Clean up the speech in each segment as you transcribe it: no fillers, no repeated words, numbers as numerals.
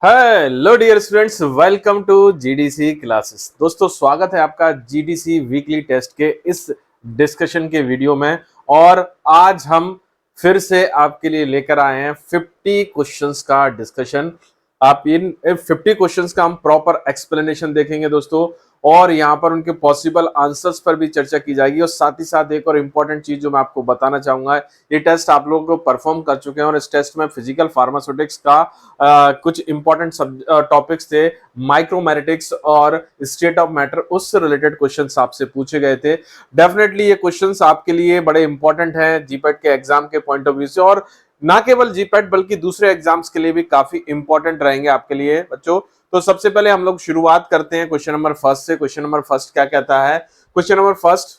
Hello dear students, welcome to GDC classes. दोस्तों, स्वागत है आपका जीडीसी वीकली टेस्ट के इस डिस्कशन के वीडियो में। और आज हम फिर से आपके लिए लेकर आए हैं 50 क्वेश्चंस का डिस्कशन। आप इन 50 क्वेश्चंस का हम प्रॉपर एक्सप्लेनेशन देखेंगे दोस्तों, और यहाँ पर उनके पॉसिबल आंसर्स पर भी चर्चा की जाएगी। और साथ ही साथ एक और इम्पॉर्टेंट चीज जो मैं आपको बताना चाहूंगा, ये टेस्ट आप लोगों को परफॉर्म कर चुके हैं और इस टेस्ट में फिजिकल फार्मास्यूटिक्स का कुछ इंपॉर्टेंट टॉपिक्स थे। माइक्रोमेटिक्स और स्टेट ऑफ मैटर, उससे रिलेटेड क्वेश्चंस आपसे पूछे गए थे। डेफिनेटली ये क्वेश्चंस आपके लिए बड़े इंपॉर्टेंट हैं जीपैट के एग्जाम के पॉइंट ऑफ व्यू से, और ना केवल जीपैट बल्कि दूसरे एग्जाम्स के लिए भी काफी इंपॉर्टेंट रहेंगे आपके लिए बच्चों। तो सबसे पहले हम लोग शुरुआत करते हैं क्वेश्चन नंबर फर्स्ट से। क्वेश्चन नंबर फर्स्ट क्या कहता है? Question number first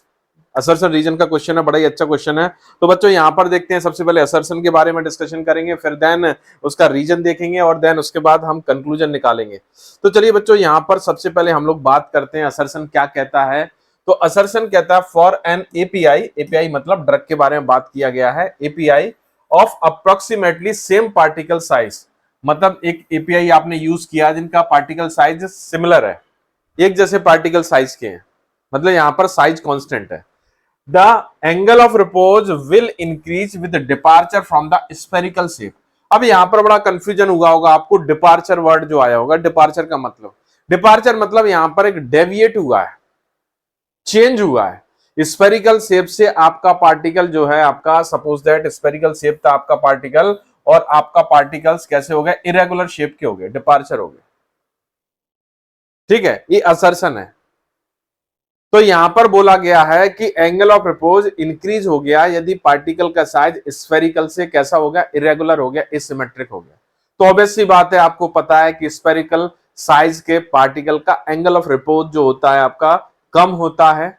assertion reason का क्वेश्चन है, बड़ा ही अच्छा क्वेश्चन है। तो बच्चों यहां पर देखते हैं, सबसे पहले असर्शन के बारे में डिस्कशन करेंगे, फिर देन उसका रीजन देखेंगे, और देन उसके बाद हम कंक्लूजन निकालेंगे। तो चलिए बच्चों, यहां पर सबसे पहले हम लोग बात करते हैं असर्शन क्या कहता है। तो असर्शन कहता है फॉर एन एपीआई, एपीआई मतलब ड्रग के बारे में बात किया गया है, API of approximately same particle size. मतलब एक एपीआई आपने यूज किया जिनका पार्टिकल साइज सिमिलर है, एक जैसे पार्टिकल साइज के हैं, मतलब यहां पर साइज कांस्टेंट है। The angle of repose will increase with the departure from the spherical shape। अब यहां पर बड़ा कंफ्यूजन हुआ होगा आपको, डिपार्चर वर्ड जो आया होगा, डिपार्चर का मतलब, डिपार्चर मतलब यहां पर एक डेविएट हुआ है, चेंज हुआ है स्फेरिकल शेप से। आपका पार्टिकल जो है, आपका सपोज दैट स्फेरिकल शेप था आपका पार्टिकल, और आपका पार्टिकल्स कैसे हो गए? इरेगुलर शेप के हो गए, डिपार्चर हो गए। ठीक है, ये असर्शन है। तो यहां पर बोला गया है कि एंगल ऑफ रिपोज इंक्रीज हो गया यदि पार्टिकल का साइज स्फेरिकल से कैसा हो गया? इरेगुलर हो गया, एसिमेट्रिक हो गया। तो ऑब्वियस सी बात है, आपको पता है कि स्फेरिकल साइज के पार्टिकल का एंगल ऑफ रिपोज जो होता है आपका कम होता है,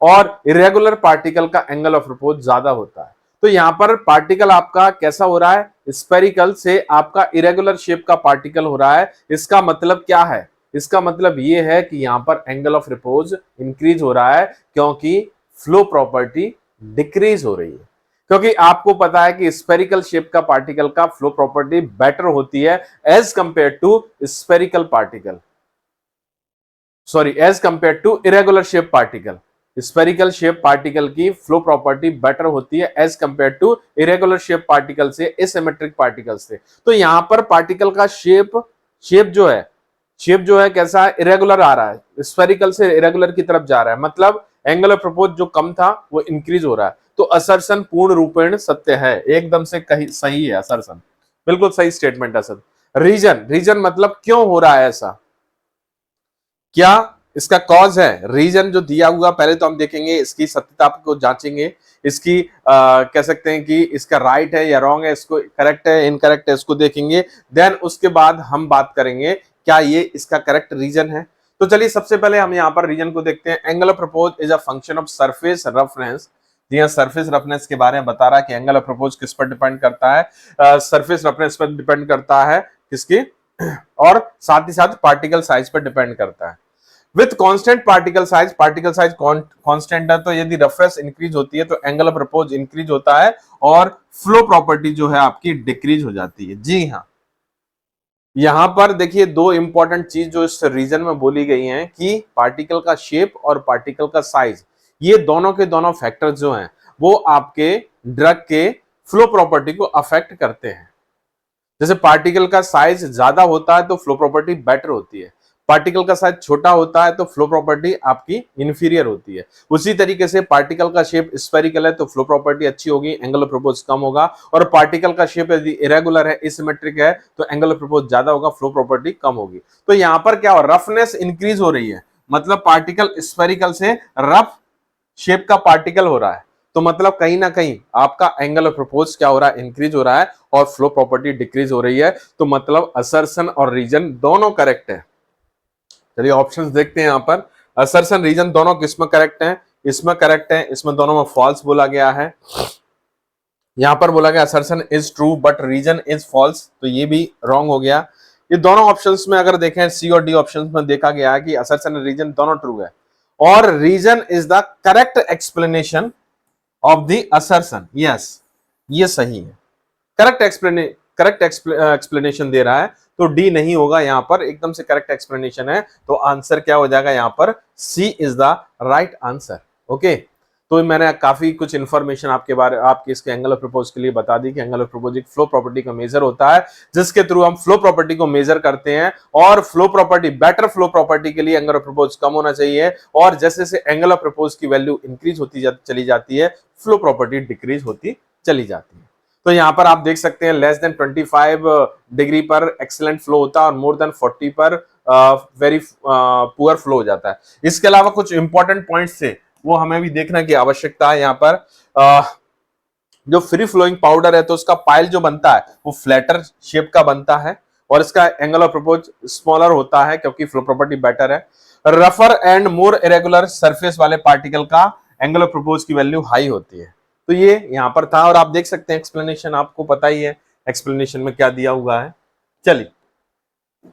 और इरेगुलर पार्टिकल का एंगल ऑफ रिपोज ज्यादा होता है। तो यहां पर पार्टिकल आपका कैसा हो रहा है? स्फेरिकल से आपका इरेगुलर शेप का पार्टिकल हो रहा है। इसका मतलब क्या है? इसका मतलब यह है कि यहां पर एंगल ऑफ रिपोज इंक्रीज हो रहा है, क्योंकि फ्लो प्रॉपर्टी डिक्रीज हो रही है। क्योंकि आपको पता है कि स्फेरिकल शेप का पार्टिकल का फ्लो प्रॉपर्टी बेटर होती है as compare to spherical particle, sorry as compare to irregular shape particle. Spherical shape particle की फ्लो प्रॉपर्टी बेटर होती है as compare to irregular shape particle से, एसिमेट्रिक पार्टिकल से। तो यहां पर पार्टिकल का शेप शेप जो है कैसा है? इरेगुलर आ रहा है, स्फेरिकल से इरेगुलर की तरफ जा रहा है, मतलब एंगल ऑफ प्रपोज जो कम था वो इंक्रीज हो रहा है। तो असर्शन पूर्ण रूपेण सत्य है, एकदम से सही है असर्शन, बिल्कुल सही स्टेटमेंट है सर। रीजन, रीजन मतलब क्यों हो रहा है ऐसा, क्या इसका कॉज है? रीजन जो दिया हुआ, पहले तो हम देखेंगे इसकी सत्यता को जांचेंगे, इसकी कह सकते हैं कि इसका राइट है या रॉन्ग है, इसको करेक्ट है इनकरेक्ट है, इसको देखेंगे। देन उसके बाद हम बात करेंगे क्या ये इसका करेक्ट रीजन है। तो चलिए सबसे पहले हम यहाँ पर रीजन को देखते हैं। Angle of repose is a function of surface roughness. जी हाँ, सरफेस रफनेस के बारे में बता रहा है कि एंगल ऑफ प्रपोज किस पर डिपेंड करता है? सरफेस रफनेस पर डिपेंड करता है, किसकी? और साथ ही साथ पार्टिकल साइज पर डिपेंड करता है। With constant particle size constant है, तो यदि रफनेस इंक्रीज होती है तो एंगल ऑफ रिपोज इंक्रीज होता है, और फ्लो प्रॉपर्टी जो है आपकी डिक्रीज हो जाती है। जी हाँ, यहां पर देखिए दो इंपॉर्टेंट चीज जो इस रीजन में बोली गई हैं कि पार्टिकल का शेप और पार्टिकल का साइज, ये दोनों के दोनों फैक्टर्स जो हैं वो आपके ड्रग के फ्लो प्रॉपर्टी को अफेक्ट करते हैं। जैसे पार्टिकल का साइज ज्यादा होता है तो फ्लो प्रॉपर्टी बेटर होती है, पार्टिकल का साइज छोटा होता है तो फ्लो प्रॉपर्टी आपकी इंफीरियर होती है। उसी तरीके से पार्टिकल का शेप स्फेरिकल है तो फ्लो प्रॉपर्टी अच्छी होगी, एंगल ऑफ प्रपोज कम होगा, और पार्टिकल का शेप यदि इरेगुलर है, एसिमेट्रिक है, तो एंगल ऑफ प्रपोज ज्यादा होगा, फ्लो प्रॉपर्टी कम होगी। तो यहां पर क्या हो, रफनेस इंक्रीज हो रही है, मतलब पार्टिकल स्फेरिकल से रफ शेप का पार्टिकल हो रहा है, तो मतलब कहीं ना कहीं आपका एंगल ऑफ प्रपोज क्या हो रहा है? इंक्रीज हो रहा है, और फ्लो प्रॉपर्टी डिक्रीज हो रही है। तो मतलब असर्शन और रीजन दोनों करेक्ट है। चलिए ऑप्शंस देखते हैं। यहां पर असर्शन रीजन दोनों किसमें करेक्ट है? इसमें करेक्ट है, इसमें दोनों में फॉल्स बोला गया है। यहां पर बोला गया assertion is true but reason is false, तो ये भी रॉन्ग हो गया। ये दोनों ऑप्शंस में अगर देखें, सी और डी ऑप्शंस में देखा गया है कि असर्शन और रीजन दोनों ट्रू है, और reason is the correct explanation of the assertion. Yes, ये सही है, करेक्ट एक्सप्लेनेशन दे रहा है। तो डी नहीं होगा, यहाँ पर एकदम से करेक्ट एक्सप्लेनेशन है। तो आंसर क्या हो जाएगा यहाँ पर, C is the right answer. Okay, तो मैंने काफी कुछ इंफॉर्मेशन आपके इसके एंगल ऑफ प्रपोज के लिए बता दी कि एंगल ऑफ प्रपोज एक फ्लो प्रॉपर्टी का मेजर होता है, जिसके थ्रू हम फ्लो प्रॉपर्टी को मेजर करते हैं। और flow property, better flow property के लिए एंगल ऑफ प्रपोज कम होना चाहिए, और जैसे जैसे एंगल ऑफ प्रपोज की वैल्यू इंक्रीज होती चली जाती है, फ्लो प्रॉपर्टी डिक्रीज होती चली जाती है। तो यहाँ पर आप देख सकते हैं लेस देन 25 डिग्री पर एक्सीलेंट फ्लो होता है और मोर देन 40 पर वेरी पुअर फ्लो हो जाता है। इसके अलावा कुछ इंपॉर्टेंट पॉइंट्स थे, वो हमें भी देखने की आवश्यकता है। यहाँ पर जो फ्री फ्लोइंग पाउडर है, तो उसका पाइल जो बनता है वो फ्लैटर शेप का बनता है, और इसका एंगल ऑफ प्रपोज स्मॉलर होता है क्योंकि फ्लो प्रॉपर्टी बेटर है। रफर एंड मोर इरेगुलर सरफेस वाले पार्टिकल का एंगल ऑफ प्रपोज की वैल्यू हाई होती है। तो ये यहाँ पर था, और आप देख सकते हैं एक्सप्लेनेशन, आपको पता ही है एक्सप्लेनेशन में क्या दिया हुआ है। चलिए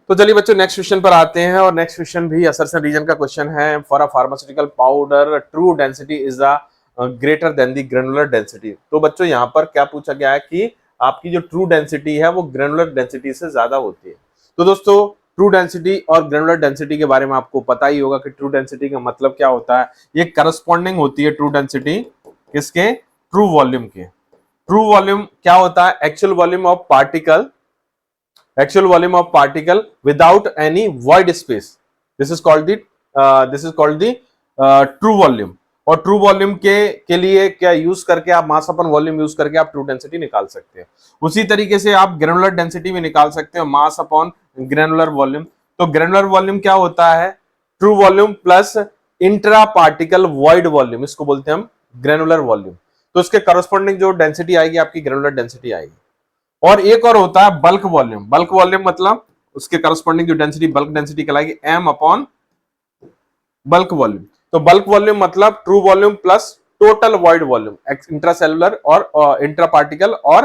बच्चों नेक्स्ट क्वेश्चन पर आते हैं, और नेक्स्ट क्वेश्चन भी असरसन रीजन का क्वेश्चन है। For a pharmaceutical powder true density is the greater than the granular density. तो बच्चों यहाँ पर क्या पूछा गया है कि आपकी जो ट्रू डेंसिटी है वो ग्रेनुलर डेंसिटी से ज्यादा होती है। तो दोस्तों ट्रू डेंसिटी और ग्रेनुलर डेंसिटी के बारे में आपको पता ही होगा कि ट्रू डेंसिटी का मतलब क्या होता है। ये करस्पॉन्डिंग होती है ट्रू डेंसिटी किसके, ट्रू वॉल्यूम के। ट्रू वॉल्यूम क्या होता है, actual volume of particle, actual volume of particle without any void space, this is called the true volume। और ट्रू वॉल्यूम के लिए क्या यूज करके आप मास अपन वॉल्यूम यूज करके आप ट्रू डेंसिटी निकाल सकते हैं। उसी तरीके से आप ग्रेनुलर डेंसिटी भी निकाल सकते हो, मास अपॉन ग्रेनुलर वॉल्यूम। तो ग्रेनुलर वॉल्यूम क्या होता है, true volume plus intra particle void volume, इसको बोलते हैं हम ग्रेनुलर वॉल्यूम। तो इसके करस्पॉन्डिंग जो डेंसिटी आएगी आपकी ग्रेनुलर डेंसिटी आएगी। और एक और होता है बल्क वॉल्यूम। बल्क वॉल्यूम मतलब उसके करस्पॉन्डिंग जो डेंसिटी बल्क डेंसिटी कहलाएगी एम अपॉन बल्क वॉल्यूम। तो बल्क वॉल्यूम मतलब true volume plus total void volume, intracellular और इंट्रा पार्टिकल और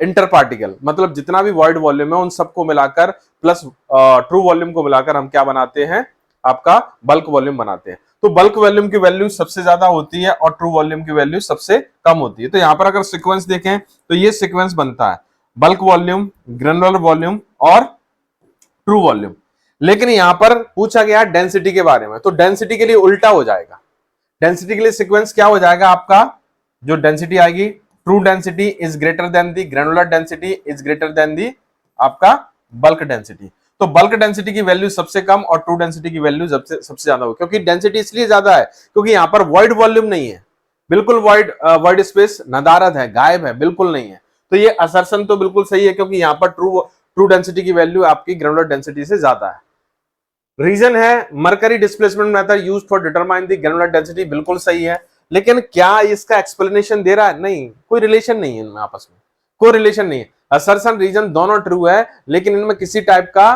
इंटर पार्टिकल, मतलब जितना भी वॉइड वॉल्यूम है उन सबको मिलाकर प्लस ट्रू वॉल्यूम को मिलाकर हम क्या बनाते हैं, आपका बल्क वॉल्यूम बनाते हैं। तो बल्क वॉल्यूम की वैल्यू सबसे ज्यादा होती है और ट्रू वॉल्यूम की वैल्यू सबसे कम होती है। तो यहां पर अगर सीक्वेंस देखें तो ये सीक्वेंस बनता है बल्क वॉल्यूम, ग्रेनुलर वॉल्यूम और ट्रू वॉल्यूम। लेकिन यहां पर पूछा गया डेंसिटी के बारे में, तो डेंसिटी के लिए उल्टा हो जाएगा। डेंसिटी के लिए सीक्वेंस क्या हो जाएगा आपका, जो डेंसिटी आएगी, true density is greater than the granular density is greater than the आपका बल्क डेंसिटी। तो बल्क डेंसिटी की वैल्यू सबसे कम और ट्रू डेंसिटी की वैल्यू सबसे ज्यादा हो, क्योंकि डेंसिटी इसलिए ज्यादा है क्योंकि यहां पर वॉइड वॉल्यूम नहीं है, बिल्कुल वॉइड स्पेस नदारद है, गायब है, बिल्कुल नहीं है। तो ये असर्शन तो बिल्कुल सही है क्योंकि यहां पर ट्रू डेंसिटी की वैल्यू आपकी ग्रेनुलर डेंसिटी से ज्यादा है। रीजन है mercury displacement method used for determine the granular density, बिल्कुल सही है। लेकिन क्या इसका एक्सप्लेनेशन दे रहा है, नहीं, कोई रिलेशन नहीं है इनमें, आपस में कोई रिलेशन नहीं है। असर्शन रीजन दोनों ट्रू है, लेकिन इनमें किसी टाइप का,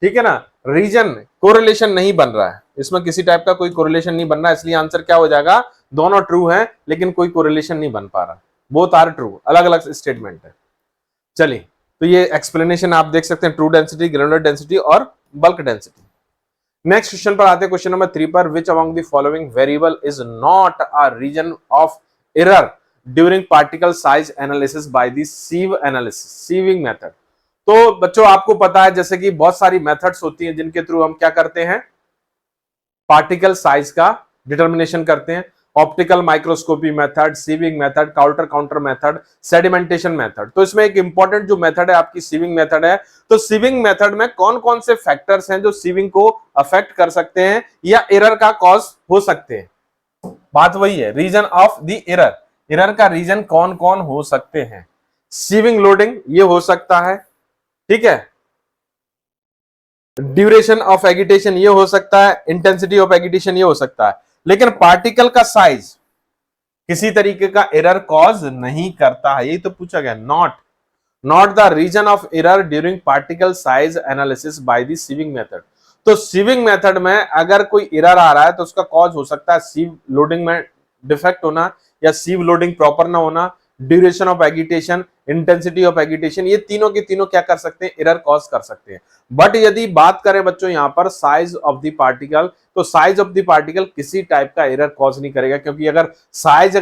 ठीक है ना, रीजन कोरिलेशन नहीं बन रहा है, इसमें किसी टाइप का कोई कोरिलेशन नहीं बन रहा है। इसलिए आंसर क्या हो जाएगा, दोनों ट्रू है लेकिन कोई कोरिलेशन नहीं बन पा रहा, बोथ आर ट्रू, अलग अलग स्टेटमेंट है। चलिए, तो ये एक्सप्लेनेशन आप देख सकते हैं, ट्रू डेंसिटी, ग्रेनुलर डेंसिटी और बल्क डेंसिटी। नेक्स्ट क्वेश्चन पर आते हैं, क्वेश्चन नंबर 3 पर। Which among the following variable is not a reason of error during particle size analysis by the sieve analysis, sieving method. तो बच्चों आपको पता है जैसे कि बहुत सारी मेथड्स होती हैं जिनके थ्रू हम क्या करते हैं, पार्टिकल साइज का डिटर्मिनेशन करते हैं। Optical microscopy method, sieving method, counter method, sedimentation method. तो इसमें एक इंपॉर्टेंट जो मेथड है आपकी सीविंग मेथड है। तो सीविंग मेथड में कौन कौन से फैक्टर्स हैं जो सीविंग को अफेक्ट कर सकते हैं या एरर का कॉज हो सकते हैं, बात वही है, reason of the error, error का रीजन कौन कौन हो सकते हैं। सीविंग लोडिंग ये हो सकता है, ठीक है, ड्यूरेशन ऑफ एगिटेशन ये हो सकता है, इंटेंसिटी ऑफ एगिटेशन ये हो सकता है। लेकिन पार्टिकल का साइज किसी तरीके का एरर कॉज नहीं करता है, यही तो पूछा गया। Not the reason of error during particle size analysis by the sieving method. तो सीविंग मेथड में अगर कोई एरर आ रहा है तो उसका कॉज हो सकता है सीव लोडिंग में डिफेक्ट होना या सीव लोडिंग प्रॉपर ना होना, duration of agitation, intensity of agitation, ये तीनों के तीनों क्या कर सकते हैं, एरर कॉज कर सकते हैं। बट यदि बात करें बच्चों यहां पर साइज ऑफ द पार्टिकल, तो साइज ऑफ द पार्टिकल किसी टाइप का एरर कॉज नहीं करेगा, क्योंकि अगर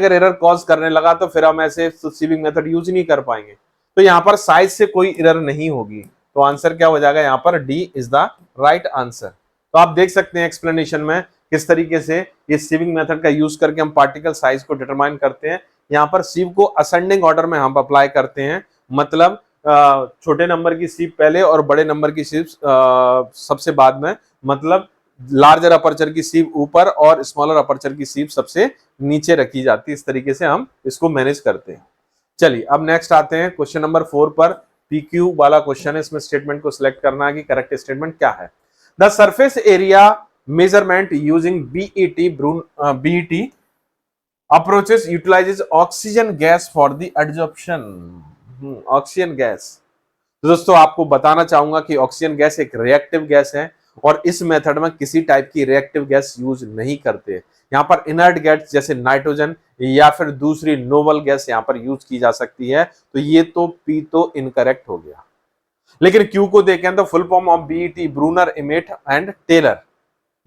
एरर कॉज करने लगा तो फिर हम ऐसे सीविंग मेथड यूज नहीं कर पाएंगे। तो यहां पर साइज से कोई एरर नहीं होगी। तो आंसर क्या हो जाएगा यहाँ पर, D is the right answer. तो आप देख सकते हैं एक्सप्लेनेशन में किस तरीके से ये सीविंग मेथड का यूज करके हम पार्टिकल साइज को डिटरमाइन करते हैं। यहाँ पर सीव को असेंडिंग ऑर्डर में हम अप्लाई करते हैं, मतलब छोटे नंबर की सीव पहले और बड़े नंबर की सीव सबसे बाद में, मतलब लार्जर अपर्चर की सीव ऊपर और स्मॉलर अपर्चर की सीव सबसे नीचे रखी जाती है। इस तरीके से हम इसको मैनेज करते हैं। चलिए अब नेक्स्ट आते हैं क्वेश्चन नंबर 4 पर। पीक्यू वाला क्वेश्चन है, इसमें स्टेटमेंट को सिलेक्ट करना है कि करेक्ट स्टेटमेंट क्या है। The surface area measurement using BET approaches utilises oxygen gas for the adsorption. Oxygen gas, तो दोस्तों आपको बताना चाहूंगा कि ऑक्सीजन गैस एक रिएक्टिव गैस है और इस मेथड में किसी टाइप की रिएक्टिव गैस यूज नहीं करते। यहाँ पर इनर्ट गैस जैसे नाइट्रोजन या फिर दूसरी नोबल गैस यहाँ पर यूज की जा सकती है। तो ये तो पी तो इनकरेक्ट हो गया। लेकिन क्यू को देखें तो full form of BET Brunauer, Emmett and Teller,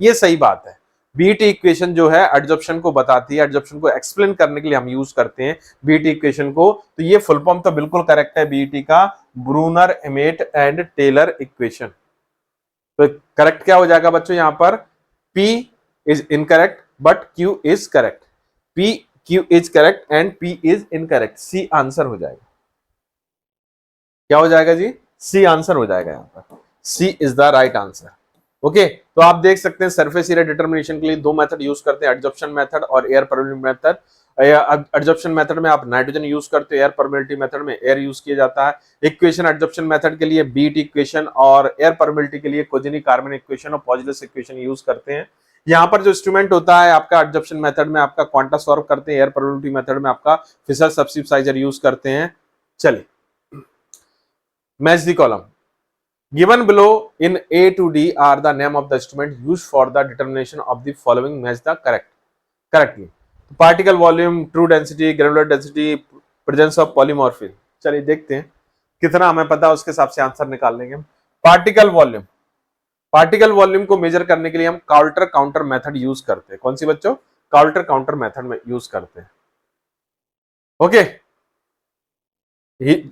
ये सही बात है। बीईटी इक्वेशन जो है एडजॉर्प्शन को बताती है, एडजॉर्प्शन को एक्सप्लेन करने के लिए हम यूज करते हैं बीईटी इक्वेशन को। तो ये फुल फॉर्म तो बिल्कुल करेक्ट है बीईटी का, Brunner, Emmett and Taylor equation. तो करेक्ट क्या हो जाएगा बच्चों यहाँ पर, P is incorrect but Q is correct. Q is correct and P is incorrect. C answer हो जाएगा। क्या हो जाएगा जी, C आंसर हो जाएगा यहाँ पर। C is the right answer. Okay, तो आप देख सकते हैं सरफेस एरिया डिटरमिनेशन के लिए दो मेथड यूज करते हैं, एडजॉर्प्शन मेथड और air permittivity method. Adsorption method में आप नाइट्रोजन यूज करते हो, एयर परमिटिविटी मेथड में एयर यूज किया जाता है। इक्वेशन एडजॉर्प्शन मेथड के लिए बीईटी इक्वेशन और एयर परमिटिविटी के लिए कोजिनी कार्बन इक्वेशन और पॉजिटिव इक्वेशन यूज करते हैं। यहाँ पर जो इंस्ट्रूमेंट होता है आपका एडजॉर्प्शन मेथड में आपका क्वांटा सॉल्व करते हैं, एयर परमिटिविटी मेथड में आपका फिशर सब्स्टिट्यूटाइजर यूज करते हैं। चलिए match the column given below in A to D are the name of the instrument used for the determination of the following. Match the correctly. Particle volume, true density, granular density, presence of polymorphism. चलिए देखते हैं कितना हमें पता है उसके हिसाब से आंसर निकाल लेंगे हम। पार्टिकल वॉल्यूम को मेजर करने के लिए हम काउल्टर काउंटर मेथड यूज करते हैं। कौन सी बच्चों, काउल्टर काउंटर मेथड में यूज करते हैं। ओके,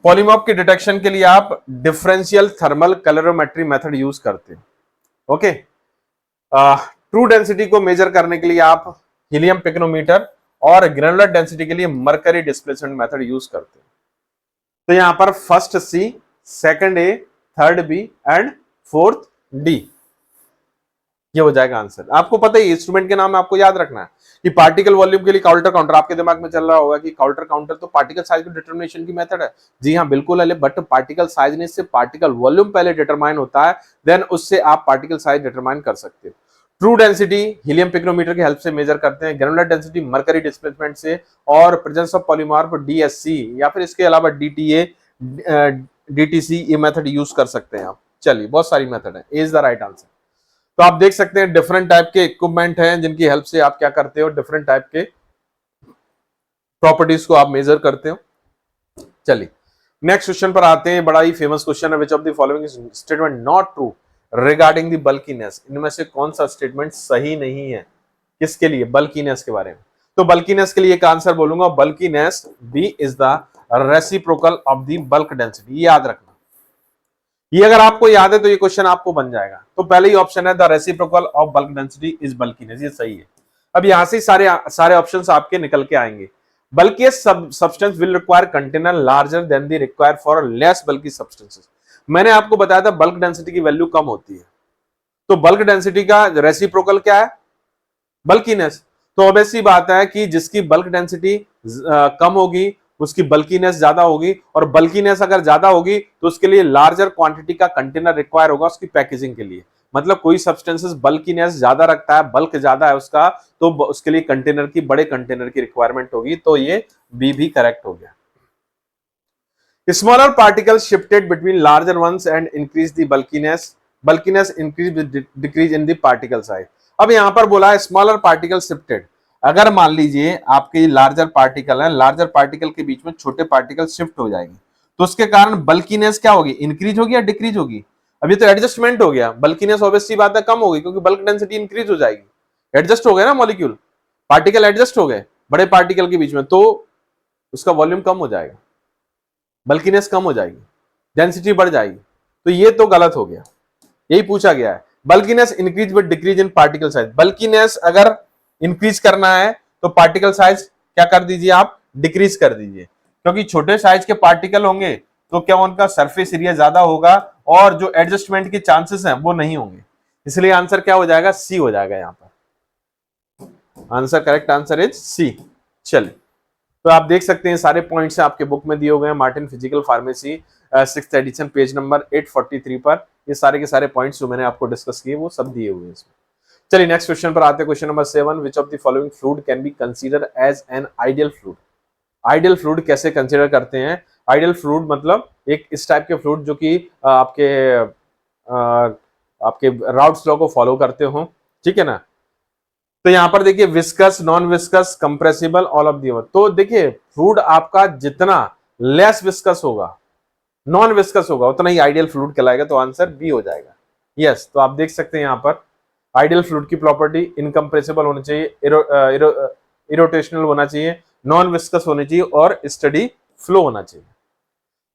पॉलीमॉर्फ की डिटेक्शन के लिए आप differential thermal calorimetry method use करते हैं। ओके, ट्रू डेंसिटी को मेजर करने के लिए आप हीलियम पिक्नोमीटर और ग्रेनुलर डेंसिटी के लिए मरकरी डिस्प्लेसमेंट मेथड यूज करते हैं। तो यहां पर first C, second A, third B and fourth D, ये हो जाएगा आंसर। आपको पता है इंस्ट्रूमेंट के नाम आपको याद रखना है कि पार्टिकल वॉल्यूम के लिए काउल्टर काउंटर, आपके दिमाग में चल रहा होगा कि काउल्टर काउंटर तो पार्टिकल साइज की डिटरमिनेशन की मेथड है। जी हाँ बिल्कुल है, बट पार्टिकल साइज ने से पार्टिकल वॉल्यूम पहले डिटरमाइन होता है, देन उससे आप पार्टिकल साइज डिटरमाइन कर सकते हो। ट्रू डेंसिटी हीलियम पिक्नोमीटर की हेल्प से मेजर करते हैं, ग्रेनुलर डेंसिटी मरकरी डिस्प्लेसमेंट से, और प्रेजेंस ऑफ पॉलीमॉर्फ डीएससी या फिर इसके अलावा डीटीए, डीटीसी, ये मेथड यूज कर सकते हैं आप। चलिए बहुत सारी मेथड है, इज द राइट आंसर। तो आप देख सकते हैं डिफरेंट टाइप के इक्विपमेंट हैं जिनकी हेल्प से आप क्या करते हो, डिफरेंट टाइप के प्रॉपर्टीज को आप मेजर करते हो। चलिए नेक्स्ट क्वेश्चन पर आते हैं, बड़ा ही फेमस क्वेश्चन है, which of the following statement not true regarding the bulkiness. इनमें से कौन सा स्टेटमेंट सही नहीं है, किसके लिए, बल्कीनेस के बारे में। तो बल्कीनेस के लिए एक आंसर बोलूंगा, bulkiness B is the reciprocal of the bulk density. याद रखना, ये अगर आपको याद है तो ये क्वेश्चन आपको बन जाएगा। तो पहले ही ऑप्शन है the reciprocal of bulk density is bulkiness, ये सही है। अब यहां से सारे ऑप्शंस आपके निकल के आएंगे। Bulkiest substance will require container larger than the require for less bulky substances. मैंने आपको बताया था बल्क डेंसिटी की वैल्यू कम होती है, तो बल्क डेंसिटी का रेसिप्रोकल क्या है, बल्कीनेस। तो ऑब्वियसली बात है कि जिसकी बल्क डेंसिटी कम होगी उसकी बल्कीनेस ज्यादा होगी, और बल्कीनेस अगर ज्यादा होगी तो उसके लिए लार्जर क्वांटिटी का कंटेनर रिक्वायर होगा उसकी पैकेजिंग के लिए। मतलब कोई सब्सटेंसेस बल्कीनेस ज्यादा रखता है, बल्क ज्यादा है उसका, तो उसके लिए कंटेनर की, बड़े कंटेनर की रिक्वायरमेंट होगी। तो ये बी भी करेक्ट हो गया। Smaller particle shifted between larger ones and increase the bulkiness increase decrease in the particle size. अब यहां पर बोला है स्मॉलर पार्टिकल शिफ्टेड, अगर मान लीजिए आपके लार्जर पार्टिकल है, लार्जर पार्टिकल के बीच में छोटे पार्टिकल शिफ्ट हो जाएंगे, तो उसके कारण बल्कीनेस क्या होगी, इंक्रीज होगी या डिक्रीज होगी। अभी तो एडजस्टमेंट हो गया, बल्कीनेस ऑब्वियसली बात है कम होगी क्योंकि बल्क डेंसिटी इंक्रीज हो जाएगी, एडजस्ट हो गए ना मॉलिक्यूल, पार्टिकल एडजस्ट हो गए बड़े पार्टिकल के बीच में, तो उसका वॉल्यूम कम हो जाएगा, बल्कीनेस कम हो जाएगी, डेंसिटी बढ़ जाएगी। तो ये तो गलत हो गया, यही पूछा गया है। Bulkiness increase with decrease in particle size, bulkiness अगर इंक्रीज करना है तो पार्टिकल साइज क्या कर दीजिए आप, डिक्रीज कर दीजिए, क्योंकि छोटे साइज के पार्टिकल होंगे तो क्या उनका सरफेस एरिया ज्यादा होगा और जो एडजस्टमेंट के चांसेस हैं वो नहीं होंगे, इसलिए आंसर क्या हो जाएगा, सी हो जाएगा यहां पर। Answer, correct answer is C. चलिए, तो आप देख सकते हैं सारे पॉइंट्स आपके बुक में दिए हुए हैं, Martin physical pharmacy 6th edition page number 843 पर ये सारे के सारे पॉइंट्स जो मैंने आपको डिस्कस किए वो सब दिए हुए हैं इसमें। चलिए नेक्स्ट क्वेश्चन पर आते हैं, question number 7, which of the following fluid can be consider as an ideal fluid. Ideal fluid कैसे कंसीडर करते हैं, आइडियल फ्लूइड मतलब एक इस टाइप के फ्लूइड जो कि आपके राउट्स लॉ को फॉलो करते हो, ठीक है ना। तो यहां पर देखिए viscous, non viscous, compressible, all of the above. तो देखिए फ्लूइड आपका जितना लेस विस्कस होगा, नॉन विस्कस होगा, उतना ही आइडियल फ्लूइड कहलाएगा, तो आंसर बी हो जाएगा। यस, तो आप देख सकते हैं यहां पर आइडियल फ्लूइड की प्रॉपर्टी इनकम्प्रेसिबल होनी चाहिए, इरोटेशनल होना चाहिए, नॉन विस्कस होनी चाहिए और स्टडी फ्लो होना चाहिए।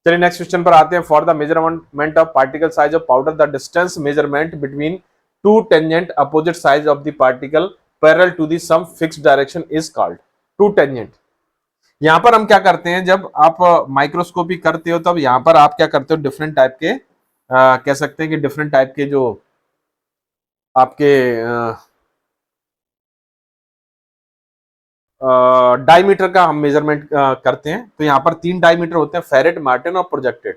चलिए नेक्स्ट क्वेश्चन पर आते हैं, for the measurement of particle size of powder the distance measurement between two tangent opposite size of the particle parallel to the some fixed direction is called. Two tangent, यहां पर हम क्या करते हैं, जब आप माइक्रोस्कोपी करते हो तब यहां पर आप क्या करते हो, डिफरेंट टाइप के कह सकते हैं कि डिफरेंट टाइप के जो आपके डायमीटर का हम मेजरमेंट करते हैं। तो यहाँ पर 3 डायमीटर होते हैं, फेरेट, मार्टिन और प्रोजेक्टेड।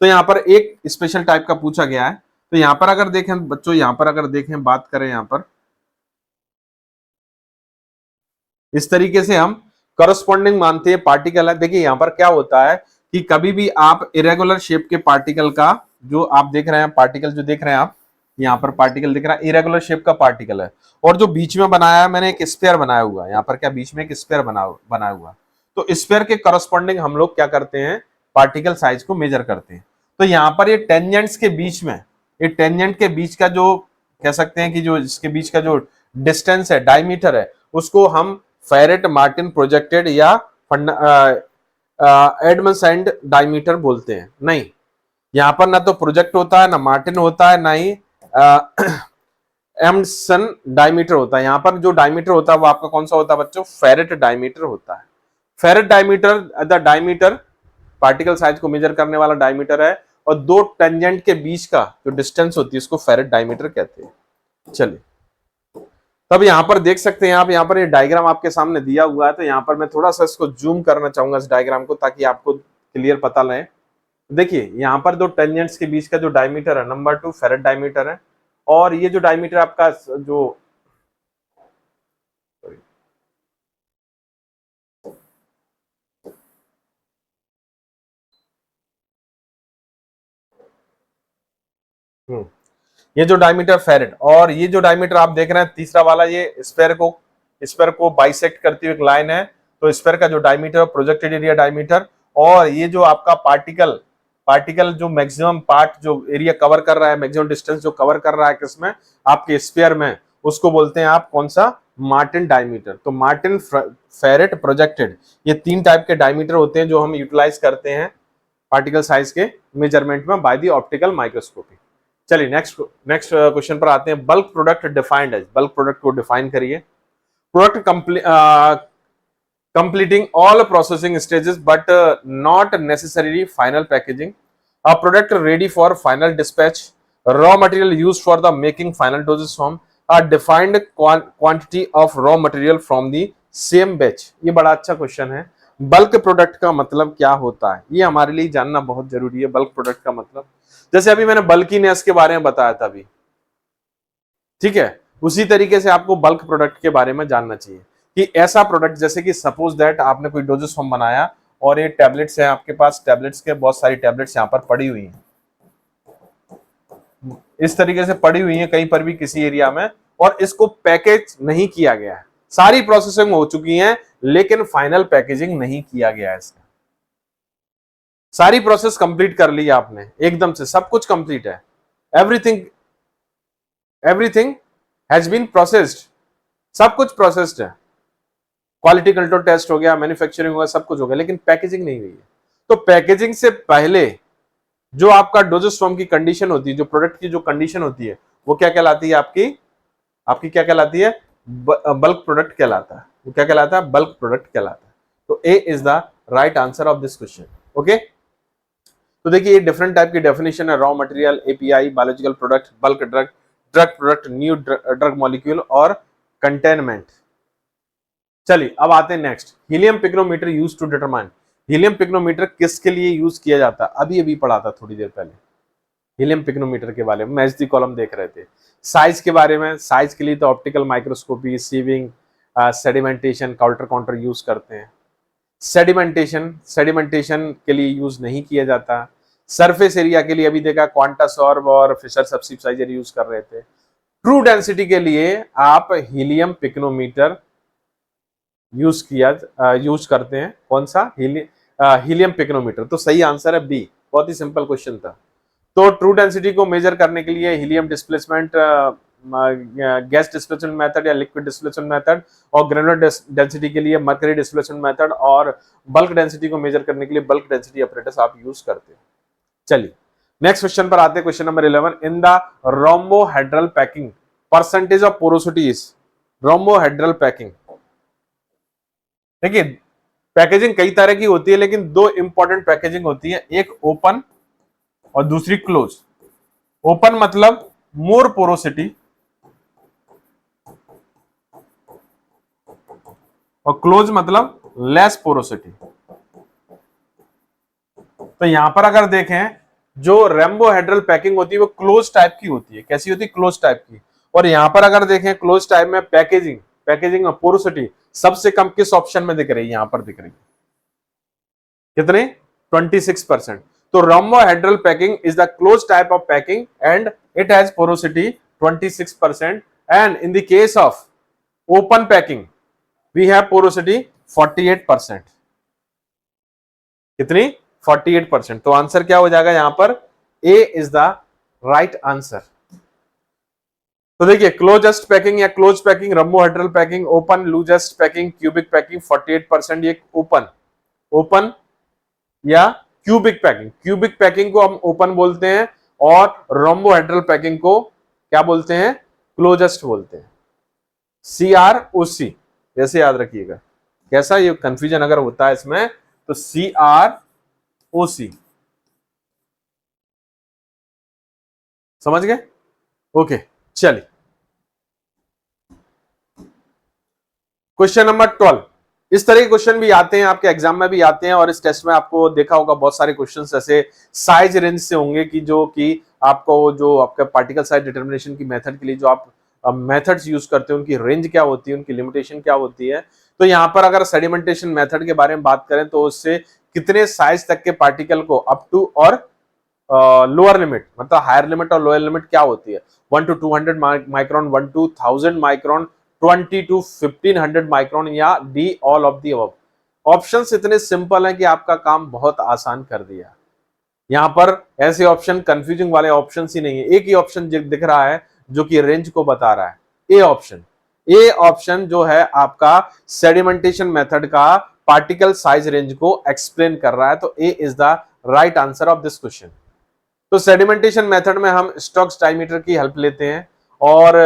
तो यहाँ पर एक स्पेशल टाइप का पूछा गया है। तो यहाँ पर अगर देखें बच्चों, यहाँ पर अगर देखें, बात करें यहाँ पर इस तरीके से हम करस्पॉन्डिंग मानते हैं पार्टिकल है। देखिए यहाँ पर क्या होता है कि कभी भी आप इरेगुलर शेप के पार्टिकल का जो आप देख रहे हैं, पार्टिकल जो देख रहे हैं आप यहाँ पर पार्टिकल दिख रहा है, इरेगुलर शेप का पार्टिकल है, और जो बीच में बनाया है मैंने एक स्फीयर बनाया हुआ है, यहाँ पर क्या बीच में एक स्फीयर बनाया हुआ, तो स्फीयर के करस्पॉन्डिंग हम लोग क्या करते हैं, पार्टिकल साइज को मेजर करते हैं। तो यहाँ पर ये टेंजेंट्स के बीच में, ये टेंजेंट के बीच का जो कह सकते हैं कि जो इसके बीच का जो डिस्टेंस है, डायमीटर है, उसको हम फेरेट, मार्टिन, प्रोजेक्टेड या एडमंड डायमीटर बोलते हैं। नहीं, यहां पर ना तो प्रोजेक्ट होता है, ना मार्टिन होता है, ना ही एमसन डायमीटर होता है। यहां पर जो डायमीटर होता है वो आपका कौन सा होता है बच्चों, फेरेट डायमीटर होता है। Feret diameter the diameter particle size को मेजर करने वाला डायमीटर है, और दो टेंजेंट के बीच का जो डिस्टेंस होती है उसको फेरेट डायमीटर कहते हैं। चलिए, तब यहां पर देख सकते हैं आप, यहां पर ये डायग्राम आपके सामने दिया हुआ है। तो यहां पर मैं थोड़ा सा इसको जूम करना चाहूंगा इस डायग्राम को, ताकि आपको क्लियर पता लगे। देखिए यहाँ पर दो टेंजेंट्स के बीच का जो डायमीटर है, नंबर 2 फेरेट डायमीटर है, और ये जो डायमीटर आपका जो ये जो डायमीटर फेरेट, और ये जो डायमीटर आप देख रहे हैं तीसरा वाला, ये स्फीयर को बाइसेक्ट करती हुई एक लाइन है। तो स्फीयर का जो डायमीटर, प्रोजेक्टेड एरिया डायमीटर, और ये जो आपका पार्टिकल जो मैक्सिमम पार्ट जो एरिया कवर कर रहा है, मैक्सिमम डिस्टेंस जो कवर कर रहा है किसमें, आपके स्फीयर में, उसको बोलते हैं आप कौन सा, मार्टिन डायमीटर। तो मार्टिन, फेरेट, प्रोजेक्टेड, ये 3 टाइप के डायमीटर होते हैं जो हम यूटिलाइज करते हैं पार्टिकल साइज के मेजरमेंट में बाय द ऑप्टिकल माइक्रोस्कोपी। चलिए नेक्स्ट क्वेश्चन पर आते हैं, bulk product defined as. Bulk product को डिफाइन करिए। Product completing all processing stages but not necessarily final packaging, a product ready for final dispatch, raw material used for the making final dosage form, a defined quantity of raw material from the same batch। ये बड़ा अच्छा question है। Bulk product का मतलब क्या होता है, ये हमारे लिए जानना बहुत जरूरी है। बल्क प्रोडक्ट का मतलब, जैसे अभी मैंने बल्कीनेस के बारे में बताया था अभी, ठीक है, उसी तरीके से आपको बल्क प्रोडक्ट के बारे में जानना चाहिए कि ऐसा प्रोडक्ट, जैसे कि सपोज दैट आपने कोई डोजेस फॉर्म बनाया और ये टैबलेट्स हैं आपके पास, टैबलेट्स के बहुत सारी टैबलेट्स यहाँ पर पड़ी हुई हैं, इस तरीके से पड़ी हुई हैं कहीं पर भी किसी एरिया में, और इसको पैकेज नहीं किया गया है। सारी प्रोसेसिंग हो चुकी है लेकिन फाइनल पैकेजिंग नहीं किया गया है इसका। सारी प्रोसेस कंप्लीट कर ली आपने, एकदम से सब कुछ कंप्लीट है, एवरीथिंग हैज बीन प्रोसेस्ड, सब कुछ प्रोसेस्ड है, क्वालिटी कंट्रोल टेस्ट हो गया, मैन्युफैक्चरिंग हो गया, सब कुछ हो गया, लेकिन पैकेजिंग नहीं हुई है। तो पैकेजिंग से पहले जो आपका डोजोस्पर्म की कंडीशन होती है, जो प्रोडक्ट की जो कंडीशन होती है, वो क्या कहलाती है? आपकी आपकी क्या कहलाती है? बल्क प्रोडक्ट कहलाता है। वो क्या कहलाता है? बल्क प्रोडक्ट कहलाता है। तो A is the right answer of this question. Okay, तो देखिए ये डिफरेंट टाइप की डेफिनेशन है, raw material, API, biological product, bulk drug, drug product, new drug molecule और कंटेनमेंट। चलिए अब आते हैं next, helium pycnometer use to determine. Helium pycnometer किसके लिए यूज किया जाता है? अभी अभी पढ़ा था थोड़ी देर पहले हीलियम पिक्रोमीटर के बारे में, मैच दी कॉलम देख रहे थे। साइज के बारे में, साइज के लिए तो optical microscopy, sieving, sedimentation, counter counter use करते हैं। सेडिमेंटेशन के लिए यूज नहीं किया जाता। सरफेस एरिया के लिए अभी देखा क्वांटासॉर्ब और फिशर सब्सिडाइजर यूज कर रहे थे। ट्रू डेंसिटी के लिए आप हीलियम पिक्रोमीटर यूज करते हैं। कौन सा? हीलियम पिक्रोमीटर। तो सही आंसर है बी, बहुत ही सिंपल क्वेश्चन था। तो ट्रू डेंसिटी को मेजर करने के लिए helium displacement, gas displacement method या लिक्विड डिस्प्लेसमेंट मेथड, और ग्रेनुलर डेंसिटी के लिए मर्करी डिस्प्लेसमेंट मेथड, और बल्क डेंसिटी को मेजर करने के लिए बल्क डेंसिटी apparatus आप यूज करते हैं। चलिए नेक्स्ट क्वेश्चन पर आते हैं, question number 11। In the rhombohedral packing percentage of porosity is. Rhombohedral packing, देखिए पैकेजिंग कई तरह की होती है, लेकिन दो इंपॉर्टेंट पैकेजिंग होती है, एक ओपन और दूसरी क्लोज। ओपन मतलब मोर पोरोसिटी और क्लोज मतलब लेस पोरोसिटी। तो यहां पर अगर देखें, जो रेम्बोहेड्रल पैकिंग होती है वो क्लोज टाइप की होती है। कैसी होती है? क्लोज टाइप की। और यहां पर अगर देखें क्लोज टाइप में पैकेजिंग और पोरोसिटी सबसे कम किस ऑप्शन में दिख रही है? यहां पर दिख रही है कितने? 26%। तो rhombohedral packing is the closed type of packing and it has porosity 26%, and in the case of open packing we have porosity 48%। कितनी? 48%। तो आंसर क्या हो जाएगा यहां पर? ए इज द राइट आंसर। तो देखिए क्लोजेस्ट पैकिंग या close packing, rhombohedral packing, open loosest packing, cubic packing. 48% ये ओपन या क्यूबिक पैकिंग। क्यूबिक पैकिंग को हम ओपन बोलते हैं और रोम्बोहेड्रल पैकिंग को क्या बोलते हैं? क्लोजेस्ट बोलते हैं। CROC ऐसे याद रखिएगा। कैसा ये कंफ्यूजन अगर होता है इसमें तो CROC, समझ गए? ओके चलिए क्वेश्चन नंबर 12। इस तरह के क्वेश्चन भी आते हैं, आपके एग्जाम में भी आते हैं, और इस टेस्ट में आपको देखा होगा बहुत सारे क्वेश्चंस ऐसे साइज रेंज से होंगे कि जो कि आपको जो आपका पार्टिकल साइज डिटरमिनेशन की मेथड के लिए जो आप मेथड्स यूज करते हैं उनकी रेंज क्या होती है, उनकी लिमिटेशन क्या होती है। तो यहाँ पर अगर सेडिमेंटेशन मेथड के बारे में बात करें तो उससे कितने साइज तक के पार्टिकल को अप टू और लोअर लिमिट, मतलब हायर लिमिट और लोअर लिमिट क्या होती है? 1 to 200 micron, 1 to 1000 micron, 20 to 1500 micron, या the all of the above. Options इतने सिंपल हैं कि आपका काम बहुत आसान कर दिया। यहां पर ऐसे ऑप्शन कंफ्यूजिंग वाले ऑप्शंस ही नहीं है, एक ही ऑप्शन दिख रहा है जो कि रेंज को बता रहा है। ए ऑप्शन जो है आपका सेडिमेंटेशन मेथड का पार्टिकल साइज रेंज को एक्सप्लेन कर रहा है। तो A is the right answer of this question. तो सेडिमेंटेशन मेथड में हम स्टोक्स डायमीटर की हेल्प लेते हैं, और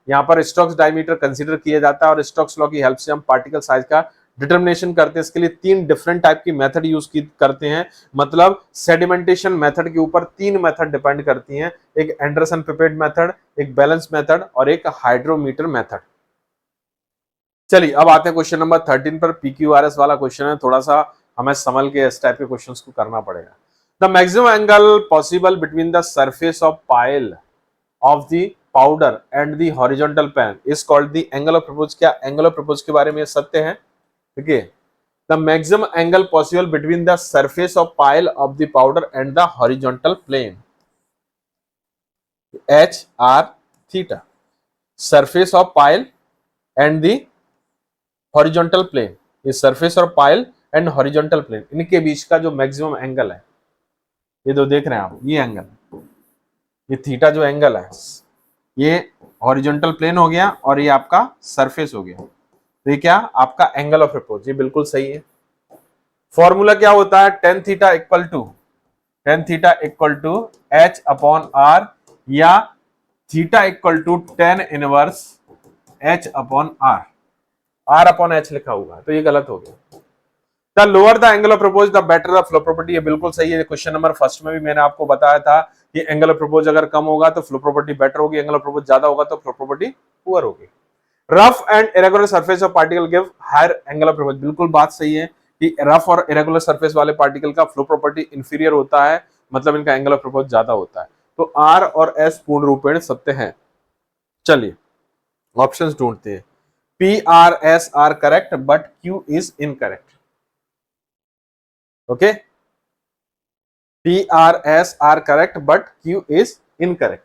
यहाँ पर स्टोक्स डायमीटर कंसीडर किया जाता है, और स्टोक्स लॉ की हेल्प से हम पार्टिकल साइज का डिटरमिनेशन करते हैं। इसके लिए 3 डिफरेंट टाइप की मेथड यूज करते हैं, मतलब सेडिमेंटेशन मेथड के ऊपर 3 मेथड डिपेंड करती हैं, एक एंडरसन पिपेट मेथड, एक बैलेंस मेथड और एक हाइड्रोमीटर मेथड। चलिए अब आते हैं क्वेश्चन नंबर 13 पर। PQRS वाला क्वेश्चन है, थोड़ा सा हमें संभल के इस टाइप के क्वेश्चंस को करना पड़ेगा। The maximum angle possible between the surface of pile of the powder and the horizontal plane is called the angle of repose. क्या एंगल ऑफ प्रपोज के बारे में सत्य है? देखिए the maximum angle possible between the surface of pile of the powder and the horizontal plane, HR theta. Surface of pile and the horizontal plane, ये surface of pile and horizontal plane, इनके बीच का जो maximum angle है, ये जो देख रहे हैं आप, ये एंगल, ये थीटा जो एंगल है, ये हॉरिजॉन्टल प्लेन हो गया और ये आपका सरफेस हो गया। तो ये क्या? आपका एंगल ऑफ अप्रोच। ये बिल्कुल सही है। फॉर्मूला क्या होता है? tan theta equal to tan theta equal to H upon R, या theta equal to tan inverse H upon R, R upon H लिखा हुआ है तो ये गलत हो गया। The lower the angle of repose the better the flow property, ये बिल्कुल सही है। क्वेश्चन नंबर फर्स्ट में भी मैंने आपको बताया था कि एंगल ऑफ प्रोपोज अगर कम होगा तो फ्लो प्रॉपर्टी बेटर होगी, एंगल ऑफ प्रोपोज ज्यादा होगा तो फ्लो प्रॉपर्टी पुअर होगी। Rough and irregular surface of particle give higher angle of propose, बिल्कुल बात सही है कि रफ और इरेगुलर सरफेस वाले पार्टिकल का फ्लो प्रॉपर्टी इंफीरियर होता है, मतलब इनका एंगल ऑफ प्रोपोज ज्यादा होता है। तो आर और एस पूर्ण रूपेण सत्य हैं। चलिए ऑप्शंस ढूंढते हैं। P R S R correct but Q is incorrect. Okay, P R S R correct but Q is incorrect.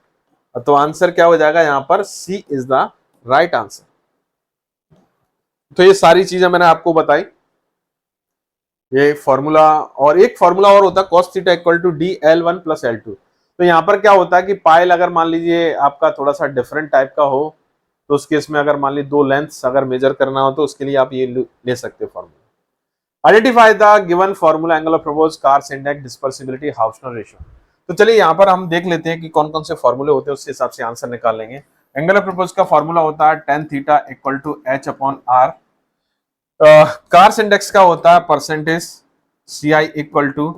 तो आंसर क्या हो जाएगा यहां पर, C is the right answer. तो ये सारी चीजें मैंने आपको बताई, ये फॉर्मूला, और एक फॉर्मूला और होता है cos theta equal to D L one plus L two. तो यहाँ पर क्या होता है कि पाइल अगर मान लीजिए आपका थोड़ा सा डिफरेंट टाइप का हो, तो उस केस में अगर मान लीजिए दो लेंथ्स अगर मेजर करना हो तो उसके लिए आप ये ले सकते हो formula. Identify the given formula angle of repose Carr's index dispersibility Hausner ratio. तो चलिए यहाँ पर हम देख लेते हैं कि कौन कौन से फॉर्मूले होते हैं, उसके हिसाब से आंसर निकाल लेंगे। एंगल ऑफ प्रोपोज का फॉर्मूला होता है tan theta equal to H upon R. Carr's index का होता है percentage C I equal to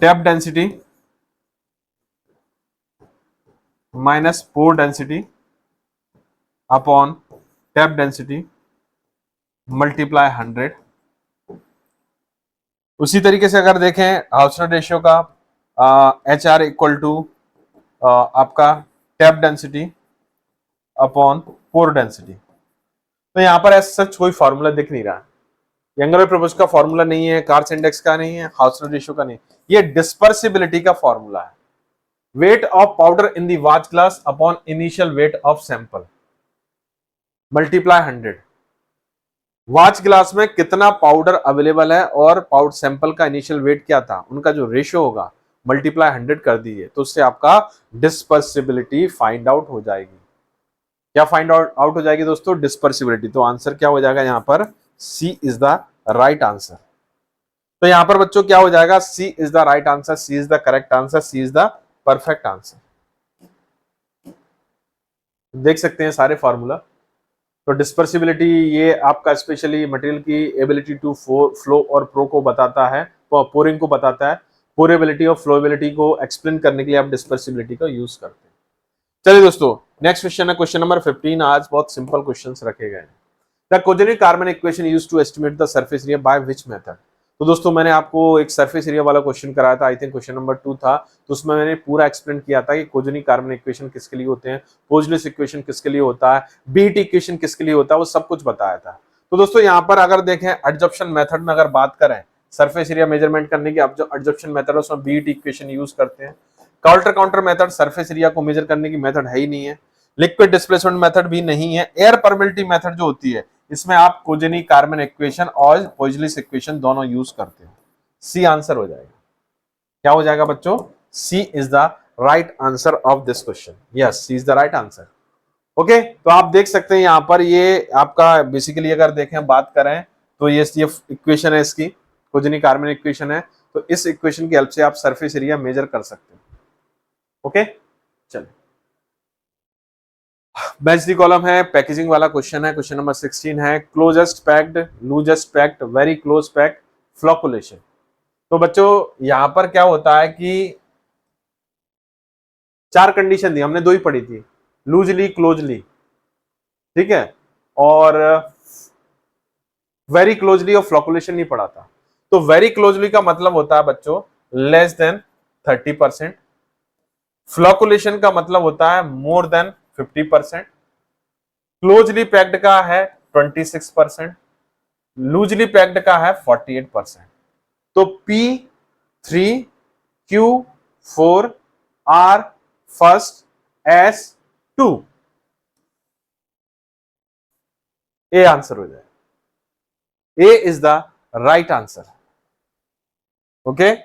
tap density minus pour density upon tap density multiply 100। उसी तरीके से अगर देखें हाउसनर रेशियो का एच आर इक्वल टू आपका tap density upon pour density. तो यहां पर ऐसा सच कोई फॉर्मूला दिख नहीं रहा है, एंगल ऑफ प्रोपोज का फॉर्मूला नहीं है, कार्स इंडेक्स का नहीं है, हाउसनर रेशियो का नहीं, ये डिस्पर्सिबिलिटी का फॉर्मूला है। Weight of powder in the watch glass upon initial weight of sample multiply 100। Watch glass में कितना पाउडर अवेलेबल है और पाउडर सैंपल का इनिशियल वेट क्या था, उनका जो रेशियो होगा मल्टीप्लाई 100 कर दीजिए, तो उससे आपका डिस्पर्सिबिलिटी फाइंड आउट हो जाएगी। क्या फाइंड आउट हो जाएगी दोस्तों, डिस्पर्सिबिलिटी। तो आंसर क्या हो जाएगा यहां पर, C is the right answer. तो यहां पर बच्चों क्या हो जाएगा, C is the right answer, C is the correct answer, C is the perfect answer. देख सकते हैं सारे फॉर्मूला। तो डिस्पर्सिबिलिटी ये आपका स्पेशली मटेरियल की एबिलिटी टू फ्लो और प्रो को बताता है, पोरिंग को बताता है। पोरेबिलिटी और फ्लोएबिलिटी को एक्सप्लेन करने के लिए आप डिस्पर्सिबिलिटी का यूज करते हैं। चलिए दोस्तों नेक्स्ट क्वेश्चन है क्वेश्चन नंबर 15। आज बहुत सिंपल क्वेश्चंस रखे गए हैं। The Kozeny Carman equation used to estimate the surface area by which method. तो दोस्तों मैंने आपको एक सरफेस एरिया वाला क्वेश्चन कराया था, आई थिंक क्वेश्चन नंबर 2 था, तो उसमें मैंने पूरा एक्सप्लेन किया था कि कोजेनिक कार्बन इक्वेशन किसके लिए होते हैं, पोजलेस इक्वेशन किसके लिए होता है, बीट इक्वेशन किसके लिए होता है, वो सब कुछ बताया था। तो दोस्तों यहाँ पर अगर देखें एडजॉर्प्शन मेथड में अगर बात करें सरफेस एरिया मेजरमेंट करने की, अब जो एडजॉर्प्शन मेथड है उसमें बीट इक्वेशन यूज करते हैं। Counter counter method surface area को मेजर करने की मेथड है ही नहीं है। लिक्विड डिस्प्लेसमेंट मेथड भी नहीं है। एयर परमिलिटी मेथड जो होती है इसमें आप कोजेनिक कार्बन इक्वेशन और पोजलेस इक्वेशन दोनों यूज करते हैं। सी आंसर हो जाएगा। क्या हो जाएगा बच्चों, C is the right answer of this question. Yes, C is the right answer. Okay, तो आप देख सकते हैं यहाँ पर ये आपका बेसिकली अगर देखें बात करें तो ये इक्वेशन है इसकी, कोजेनिक कार्बन इक्वेशन है। तो इस इक्वेशन की हेल्प से आप सरफेस एरिया मेजर कर सकते हैं। ओके चलिए बेंच दी कॉलम है, पैकेजिंग वाला क्वेश्चन है। क्वेश्चन नंबर 16 है closest packed, loosest packed, very close packed, flocculation. तो बच्चों यहां पर क्या होता है कि चार कंडीशन दी, हमने दो ही पढ़ी थी, लूजली क्लोजली, ठीक है, और वेरी क्लोजली और फ्लोकुलेशन नहीं पढ़ा था। तो वेरी क्लोजली का मतलब होता है बच्चों लेस देन 30%, फ्लोकुलेशन का मतलब होता है मोर देन 50%, क्लोजली पैक्ड का है 26%, लूजली पैक्ड का है 48%। तो P3Q4 R फर्स्ट S2, ए आंसर हो जाए। A is the right answer. Okay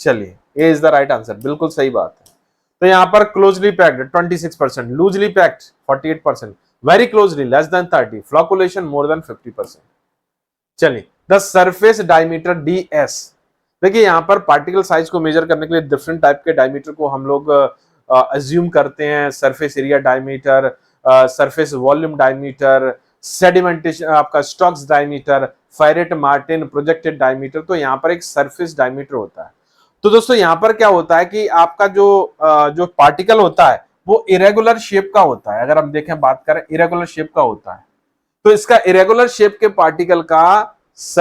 चलिए, A is the right answer, बिल्कुल सही बात है। तो यहां पर closely packed 26%, loosely packed 48%, very closely less than 30, flocculation more than 50%। चलिए द सरफेस डायमीटर DS देखिए यहाँ पर पार्टिकल साइज को मेजर करने के लिए डिफरेंट टाइप के डायमीटर को हम लोग अज्यूम करते हैं। Surface area diameter, surface volume diameter, sedimentation आपका Stokes diameter, Feret Martin projected diameter. तो यहाँ पर एक सरफेस डायमीटर होता है। तो दोस्तों यहाँ पर क्या होता है कि आपका जो पार्टिकल होता है वो इरेगुलर शेप का होता है। अगर हम देखें, बात करें, इरेगुलर शेप का होता है। तो इसका इरेगुलर शेप के पार्टिकल का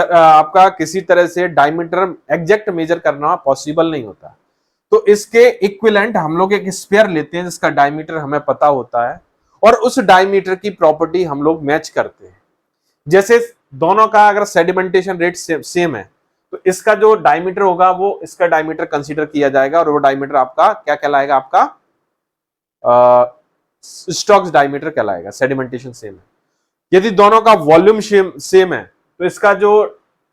आपका किसी तरह से डायमीटर एग्जैक्ट मेजर करना पॉसिबल नहीं होता। तो इसके इक्विवेलेंट हम लोग एक स्फीयर लेते हैं जिसका डायमीटर हमें पता होता है, और उस डायमीटर की प्रॉपर्टी हम लोग मैच करते हैं। जैसे दोनों का अगर सेडिमेंटेशन रेट सेम है, तो इसका जो डायमीटर होगा वो इसका डायमीटर कंसीडर किया जाएगा, और वो डायमीटर आपका क्या कहलाएगा, आपका स्टोक्स डायमीटर कहलाएगा। सेडिमेंटेशन सेम है। यदि दोनों का वॉल्यूम सेम है, तो इसका जो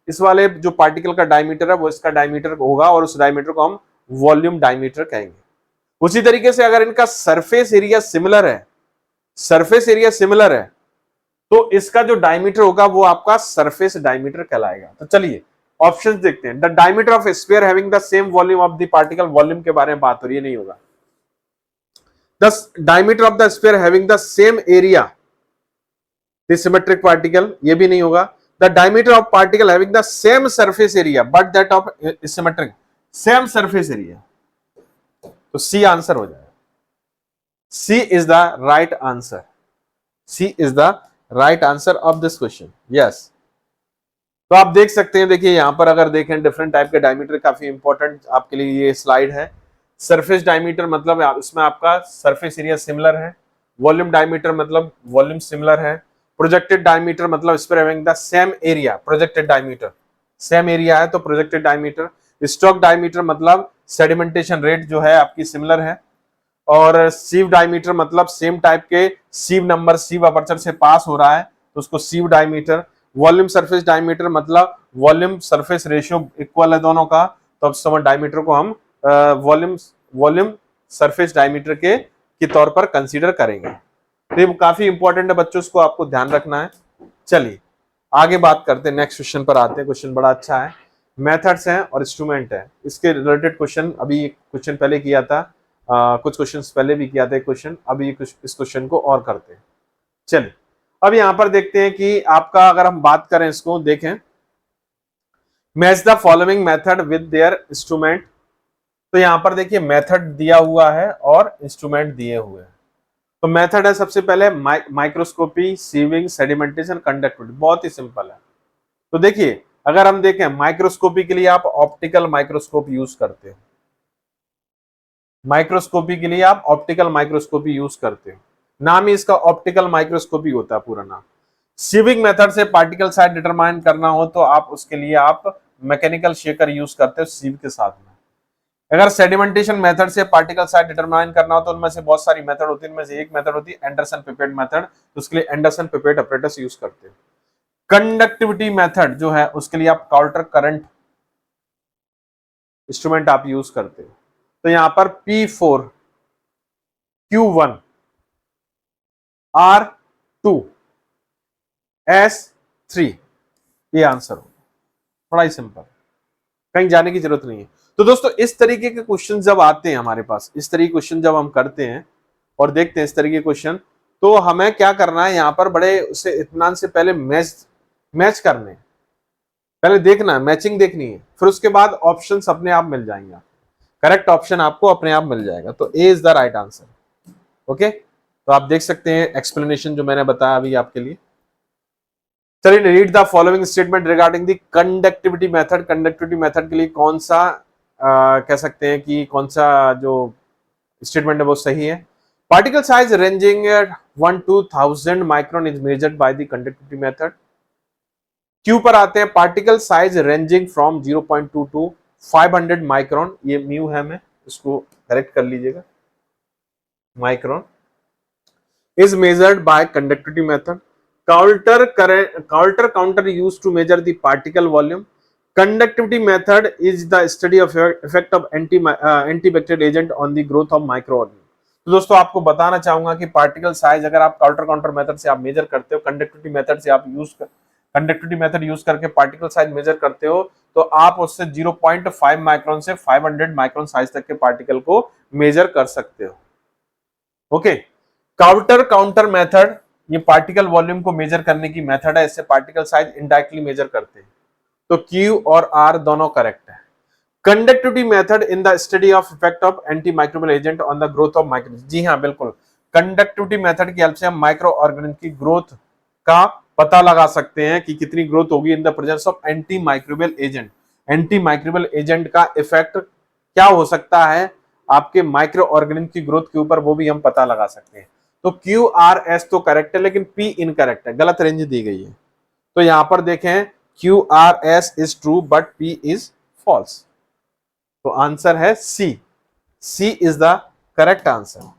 इस वाले जो पार्टिकल का डायमीटर है वो इसका डायमीटर होगा, और उस डायमीटर को हम वॉल्यूम डायमीटर कहेंगे। उसी तरीके से अगर इनका सरफेस एरिया सिमिलर है, सरफेस एरिया सिमिलर है, तो इसका जो डायमीटर होगा वो आपका सरफेस डायमीटर कहलाएगा। तो चलिए ऑप्शंस देखते हैं। The diameter of sphere having the same volume of the particle, volume के बारे में बात हो रही है, नहीं होगा। The diameter of the sphere having the same area, the symmetric particle, ये भी नहीं होगा। The diameter of particle having the same surface area but that of symmetric, same surface area. तो सी आंसर हो जाएगा। C is the right answer. C is the right answer of this question. Yes, तो आप देख सकते हैं, देखिए यहां पर अगर देखें डिफरेंट टाइप के डायमीटर, काफी इंपॉर्टेंट आपके लिए ये स्लाइड है। सरफेस डायमीटर मतलब इसमें आपका सरफेस एरिया सिमिलर है। वॉल्यूम डायमीटर मतलब वॉल्यूम सिमिलर है। प्रोजेक्टेड डायमीटर मतलब sphere having the same area, projected diameter same area है तो प्रोजेक्टेड डायमीटर। स्टोक डायमीटर मतलब सेडिमेंटेशन रेट जो है आपकी सिमिलर है। और सीव डायमीटर मतलब सेम टाइप के सीव नंबर सीव अपर्चर से पास हो रहा है तो उसको सीव डायमीटर। वॉल्यूम सरफेस डायमीटर मतलब वॉल्यूम सरफेस रेशियो इक्वल है दोनों का, तो अब समय डायमीटर को हम वॉल्यूम सरफेस डायमीटर के तौर पर कंसीडर करेंगे। तो ये काफी इंपॉर्टेंट है बच्चों, इसको आपको ध्यान रखना है। चलिए आगे बात करते हैं, नेक्स्ट क्वेश्चन पर आते हैं। क्वेश्चन बड़ा अच्छा है। मेथड्स हैं और इंस्ट्रूमेंट है, इसके रिलेटेड क्वेश्चन अभी क्वेश्चन पहले किया था, कुछ क्वेश्चंस पहले भी किया था एक क्वेश्चन, अभी इस क्वेश्चन को और करते हैं। चलिए अब यहां पर देखते हैं कि आपका अगर हम बात करें, इसको देखें, match the following method with their instrument. तो यहां पर देखिए मेथड दिया हुआ है और इंस्ट्रूमेंट दिए हुए हैं। तो मेथड है सबसे पहले माइक्रोस्कोपी, सीविंग, सेडिमेंटेशन, कंडक्टिविटी। बहुत ही सिंपल है। तो देखिए अगर हम देखें माइक्रोस्कोपी के लिए आप ऑप्टिकल माइक्रोस्कोप यूज करते हो, माइक्रोस्कोपी के लिए आप ऑप्टिकल माइक्रोस्कोपी यूज करते हो, नाम ही इसका ऑप्टिकल माइक्रोस्कोपी होता है पूरा नाम। सीविंग मेथड से पार्टिकल साइज डिटरमाइन करना हो तो आप उसके लिए आप मैकेनिकल शेकर यूज करते हो सीव के साथ में। अगर सेडिमेंटेशन मेथड से पार्टिकल साइज डिटरमाइन करना हो तो उनमें से बहुत सारी मेथड होती है, उनमें से एक मेथड होती है एंडरसन पिपेट मेथड, तो उसके लिए एंडरसन पिपेट अपरेटस यूज करते हैं। कंडक्टिविटी मेथड जो है उसके लिए आप काउंटर करंट इंस्ट्रूमेंट आप यूज करते हैं। तो यहां पर P4 Q1 R2 S3 ये आंसर हो। बड़ा ही सिंपल, कहीं जाने की जरूरत नहीं है। तो दोस्तों इस तरीके के क्वेश्चन जब आते हैं हमारे पास, इस तरीके क्वेश्चन जब हम करते हैं और देखते हैं इस तरीके क्वेश्चन, तो हमें क्या करना है, यहां पर बड़े उसे इत्मीनान से पहले मैच करने, पहले देखना है, मैचिंग देखनी है, फिर उसके बाद ऑप्शंस अपने आप मिल जाएंगे, करेक्ट ऑप्शन आपको अपने आप मिल जाएगा। तो A is the right answer. Okay, तो आप देख सकते हैं एक्सप्लेनेशन जो मैंने बताया अभी आपके लिए। चलिए read the following statement regarding the conductivity method. Conductivity method के लिए कौन सा कह सकते हैं कि कौन सा जो स्टेटमेंट है वो सही है। Particle size ranging 1 to 1000 micron is measured by the conductivity method. क्यू पर आते हैं, particle size ranging from 0.2 to 500 micron, ये म्यू है, मैं इसको करेक्ट कर लीजिएगा, micron is measured by conductivity method. Counter counter used to measure the particle volume. Conductivity method is the study of effect of antibacterial agent on the growth of micro organism. तो दोस्तों आपको बताना चाहूंगा कि particle size अगर आप counter counter method से आप मेजर करते हो, कंडक्टिविटी मेथड से आप यूज कंडक्टिविटी मेथड यूज करके पार्टिकल साइज मेजर करते हो तो आप उससे 0.5 माइक्रोन से 500 माइक्रोन साइज तक के पार्टिकल को मेजर कर सकते हो। ओके, काउंटर काउंटर मेथड, ये पार्टिकल वॉल्यूम को मेजर करने की मेथड है, इससे पार्टिकल साइज इनडायरेक्टली मेजर करते हैं। तो Q और R दोनों करेक्ट है। Conductivity method in the study of effect of anti microbial agent on the growth of micro, जी हाँ बिल्कुल, कंडक्टिविटी मेथड की हेल्प से हम माइक्रो ऑर्गेनिज्म की ग्रोथ का पता लगा सकते हैं कि कितनी ग्रोथ होगी in the presence of anti microbial agent. Anti microbial agent का इफेक्ट क्या हो सकता है आपके माइक्रो ऑर्गेनिज्म की ग्रोथ के ऊपर, वो भी हम पता लगा सकते हैं। तो क्यू आर एस तो करेक्ट है, लेकिन पी इनकरेक्ट है, गलत रेंज दी गई है। तो यहां पर देखें Q R S is true but P is false. तो आंसर है C, C is the correct answer.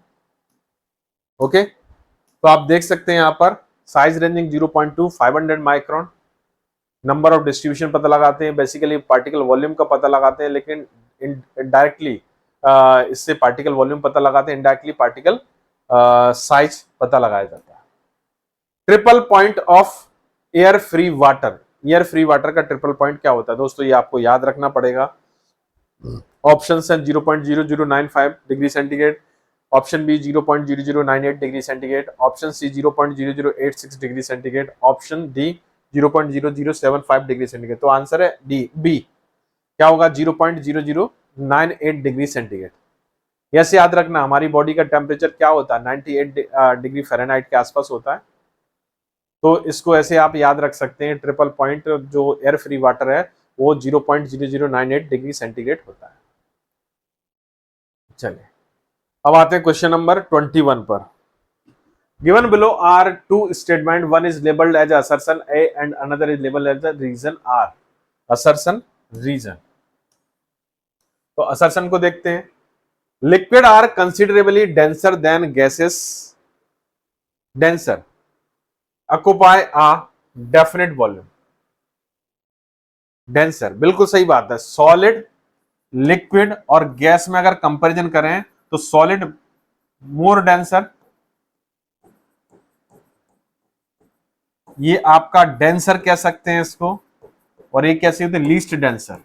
Okay, तो आप देख सकते हैं यहां पर size ranging 0.2 500 micron, number of distribution पता लगाते हैं, बेसिकली पार्टिकल वॉल्यूम का पता लगाते हैं, लेकिन इनडायरेक्टली इससे पार्टिकल वॉल्यूम पता लगाते हैं, इनडायरेक्टली पार्टिकल साइज पता लगाया जाता है। Triple point of air free water, air free water का ट्रिपल पॉइंट क्या होता है दोस्तों, ये आपको याद रखना पड़ेगा। ऑप्शन है 0.0095 degree centigrade, option B 0.0098 degree centigrade, option C 0.0086 degree centigrade, option D 0.0075 degree centigrade. तो आंसर है डी, बी क्या होगा, 0.0098 डिग्री सेंटीग्रेड। ऐसे याद रखना, हमारी बॉडी का टेम्परेचर क्या होता है, 98 डिग्री फ़ारेनहाइट के आसपास होता है। तो इसको ऐसे आप याद रख सकते हैं, ट्रिपल पॉइंट जो एयर फ्री वाटर है वो 0.0098 डिग्री सेंटीग्रेड होता है। चलिए अब आते हैं क्वेश्चन नंबर 21 पर। Given below are two statement, one is labelled as assertion A and another is labelled as the reason R. Assertion, reason, तो असर्शन को देखते हैं। Liquid are considerably denser than gases, denser occupy a definite volume. Denser, बिल्कुल सही बात है। Solid, liquid और gas में अगर कंपैरिजन करें तो सॉलिड मोर डेंसर, ये आपका डेंसर कह सकते हैं इसको, और ये कैसे होते हैं, लीस्ट डेंसर।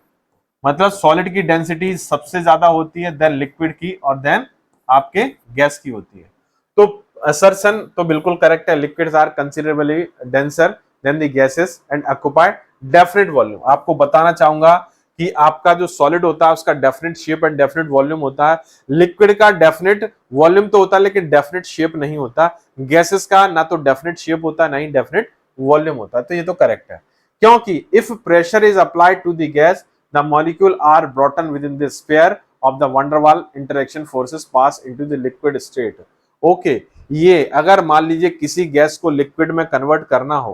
मतलब सॉलिड की डेंसिटी सबसे ज्यादा होती है, देन लिक्विड की, और देन आपके गैस की होती है। तो असर्शन तो बिल्कुल करेक्ट है, liquids are considerably denser than the gases and occupy definite volume. आपको बताना चाहूंगा कि आपका जो सॉलिड होता है उसका definite shape and definite volume होता है, लिक्विड का डेफिनेट वॉल्यूम तो होता है लेकिन डेफिनेट शेप नहीं होता, गैसेस का ना तो डेफिनेट शेप होता है ना ही डेफिनेट वॉल्यूम होता है। तो ये तो करेक्ट है, क्योंकि if pressure is applied to the gas the molecule are brought within the sphere of the van der Waal interaction forces pass into the liquid state। Okay, ये अगर मान लीजिए किसी गैस को लिक्विड में कन्वर्ट करना हो,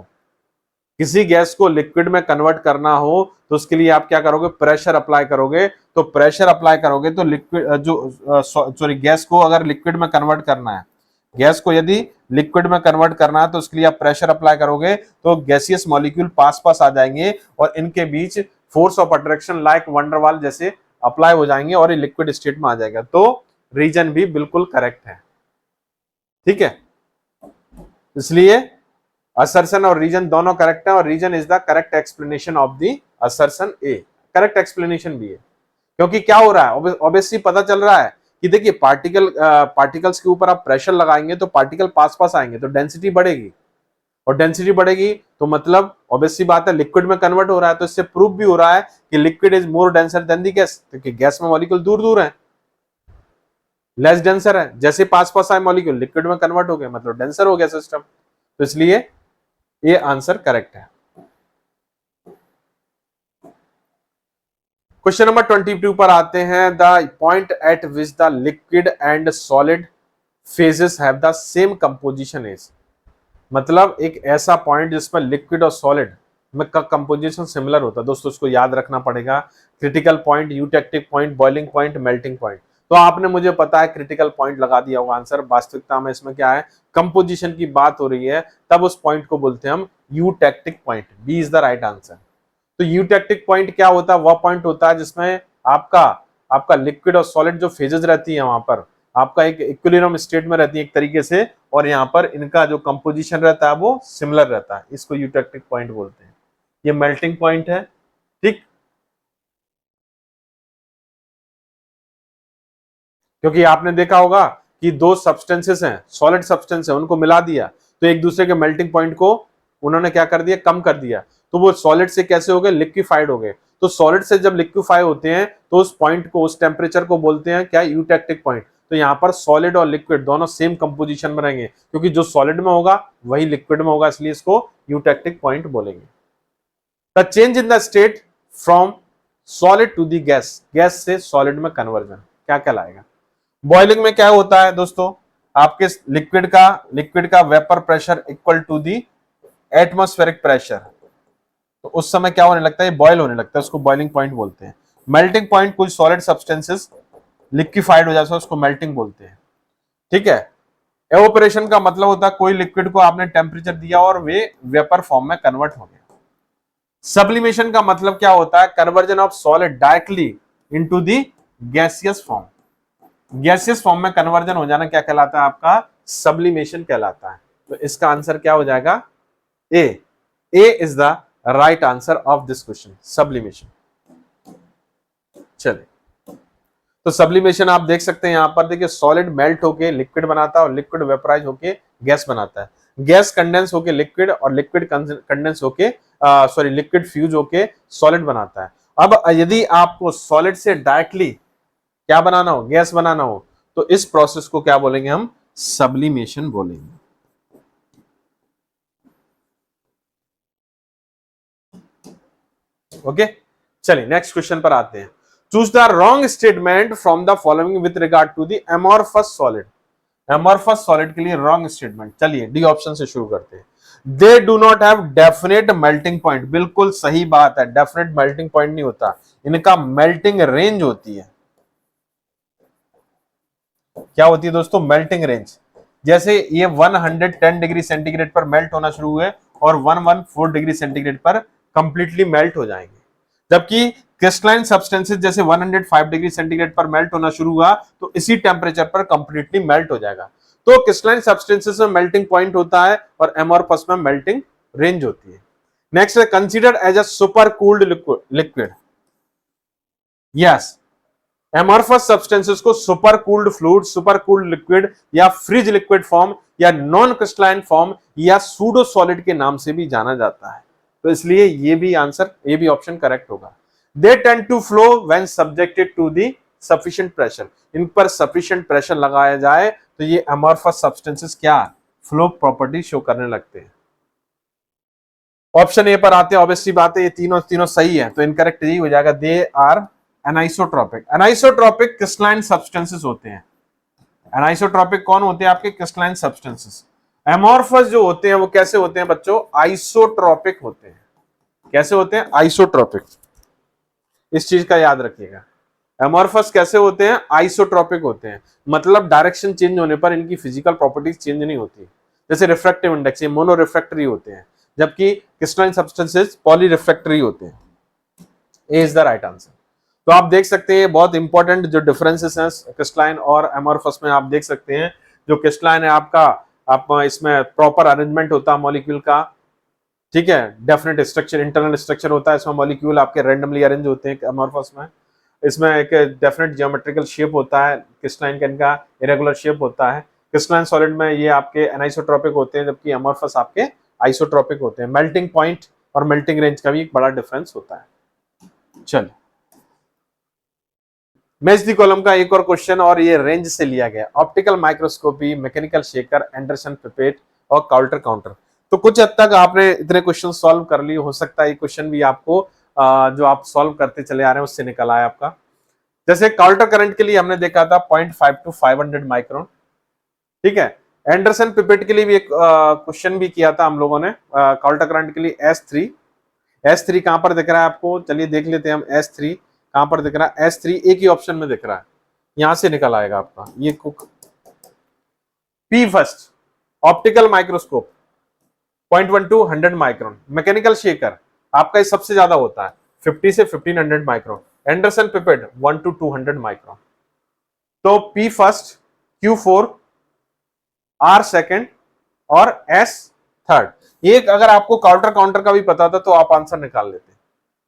किसी गैस को लिक्विड में कन्वर्ट करना हो तो उसके लिए आप क्या करोगे, प्रेशर अप्लाई करोगे। तो प्रेशर अप्लाई करोगे तो लिक्विड जो गैस को अगर लिक्विड में कन्वर्ट करना है, गैस को यदि लिक्विड में कन्वर्ट करना है तो उसके लिए आप प्रेशर अप्लाई करोगे तो गैसियस मॉलिक्यूल पास पास आ जाएंगे और इनके बीच force of attraction like van der Waals जैसे अप्लाई हो जाएंगे और ये लिक्विड स्टेट में आ जाएगा। तो रीजन भी बिल्कुल करेक्ट है, ठीक है। इसलिए असर्शन और रीजन दोनों करेक्ट है, और reason is the correct explanation of the assertion A. Correct explanation भी है, क्योंकि क्या हो रहा है, ऑब्वियसली पता चल रहा है कि देखिए पार्टिकल्स के ऊपर आप प्रेशर लगाएंगे तो पार्टिकल पास पास आएंगे तो डेंसिटी बढ़ेगी, और डेंसिटी बढ़ेगी तो मतलब ऑब्वियसली बात है लिक्विड में कन्वर्ट हो रहा है। तो इससे प्रूफ भी हो रहा है कि liquid is more denser than the gas, क्योंकि गैस में मॉलिक्यूल दूर दूर है, लेस डेंसर है। जैसे पास पास आए मॉलिक्यूल लिक्विड में कन्वर्ट हो गए, मतलब डेंसर हो गया सिस्टम। तो इसलिए ये आंसर करेक्ट है। क्वेश्चन नंबर 22 पर आते हैं। The point eight which the liquid and solid phases have the same composition is, मतलब एक ऐसा पॉइंट जिसमें लिक्विड और सॉलिड में का कंपोजिशन सिमिलर होता है। दोस्तों इसको याद रखना पड़ेगा, critical point, eutectic point, boiling point, melting point. तो आपने मुझे पता है क्रिटिकल पॉइंट लगा दिया होगा आंसर। वास्तविकता में इसमें क्या है, कंपोजिशन की बात हो रही है, तब उस पॉइंट को बोलते हैं हम eutectic point. B is the right answer. तो यूटेक्टिक पॉइंट क्या होता है, वह पॉइंट होता है जिसमें आपका लिक्विड और सॉलिड जो फेजेस रहती है वहां पर आपका एक इक्विलिब्रियम स्टेट में रहती है एक तरीके से, और यहाँ पर इनका जो कंपोजिशन रहता है वो सिमिलर रहता है, इसको यूटेक्टिक पॉइंट बोलते हैं। ये मेल्टिंग पॉइंट है, ठीक। क्योंकि आपने देखा होगा कि दो सब्सटेंसेस हैं, सॉलिड सब्सटेंस है, उनको मिला दिया तो एक दूसरे के मेल्टिंग पॉइंट को उन्होंने क्या कर दिया, कम कर दिया, तो वो सॉलिड से कैसे हो गए, लिक्विफाइड हो गए। तो सॉलिड से जब लिक्विफाई होते हैं तो उस पॉइंट को, उस टेम्परेचर को बोलते हैं क्या, यूटेक्टिक पॉइंट। तो यहाँ पर सॉलिड और लिक्विड दोनों सेम कंपोजिशन में रहेंगे, क्योंकि जो सॉलिड में होगा वही लिक्विड में होगा, इसलिए इसको यूटेक्टिक पॉइंट बोलेंगे। The change in the state from solid to the gas, gas से सॉलिड में कन्वर्जन क्या कहलाएगा। बॉइलिंग में क्या होता है दोस्तों, आपके लिक्विड का vapour pressure equal to the atmospheric pressure, तो उस समय क्या होने लगता है, बॉयल होने लगता है, उसको बॉइलिंग पॉइंट बोलते हैं। मेल्टिंग पॉइंट, कुछ सॉलिड सब्सटेंसेस लिक्विफाइड हो जाता है, उसको मेल्टिंग बोलते हैं, ठीक है। एवोपरेशन का मतलब होता है कोई लिक्विड को आपने टेम्परेचर दिया और वे वेपर फॉर्म में कन्वर्ट हो गया। सब्लिमेशन का मतलब क्या होता है, conversion of solid directly into the gaseous form, gaseous form में कन्वर्जन हो जाना क्या कहलाता है, आपका सब्लिमेशन कहलाता है। तो इसका आंसर क्या हो जाएगा, A. A is the right answer of this question, sublimation. चलिए, तो सब्लिमेशन आप देख सकते हैं यहां पर, देखिए सॉलिड मेल्ट होके लिक्विड बनाता है और लिक्विड वेपराइज होके गैस बनाता है, गैस कंडेंस होके लिक्विड और लिक्विड कंडेंस होके सॉरी लिक्विड फ्यूज होके सॉलिड बनाता है। अब यदि आपको सॉलिड से डायरेक्टली क्या बनाना हो, गैस बनाना हो, तो इस प्रोसेस को क्या बोलेंगे हम, सब्लिमेशन बोलेंगे। ओके, चलिए नेक्स्ट क्वेश्चन पर आते हैं। Choose the wrong statement from the following with regard to the amorphous solid. Amorphous solid के लिए रॉन्ग स्टेटमेंट, चलिए डी ऑप्शन से शुरू करते हैं। They do not have definite melting point, बिल्कुल सही बात है, डेफिनेट मेल्टिंग पॉइंट नहीं होता, इनका मेल्टिंग रेंज होती है। क्या होती है दोस्तों, मेल्टिंग रेंज। जैसे ये 110 डिग्री सेंटीग्रेड पर मेल्ट होना शुरू हुए और 114 डिग्री सेंटीग्रेड पर कंप्लीटली मेल्ट हो जाएंगे, जबकि क्रिस्टलाइन सब्सटेंसेस जैसे 105 डिग्री सेंटीग्रेड पर मेल्ट होना शुरू हुआ तो इसी टेम्परेचर पर कंप्लीटली मेल्ट हो जाएगा। तो क्रिस्टलाइन सब्सटेंसेस में मेल्टिंग पॉइंट होता है और एमॉर्फस में मेल्टिंग रेंज होती है। नेक्स्ट है considered as a super cooled liquid. Yes, amorphous substances को super cooled fluid, super cooled liquid या फ्रिज लिक्विड फॉर्म या नॉन क्रिस्टलाइन फॉर्म या सूडो सॉलिड के नाम से भी जाना जाता है, तो इसलिए ये भी आंसर, ये भी ऑप्शन करेक्ट होगा। They tend to flow when subjected to the sufficient pressure, इन पर सफिशिएंट प्रेशर लगाया जाए तो ये एमॉर्फस सब्सटेंसेस क्या, फ्लो प्रॉपर्टी शो करने लगते हैं। ऑप्शन ए पर आते हैं, ऑब्वियसली बात है ये तीनों सही है, तो इनकरेक्ट यही हो जाएगा, they are anisotropic. Anisotropic crystalline substances होते हैं। एनाइसोट्रोपिक कौन होते हैं, आपके क्रिस्टलाइन सब्सटेंसेस। एमॉर्फस जो होते हैं वो कैसे होते हैं बच्चों, आइसोट्रोपिक होते हैं। कैसे होते हैं, आइसोट्रोपिक, इस चीज का याद रखिएगा। एमॉर्फस कैसे होते हैं, आइसोट्रोपिक होते हैं, मतलब डायरेक्शन चेंज होने पर इनकी फिजिकल प्रॉपर्टीज चेंज नहीं होती। जैसे रिफ्रैक्टिव इंडेक्स, ये मोनो रिफ्रैक्टरी होते हैं, जबकि क्रिस्टलाइन सब्सटेंसेस पॉली रिफ्रैक्टरी होते हैं। ए इज द राइट आंसर। तो आप देख सकते हैं बहुत इंपॉर्टेंट जो डिफरेंसेस हैं क्रिस्टलाइन और एमॉर्फस में, आप देख सकते हैं जो क्रिस्टलाइन है आपका, आप इसमें प्रॉपर अरेंजमेंट होता है मॉलिक्यूल का, ठीक है, डेफिनेट स्ट्रक्चर, इंटरनल स्ट्रक्चर होता है, इसमें मॉलिक्यूल आपके रैंडमली अरेंज होते हैं एमॉर्फस में। इसमें एक डेफिनेट जियोमेट्रिकल शेप होता है, क्रिस्टलाइन का इनका इरेगुलर शेप होता है। क्रिस्टलाइन सॉलिड में ये आपके एनाइसोट्रोपिक होते हैं, जबकि एमॉर्फस आपके आइसोट्रोपिक होते हैं। मेल्टिंग पॉइंट और मेल्टिंग रेंज का भी एक बड़ा डिफरेंस होता है। चलिए, मैच दी कॉलम का एक और क्वेश्चन, और ये रेंज से लिया गया, optical microscopy, mechanical shaker, Anderson pipette और काउल्टर काउंटर। तो कुछ हद तक आपने इतने क्वेश्चन सॉल्व कर लिए, हो सकता है ये क्वेश्चन भी आपको जो आप सॉल्व करते चले आ रहे हैं उससे निकल आया आपका। जैसे काउल्टर करंट के लिए हमने देखा था 0.5 to 500 माइक्रोन, ठीक है। एंडरसन पिपेट के लिए भी एक क्वेश्चन भी किया था हम लोगों ने, काउल्टर करंट के लिए S3। S3 कहां पर दिख रहा है आपको, चलिए देख लेते हैं हम। S3 कहां पर दिख रहा है, S3 एक ही ऑप्शन में दिख रहा है, यहां से निकल आएगा आपका ये cook. P first, optical microscope 0.1 to 100 micron. Mechanical shaker आपका ये सबसे ज्यादा होता है, 50 से 1500 micron. Anderson pipette 1 to 200 micron. तो P first Q4, R second और S थर्ड। एक अगर आपको काउंटर का भी पता था तो आप आंसर निकाल लेते।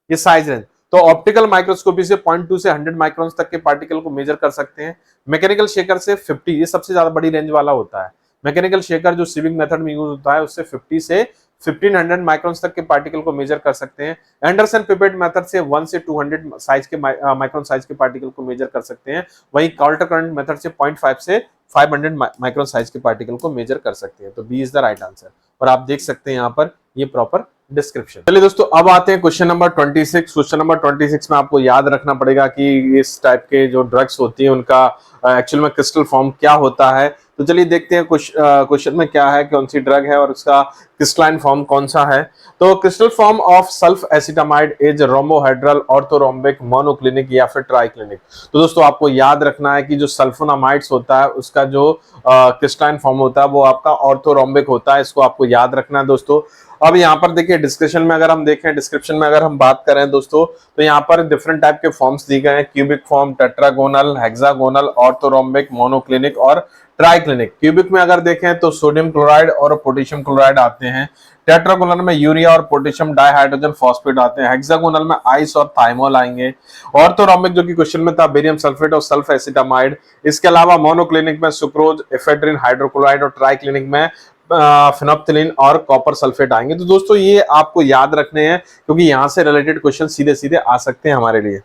ये साइज रेंज। तो ऑप्टिकल माइक्रोस्कोपी से 0.2 से 100 माइक्रोन तक के पार्टिकल को मेजर कर सकते हैं। मैकेनिकल शेकर से 50, ये सबसे ज्यादा बड़ी रेंज वाला होता है। मैकेनिकल शेकर जो सीविंग मेथड में यूज होता है उससे 50 से 1500 माइक्रोन तक के पार्टिकल को मेजर कर सकते हैं। एंडरसन पिपेट मेथड से 1 से 200 साइज के माइक्रोन साइज के पार्टिकल को मेजर कर सकते हैं। वहीं काउंटर करंट मेथड से 0.5 से 500 माइक्रोन साइज के पार्टिकल को मेजर कर सकते हैं। तो B is the right answer. और आप देख सकते हैं यहाँ पर ये प्रॉपर डिस्क्रिप्शन। चलिए दोस्तों, अब आते हैं क्वेश्चन नंबर 26। क्वेश्चन नंबर 26 में आपको याद रखना पड़ेगा कि इस टाइप के जो ड्रग्स होती है उनका एक्चुअल में क्रिस्टल फॉर्म क्या होता है। तो चलिए देखते हैं क्वेश्चन में क्या है, कौन सी ड्रग है और उसका क्रिस्टलाइन फॉर्म कौन सा है। तो crystal form of sulphacetamide is rhombohedral, orthorhombic, monoclinic या फिर ट्राइक्लिनिक। तो दोस्तों आपको याद रखना है कि जो सल्फोनामाइड्स होता है उसका जो क्रिस्टलाइन फॉर्म होता है वो आपका ऑर्थोरोम्बिक होता है। इसको आपको याद रखना है दोस्तों। अब यहाँ पर देखिए डिस्क्रिप्शन में अगर हम देखें, डिस्क्रिप्शन में अगर हम बात करें दोस्तों, तो यहाँ पर डिफरेंट टाइप के फॉर्म्स दिए गए हैं। Cubic form, tetragonal, hexagonal, orthorhombic, monoclinic और ट्राइक्लिनिक। क्यूबिक में अगर देखें तो सोडियम क्लोराइड और पोटेशियम क्लोराइड आते हैं। टेट्रागोनल में यूरिया और पोटेशियम डाइहाइड्रोजन फॉस्फेट आते हैं। हेक्सागोनल में आइस और थाइमोल आएंगे। ऑर्थोरोम्बिक जो कि क्वेश्चन में था, बेरियम सल्फेट और सल्फ एसिटामाइड। इसके अलावा मोनोक्लिनिक में सुक्रोज, एफेड्रिन, हाइड्रोक्लोराइड और ट्राइक्लिनिक में फिनोप्थिलीन और कॉपर सल्फेट आएंगे। तो दोस्तों ये आपको याद रखने हैं क्योंकि यहां से रिलेटेड क्वेश्चन सीधे सीधे आ सकते हैं हमारे लिए।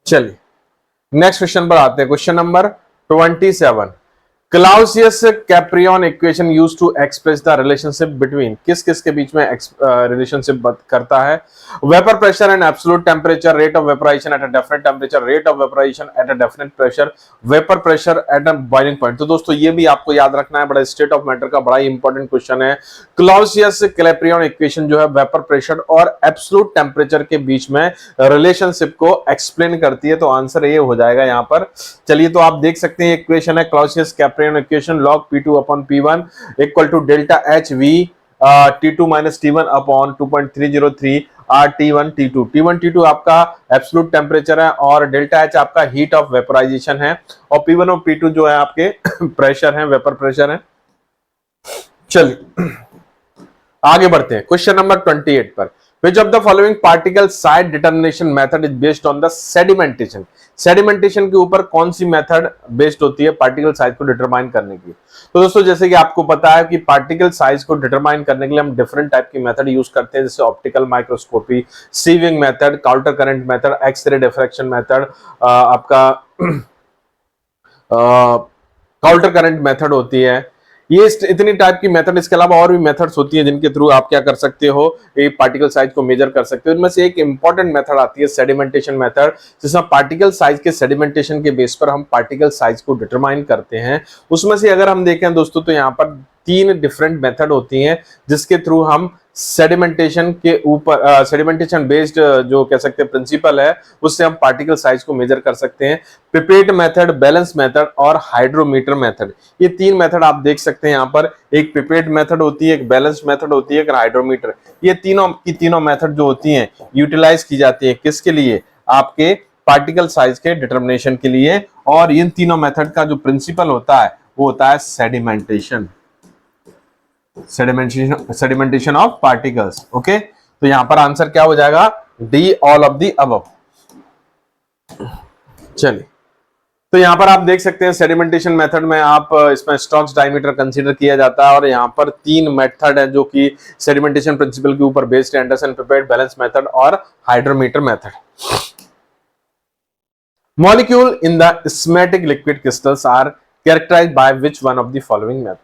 चलिए नेक्स्ट क्वेश्चन पर आते हैं। Question number 27। Clausius Clapeyron equation used to express the relationship between, किस किस के बीच में रिलेशनशिप करता है। Vapour pressure and absolute temperature, rate of vaporisation at a definite temperature, rate of vaporisation at a definite pressure, vapour pressure at a boiling point. तो दोस्तों ये भी आपको याद रखना है, बड़ा स्टेट ऑफ मैटर का बड़ा ही इंपॉर्टेंट क्वेश्चन है। क्लाउसियस कैप्रियन इक्वेशन जो है वेपर प्रेशर और एब्सोल्यूट टेम्परेचर के बीच में रिलेशनशिप को एक्सप्लेन करती है। तो आंसर ये हो जाएगा यहाँ पर। चलिए तो आप देख सकते हैं इक्वेशन है Clausius Clapeyron equation, log P2 upon P1 equal to delta H V T2 minus T1 upon 2.303 R T1 T2। T1 T2 आपका एब्सोल्यूट टेम्परेचर है और डेल्टा एच आपका हीट ऑफ वेपराइजेशन है और P1 और P2 जो है आपके प्रेशर है, वेपर प्रेशर है। चलिए आगे बढ़ते हैं क्वेश्चन नंबर 28 पर। Which of the following particle size determination method is based on the sedimentation? Sedimentation के ऊपर कौन सी मेथड बेस्ड होती है पार्टिकल साइज को डिटरमाइन करने की। तो दोस्तों जैसे कि आपको पता है कि पार्टिकल साइज को डिटरमाइन करने के लिए हम डिफरेंट टाइप की मेथड यूज करते हैं, जैसे optical microscopy, sieving method, counter current method, X ray diffraction method, आपका काउंटर करंट मेथड होती है। ये इतनी टाइप की मेथड, इसके अलावा और भी मेथड्स होती हैं जिनके थ्रू आप क्या कर सकते हो, ये पार्टिकल साइज को मेजर कर सकते हो। इनमें से एक इंपॉर्टेंट मेथड आती है सेडिमेंटेशन मेथड, जिसमें पार्टिकल साइज के सेडिमेंटेशन के बेस पर हम पार्टिकल साइज को डिटरमाइन करते हैं। उसमें से अगर हम देखें दोस्तों तो यहाँ पर 3 डिफरेंट मेथड होती हैं जिसके थ्रू हम सेडिमेंटेशन के ऊपर सेडिमेंटेशन बेस्ड जो कह सकते हैं प्रिंसिपल है उससे हम पार्टिकल साइज को मेजर कर सकते हैं। पिपेट मेथड, बैलेंस मेथड और हाइड्रोमीटर मेथड, ये 3 मेथड आप देख सकते हैं यहाँ पर। एक पिपेट मेथड होती है, एक बैलेंस मेथड होती है, एक हाइड्रोमीटर। ये तीनों की तीनों मेथड जो होती हैं यूटिलाइज की जाती है किसके लिए, आपके पार्टिकल साइज के डिटर्मिनेशन के लिए। और इन तीनों मेथड का जो प्रिंसिपल होता है वो होता है sedimentation, sedimentation of particles. Okay, तो यहां पर आंसर क्या हो जाएगा, D all of the above. चलिए तो यहां पर आप देख सकते हैं सेडिमेंटेशन मेथड में आप इसमें स्टोक्स डायमीटर कंसीडर किया जाता है और यहां पर 3 मेथड है जो कि सेडिमेंटेशन प्रिंसिपल के ऊपर बेस्ड है, एंडरसन पिपेट, बैलेंस मेथड और hydrometer method. Molecule in the smectic liquid crystals are characterized by which one of the following method.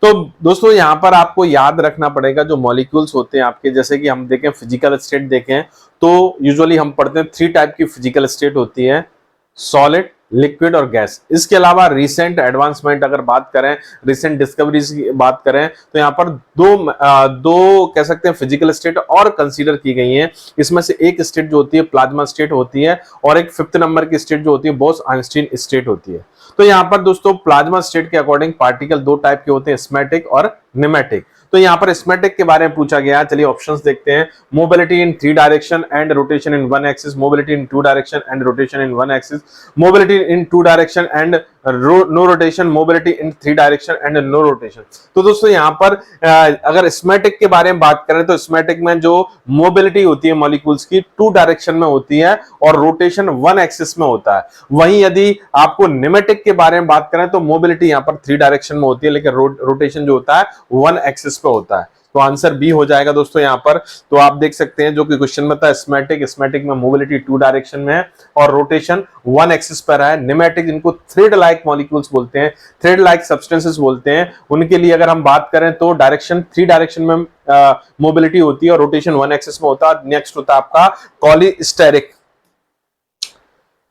तो दोस्तों यहां पर आपको याद रखना पड़ेगा जो मॉलिक्यूल्स होते हैं आपके, जैसे कि हम देखें फिजिकल स्टेट देखें तो यूजुअली हम पढ़ते हैं 3 टाइप की फिजिकल स्टेट होती है, सॉलिड, लिक्विड और गैस। इसके अलावा रिसेंट एडवांसमेंट अगर बात करें, रिसेंट डिस्कवरीज की बात करें तो यहाँ पर दो कह सकते हैं फिजिकल स्टेट और कंसीडर की गई हैं। इसमें से एक स्टेट जो होती है प्लाज्मा स्टेट होती है और एक 5th नंबर की स्टेट जो होती है बोस-आइंस्टीन स्टेट होती है। तो यहाँ पर दोस्तों प्लाज्मा स्टेट के अकॉर्डिंग पार्टिकल 2 टाइप के होते हैं, स्मैटिक और निमेटिक। तो यहाँ पर स्मैटिक के बारे में पूछा गया, चलिए ऑप्शंस देखते हैं। Mobility in 3 direction and rotation in 1 axis, mobility in 2 direction and rotation in 1 axis, mobility in 2 direction and no rotation, mobility in 3 direction and no rotation. तो दोस्तों यहाँ पर अगर स्मैटिक के बारे में बात करें तो स्मैटिक में जो मोबिलिटी होती है मॉलिक्यूल्स की 2 डायरेक्शन में होती है और रोटेशन 1 एक्सिस में होता है। वहीं यदि आपको निमेटिक के बारे में बात करें तो मोबिलिटी यहाँ पर 3 डायरेक्शन में होती है, लेकिन रोटेशन जो होता है 1 एक्सिस पे होता है। तो आंसर बी हो जाएगा दोस्तों यहाँ पर। तो आप देख सकते हैं जो कि क्वेश्चन में था स्मैटिक में मोबिलिटी 2 डायरेक्शन में है और रोटेशन 1 एक्सिस पर है। निमेटिक इनको थ्रेड लाइक मॉलिक्यूल्स बोलते हैं, थ्रेड लाइक सब्सटेंसेस बोलते हैं। उनके लिए अगर हम बात करें तो डायरेक्शन 3 डायरेक्शन में मोबिलिटी होती है और रोटेशन 1 एक्सिस में होता है। नेक्स्ट होता है आपका पॉलीस्टेरिक।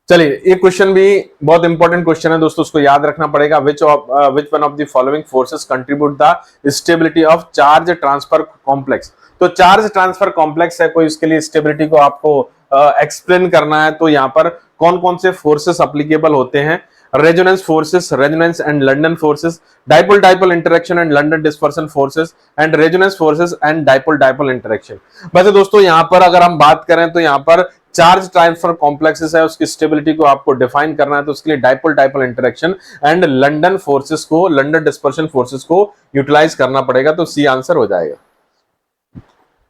चलिए ये क्वेश्चन भी बहुत इंपॉर्टेंट क्वेश्चन है दोस्तों, उसको याद रखना पड़ेगा। Which one of the following forces contribute the stability of charge transfer complex. तो चार्ज ट्रांसफर कॉम्प्लेक्स है कोई, इसके लिए स्टेबिलिटी को आपको एक्सप्लेन करना है। तो यहाँ पर कौन कौन से फोर्सेस अप्लीकेबल होते हैं? Resonance forces, resonance and London forces, dipole dipole interaction and London dispersion forces and resonance forces and dipole dipole interaction. वैसे दोस्तों यहाँ पर अगर हम बात करें तो यहाँ पर चार्ज ट्रांसफर कॉम्प्लेक्सेस है, उसकी स्टेबिलिटी को आपको डिफाइन करना है। तो उसके लिए dipole dipole interaction and London forces को, लंडन डिस्पर्शन फोर्सेस को यूटिलाइज करना पड़ेगा। तो सी आंसर हो जाएगा।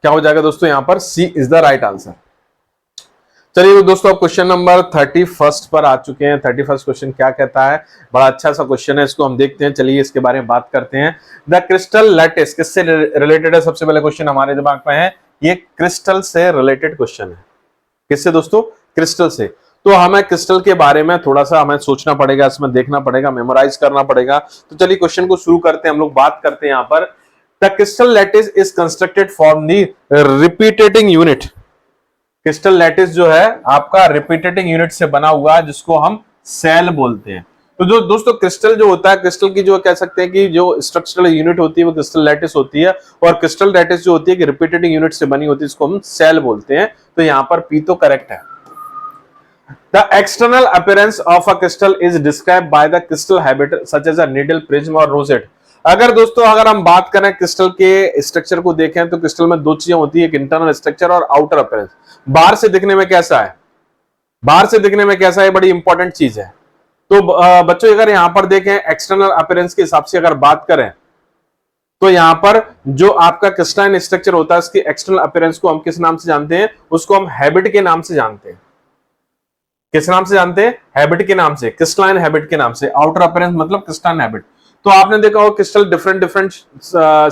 क्या हो जाएगा दोस्तों? यहाँ पर C is the right answer. चलिए तो दोस्तों क्वेश्चन नंबर 31 पर आ चुके हैं। 31 क्वेश्चन क्या कहता है? बड़ा अच्छा सा क्वेश्चन है, इसको हम देखते हैं। चलिए इसके बारे में बात करते हैं। द क्रिस्टल लैटिस किससे रिलेटेड है? सबसे पहले क्वेश्चन हमारे दिमाग में है, ये क्रिस्टल से रिलेटेड क्वेश्चन है। किससे दोस्तों? क्रिस्टल से। तो हमें क्रिस्टल के बारे में थोड़ा सा हमें सोचना पड़ेगा, इसमें देखना पड़ेगा, मेमोराइज करना पड़ेगा। तो चलिए क्वेश्चन को शुरू करते हैं। हम लोग बात करते हैं यहाँ पर, the crystal lattice is constructed from the repeating unit. Crystal lattice जो है आपका रिपीटेटिंग यूनिट से बना हुआ है, जिसको हम सेल बोलते हैं। तो जो दोस्तों क्रिस्टल जो होता है, क्रिस्टल की जो कह सकते हैं कि जो स्ट्रक्चरल यूनिट होती है वो क्रिस्टल लैटिस होती है, और क्रिस्टल लैटिस जो होती है कि रिपीटेटिंग यूनिट से बनी होती है, इसको हम सेल बोलते हैं। तो यहाँ पर पी तो करेक्ट है। The external appearance of a crystal is described by the crystal habit such as a needle, prism और रोजेट। अगर दोस्तों अगर हम बात करें क्रिस्टल के स्ट्रक्चर को देखें तो क्रिस्टल में 2 चीजें होती है, एक इंटरनल स्ट्रक्चर और आउटर अपीयरेंस। बाहर से दिखने में कैसा है, बाहर से दिखने में कैसा है, बड़ी इंपॉर्टेंट चीज है। तो बच्चों अगर यहां पर देखें एक्सटर्नल अपीयरेंस के हिसाब से अगर बात करें तो यहां पर जो आपका क्रिस्टलाइन स्ट्रक्चर होता है, इसकी एक्सटर्नल अपीयरेंस को हम किस नाम से जानते हैं? उसको हम हैबिट के नाम से जानते हैं। किस नाम से जानते हैं? हैबिट के नाम से, क्रिस्टलाइन हैबिट के नाम से। आउटर अपीयरेंस मतलब क्रिस्टलाइन हैबिट। तो आपने देखा हो क्रिस्टल डिफरेंट डिफरेंट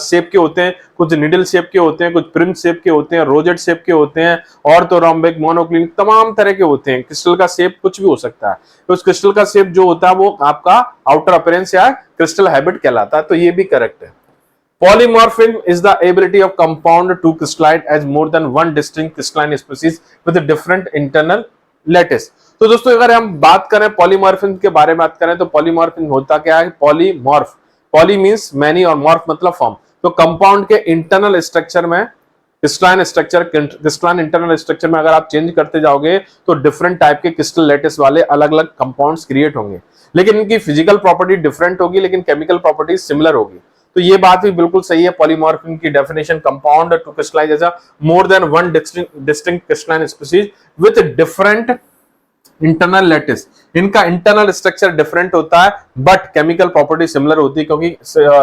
शेप के होते हैं, कुछ निडल शेप के होते हैं, कुछ प्रिम शेप के होते हैं, रोजेट शेप के होते हैं, और तो रोम्बिक, मोनोक्लिनिक, तमाम तरह के होते हैं। क्रिस्टल का शेप कुछ भी हो सकता है। तो उस क्रिस्टल का शेप जो होता है वो आपका आउटर अपीयरेंस या क्रिस्टल हैबिट कहलाता है। तो ये भी करेक्ट है। Polymorphism is the ability of compound to crystallize as more than one distinct crystalline species with a different internal lattice। तो दोस्तों अगर हम बात करें पॉलीमॉर्फिज्म के बारे में बात करें तो पॉलीमॉर्फिज्म होता क्या है? पॉलीमॉर्फ, पॉली मींस मैनी और मॉर्फ मतलब फॉर्म। तो कंपाउंड के इंटरनल स्ट्रक्चर में, crystalline structure, crystalline internal structure में अगर आप चेंज करते जाओगे तो डिफरेंट टाइप के क्रिस्टल लैटिस वाले अलग अलग कंपाउंड्स क्रिएट होंगे, लेकिन इनकी फिजिकल प्रॉपर्टी डिफरेंट होगी, लेकिन केमिकल प्रॉपर्टी सिमिलर होगी। तो ये बात भी बिल्कुल सही है। पॉलीमॉर्फिज्म की definition, compound to crystallize as a more than one distinct crystalline species with different internal lattice. इनका इंटरनल स्ट्रक्चर डिफरेंट होता है बट केमिकल प्रॉपर्टी सिमिलर होती है, क्योंकि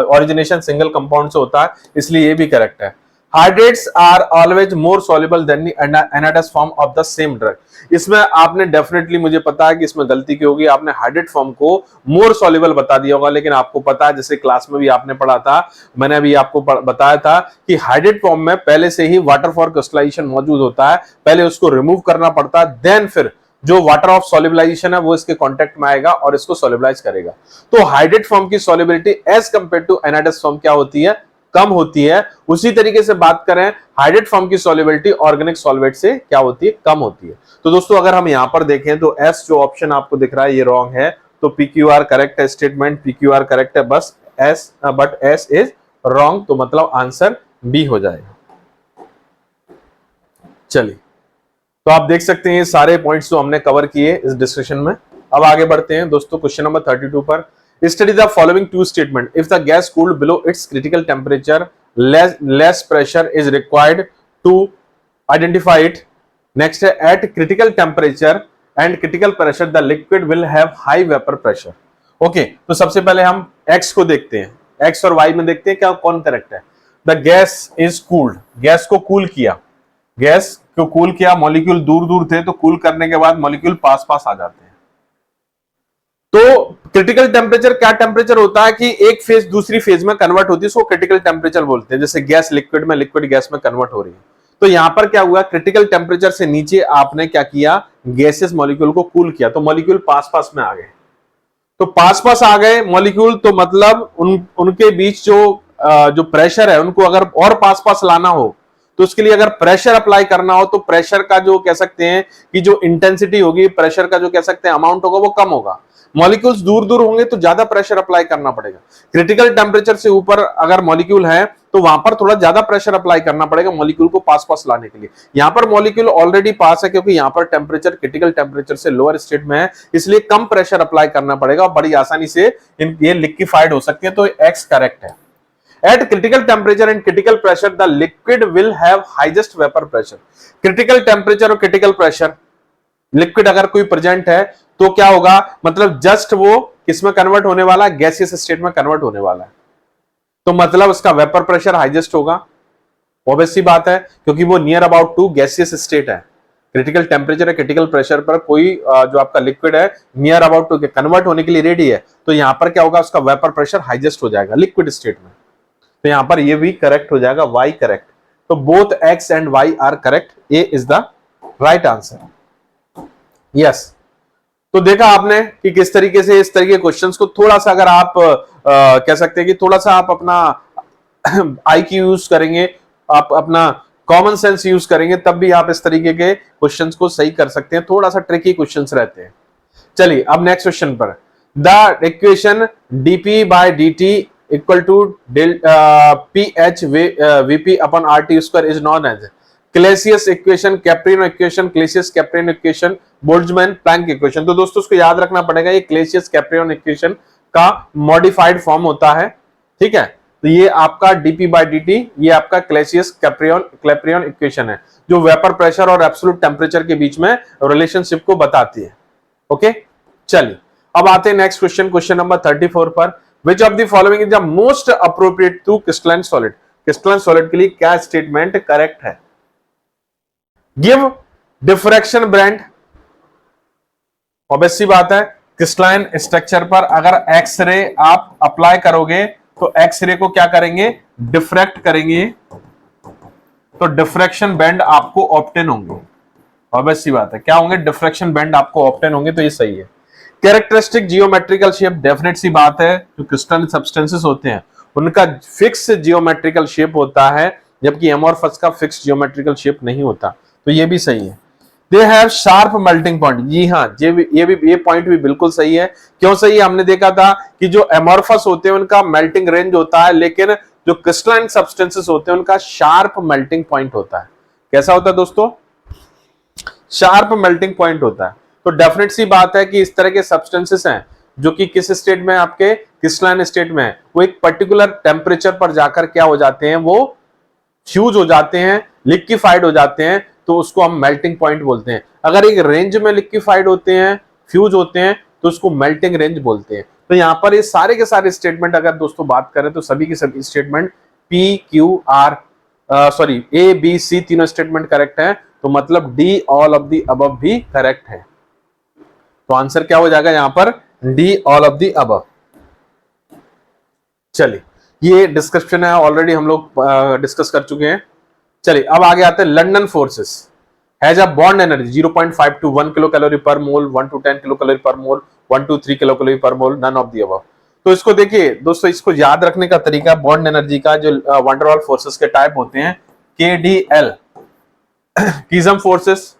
ओरिजिनेशन सिंगल कंपाउंड से होता है, इसलिए ये भी करेक्ट है। Hydrates are always more soluble than the anhydrous form of the same drug. इसमें आपने डेफिनेटली, मुझे पता है कि इसमें गलती की होगी, आपने हाइड्रेट फॉर्म को मोर सॉल्युबल बता दिया होगा, लेकिन आपको पता है जैसे क्लास में भी आपने पढ़ा था, मैंने अभी आपको बताया था कि हाइड्रेट फॉर्म में पहले से ही वाटर फॉर क्रिस्टलाइजेशन मौजूद होता है, पहले उसको रिमूव करना पड़ता है, देन फिर जो वाटर ऑफ सॉल्युबलाइजेशन है वो इसके कांटेक्ट में आएगा और इसको सॉल्युबलाइज करेगा। तो हाइड्रेट फॉर्म की solubility as compare to anhydrous form क्या होती है? कम होती है। उसी तरीके से बात करें हाइड्रेट फॉर्म की सॉल्युबिलिटी ऑर्गेनिक सॉल्वेट से क्या होती है? कम होती है। तो दोस्तों अगर हम यहां पर देखें तो एस जो ऑप्शन आपको दिख रहा है ये रॉन्ग है। तो पीक्यूआर करेक्ट है, स्टेटमेंट पीक्यूआर करेक्ट है, बस S, but S is wrong. तो मतलब आंसर बी हो जाएगा। चलिए तो आप देख सकते हैं ये सारे पॉइंट्स जो हमने कवर किए इस डिस्कशन में। अब आगे बढ़ते हैं दोस्तों क्वेश्चन नंबर 32 पर। Study the following two statement. If the gas cooled below its critical temperature, less pressure is required to identify it. Next है at critical temperature and critical pressure the liquid will have high vapour pressure. Okay, तो सबसे पहले हम x को देखते हैं, x और Y में देखते हैं क्या कौन करेक्ट है। The gas is cooled, gas को कूल किया, गैस को कूल किया, मॉलिक्यूल दूर दूर थे तो कूल करने के बाद मॉलिक्यूल पास पास आ जाते हैं। तो क्रिटिकल टेम्परेचर क्या टेम्परेचर होता है कि एक फेज दूसरी फेज में कन्वर्ट होती है, उसको क्रिटिकल टेम्परेचर बोलते हैं। जैसे गैस लिक्विड में, लिक्विड गैस में कन्वर्ट हो रही है। तो यहां पर क्या हुआ, क्रिटिकल टेम्परेचर से नीचे आपने क्या किया, गैसेस मॉलिक्यूल को कूल किया, तो मॉलिक्यूल पास पास में आ गए। तो पास पास आ गए मॉलिक्यूल, तो मतलब उनके बीच जो प्रेशर है, उनको अगर और पास पास लाना हो तो उसके लिए अगर प्रेशर अप्लाई करना हो तो प्रेशर का जो कह सकते हैं कि जो इंटेंसिटी होगी, प्रेशर का जो कह सकते हैं अमाउंट होगा, वो कम होगा। मॉलिक्यूल्स दूर दूर होंगे तो ज्यादा प्रेशर अप्लाई करना पड़ेगा। क्रिटिकल टेम्परेचर से ऊपर अगर मॉलिक्यूल है तो वहां पर थोड़ा ज्यादा प्रेशर अप्लाई करना पड़ेगा मॉलिक्यूल को पास पास लाने के लिए। यहां पर मॉलिक्यूल ऑलरेडी पास है क्योंकि यहां पर टेम्परेचर क्रिटिकल टेम्परेचर से लोअर स्टेट में है, इसलिए कम प्रेशर अप्लाई करना पड़ेगा और बड़ी आसानी से ये लिक्विफाइड हो सकते हैं। तो एक्स करेक्ट है। At critical temperature and critical pressure, the liquid will have highest vapor pressure. Critical temperature और critical pressure, लिक्विड अगर कोई प्रेजेंट है तो क्या होगा, मतलब जस्ट वो किसमें कन्वर्ट होने वाला है, गैसियस स्टेट में कन्वर्ट होने वाला है। तो मतलब उसका वेपर प्रेशर हाईएस्ट होगा, ऑब्वियस सी बात है, क्योंकि वो near about to gaseous state है। क्रिटिकल टेम्परेचर है, क्रिटिकल प्रेशर पर कोई जो आपका लिक्विड है नियर अबाउट टू कन्वर्ट होने के लिए रेडी है, तो यहां पर क्या होगा, उसका वेपर प्रेशर हाईएस्ट हो जाएगा लिक्विड स्टेट में। तो यहां पर ये भी करेक्ट हो जाएगा, वाई करेक्ट। तो both X and Y are correct, A is the right answer. Yes, तो देखा आपने कि किस तरीके से इस तरीके के क्वेश्चंस को थोड़ा सा अगर आप कह सकते हैं कि थोड़ा सा आप अपना आईक्यू यूज करेंगे, आप अपना कॉमन सेंस यूज करेंगे, तब भी आप इस तरीके के क्वेश्चंस को सही कर सकते हैं। थोड़ा सा ट्रिकी क्वेश्चंस रहते हैं। चलिए अब नेक्स्ट क्वेश्चन पर, the equation dP by dT equal to PH VP upon RT square is known as Clausius equation, Clapeyron equation, Clausius Clapeyron equation, Boltzmann Planck equation. तो दोस्तों उसको याद रखना पड़ेगा, ये क्लेसियस कैप्रिनो इक्वेशन का मॉडिफाइड फॉर्म होता है, ठीक है। तो ये आपका डीपी बाय डीटी, ये आपका क्लेसियस कैप्रियन इक्वेशन है, जो वेपर प्रेशर और एब्सोल्यूट टेम्परेचर के बीच में रिलेशनशिप को बताती है। ओके, चलिए अब आते हैं नेक्स्ट क्वेश्चन, क्वेश्चन नंबर 34 पर। Which of the following is the most appropriate to crystalline solid? Crystalline solid के लिए क्या स्टेटमेंट करेक्ट है? गिव डिफ्रैक्शन बैंड, ऑब्वियस सी बात है, क्रिस्टलाइन स्ट्रक्चर पर अगर एक्सरे आप अप्लाई करोगे तो एक्सरे को क्या करेंगे, डिफ्रैक्ट करेंगे, तो डिफ्रैक्शन बैंड आपको ऑब्टेन होंगे। ऑब्वियस सी बात है, क्या होंगे, डिफ्रैक्शन बैंड आपको ऑब्टेन होंगे, तो ये सही है। कैरेक्टरिस्टिक जियोमेट्रिकल शेप, डेफिनेट सी बात है, जो क्रिस्टल सब्सटेंसेस होते हैं उनका फिक्स जियोमेट्रिकल शेप होता है, जबकि एमोर्फस का फिक्स जियोमेट्रिकल शेप नहीं होता, तो ये भी सही है। They have sharp melting point, जी हाँ, ये पॉइंट भी बिल्कुल सही है। क्यों सही है, हमने देखा था कि जो एमोर्फस होते हैं उनका मेल्टिंग रेंज होता है, लेकिन जो क्रिस्टलाइन सब्सटेंसेस होते हैं उनका शार्प मेल्टिंग पॉइंट होता है। कैसा होता है दोस्तों, शार्प मेल्टिंग पॉइंट होता है। तो डेफिनेट सी बात है कि इस तरह के सब्सटेंसेस हैं जो कि किस स्टेट में, आपके क्रिस्टलाइन स्टेट में है, वो एक पर्टिकुलर टेम्परेचर पर जाकर क्या हो जाते हैं, वो फ्यूज हो जाते हैं, लिक्विफाइड हो जाते हैं, तो उसको हम मेल्टिंग पॉइंट बोलते हैं। अगर एक रेंज में लिक्विफाइड होते हैं, फ्यूज होते हैं, तो उसको मेल्टिंग रेंज बोलते हैं। तो यहां पर ये सारे के सारे स्टेटमेंट अगर दोस्तों बात करें तो सभी के सभी statement P Q R sorry A B C तीनों स्टेटमेंट करेक्ट है, तो मतलब D all of the above भी करेक्ट है। तो आंसर क्या हो जाएगा यहां पर, D all of the above. चलिए ये डिस्कशन है, ऑलरेडी हम लोग डिस्कस कर चुके हैं। चलिए अब आगे आते हैं, London forces has a bond energy 0.5 to 1 kilo calorie पर मोल, 1 to 10 किलो कैलोरी पर मोल, 1 to 3 किलो कैलोरी पर मोल, नन ऑफ द अबव। तो इसको देखिए दोस्तों, इसको याद रखने का तरीका, बॉन्ड एनर्जी का जो वंडरवॉल फोर्सेस के टाइप होते हैं, KDL, कीजम फोर्सेस,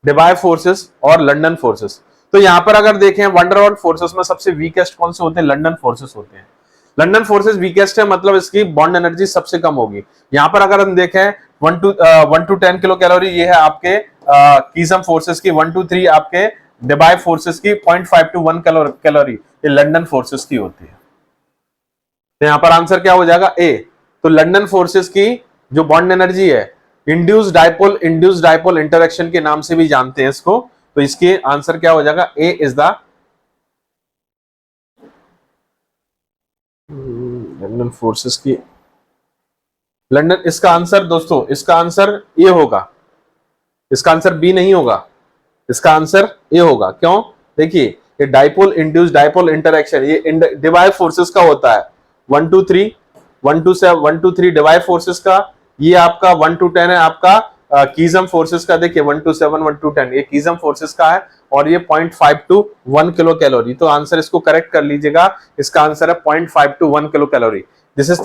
डेबाय फोर्सेस और लंदन फोर्सेस। तो यहां पर अगर देखें वंडरवॉल फोर्सेस में सबसे वीकेस्ट कौन से होते हैं, लंदन फोर्सेस होते हैं। लंदन फोर्सेस वीकेस्ट है, मतलब इसकी बॉन्ड एनर्जी सबसे कम होगी। यहां पर अगर हम देखें 1 to 10 किलो कैलोरी, ये है आपके कीजम फोर्सेस की, 1 to 3 आपके डेबाय फोर्सेस की, 0.5 to 1 कैलोरी ये लंदन फोर्सेस की होती है। तो यहां पर आंसर क्या हो जाएगा, ए। तो लंदन फोर्सेस की जो बॉन्ड एनर्जी है, इंड्यूस डाइपोल इंटरेक्शन के नाम से भी जानते हैं इसको, तो इसके आंसर क्या हो जाएगा, A is the London forces की लंदन, इसका आंसर दोस्तों, इसका आंसर ए होगा, इसका आंसर बी नहीं होगा, इसका आंसर ए होगा। क्यों? देखिए ये डाइपोल इंड्यूस डाइपोल इंटरेक्शन ये डिवाइव फोर्सेस का होता है, 1 to 3 1 to 7 1 to 3 डिवाइव फोर्सेस का। ये आपका 1 to 10 है आपका कीजम फोर्सेस का। देखिए 1 to 7 1 to 10 ये कीजम फोर्सेस का है और ये 0.5 to 1 किलो कैलोरी। तो आंसर इसको करेक्ट कर लीजिएगा, इसका आंसर है 0.5 to 1 kilo calorie. This is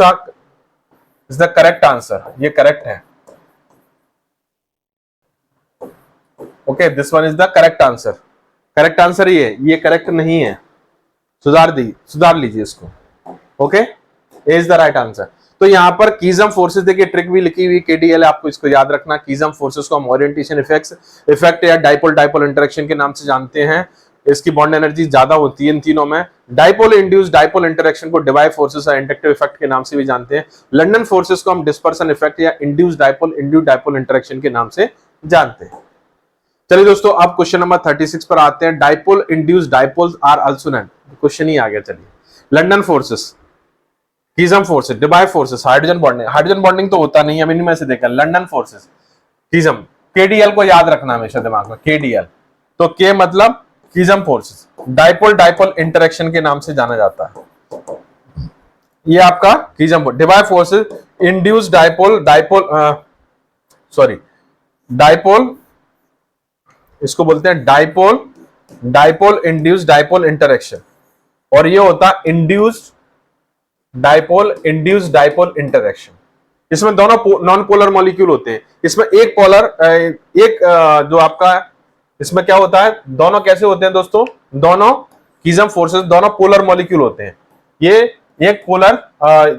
the correct answer, ये करेक्ट है। Okay, this one is the correct answer. Correct answer ये करेक्ट नहीं है, सुधार लीजिए इसको। Okay, A is the right answer. तो यहाँ पर कीजम फोर्सेस, देखिए ट्रिक भी लिखी हुई केडीएल, आपको इसको याद रखना। कीजम फोर्सेस को हम ओरिएंटेशन इफेक्ट या डाइपोल डाइपोल इंटरेक्शन के नाम से जानते हैं। इसकी बॉन्ड एनर्जी ज्यादा होती है इन तीनों में। डाइपोल इंड्यूस डाइपोल इंटरेक्शन को डिवाइव फोर्सेस या इंडक्टिव इफेक्ट के नाम से भी जानते हैं। लंदन फोर्सेस को हम डिस्पर्सन इफेक्ट या इंड्यूस डाइपोल इंटरेक्शन के नाम से जानते हैं। चलिए दोस्तों, अब क्वेश्चन नंबर 36 पर आते हैं। Dipole induce dipoles are also known, question ही आ गया। चलिए, London forces, Keesom forces, Debye forces, hydrogen bonding तो होता नहीं है, इनमें से देखा लंदन फोर्सेस, कीजम, केडीएल को याद रखना हमेशा दिमाग में, केडीएल। तो के मतलब कीजम फोर्सेस, डाइपोल डाइपोल इंटरेक्शन के नाम से जाना जाता है। ये आपका कीजम डिवाइव फोर्सेस, इंड्यूस डाइपोल, इसको बोलते हैं डाइपोल इंड्यूस डाइपोल इंटरेक्शन। और ये होता है इंड्यूस डाइपोल इंटरेक्शन। इसमें दोनों नॉन पोलर मॉलिक्यूल होते हैं। इसमें एक पोलर जो आपका, इसमें क्या होता है, दोनों कैसे होते हैं दोस्तों, दोनों कीजम फोर्सेस दोनों पोलर मॉलिक्यूल होते हैं। ये एक पोलर,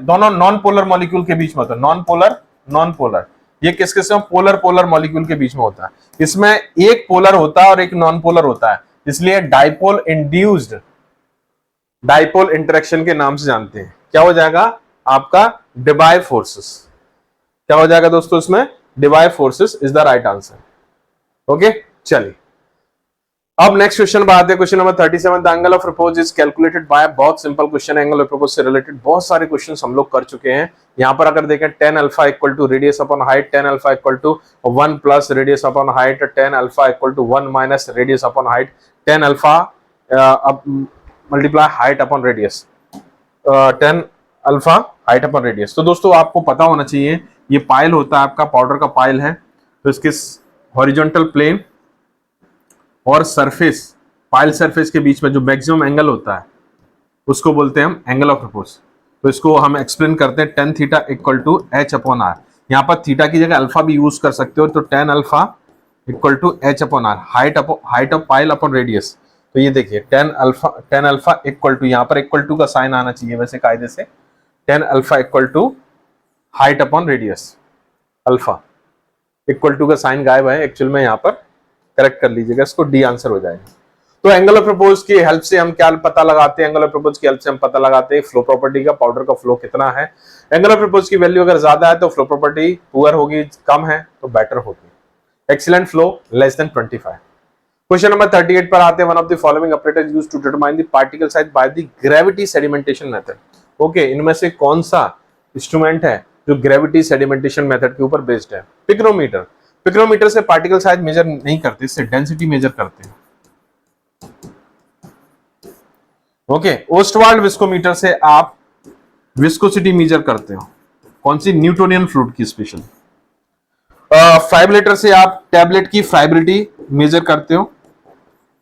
दोनों नॉन पोलर मॉलिक्यूल के बीच में होता है, नॉन पोलर। ये किसके पोलर मॉलिक्यूल के बीच में होता है। इसमें एक पोलर होता है और एक नॉन पोलर होता है, इसलिए डाइपोल इंड्यूस्ड डाइपोल इंटरेक्शन के नाम से जानते हैं। क्या हो जाएगा आपका, डिवाइव फोर्सेस। क्या हो जाएगा दोस्तों, इसमें Debye forces is the right answer. Okay, चलिए अब नेक्स्ट क्वेश्चन पर आते हैं। Question number 37, the angle of repose is calculated by, बहुत simple question, angle of repose से रिलेटेड बहुत सारे क्वेश्चंस हम लोग कर चुके हैं। यहां पर अगर देखें, tan alpha equal to radius upon height, tan alpha equal to 1 plus radius upon height, tan alpha equal to 1 minus radius upon height, tan alpha multiply height upon radius, tan alpha height upon radius. तो दोस्तों आपको पता होना चाहिए, ये pile होता है आपका, पाउडर का पाइल है, तो इसके हॉरिजॉन्टल प्लेन और सरफेस, पाइल सरफेस के बीच में जो मैक्सिमम एंगल होता है उसको बोलते हैं हम एंगल ऑफ रिपोज। तो इसको हम एक्सप्लेन करते हैं tan theta equal to h upon R. यहाँ पर थीटा की जगह अल्फा भी यूज कर सकते हो, तो tan alpha equal to h upon R, height of pile upon radius. तो ये देखिए tan अल्फा इक्वल टू, यहाँ पर इक्वल टू का साइन आना चाहिए वैसे कायदे से, tan alpha equal to height upon radius, alpha equal to का साइन गायब है एक्चुअल में, यहाँ पर करेक्ट कर लीजिएगा, इसको डी आंसर हो जाएगा। तो एंगल ऑफ रिपोज की हेल्प से हम क्या पता लगाते हैं, एंगल ऑफ रिपोज की हेल्प से हम पता लगाते हैं फ्लो प्रॉपर्टी का, पाउडर का फ्लो कितना है। एंगल ऑफ रिपोज की वैल्यू अगर ज्यादा है तो फ्लो प्रॉपर्टी पुअर होगी, कम है तो बेटर होगी। Excellent flow less than 25। Question number 38 पर आते हैं। One of the following operators used to determine the particle size by the gravity sedimentation method. Okay, इनमें से कौन सा इंस्ट्रूमेंट है जो ग्रेविटी सेडिमेंटेशन मेथड के ऊपर बेस्ड है? पिक्रोमीटर। पिक्रोमीटर से पार्टिकल साइज मेजर नहीं करते, इससे डेंसिटी मेजर करते हैं। ओके, ओस्टवाल्ड विस्कोमीटर से आप विस्कोसिटी मेजर करते हो, कौन सी? न्यूटोनियन फ्लूइड की स्पेशल। फाइब्रेटर से आप टैबलेट की फाइब्रिटी मेजर करते हो,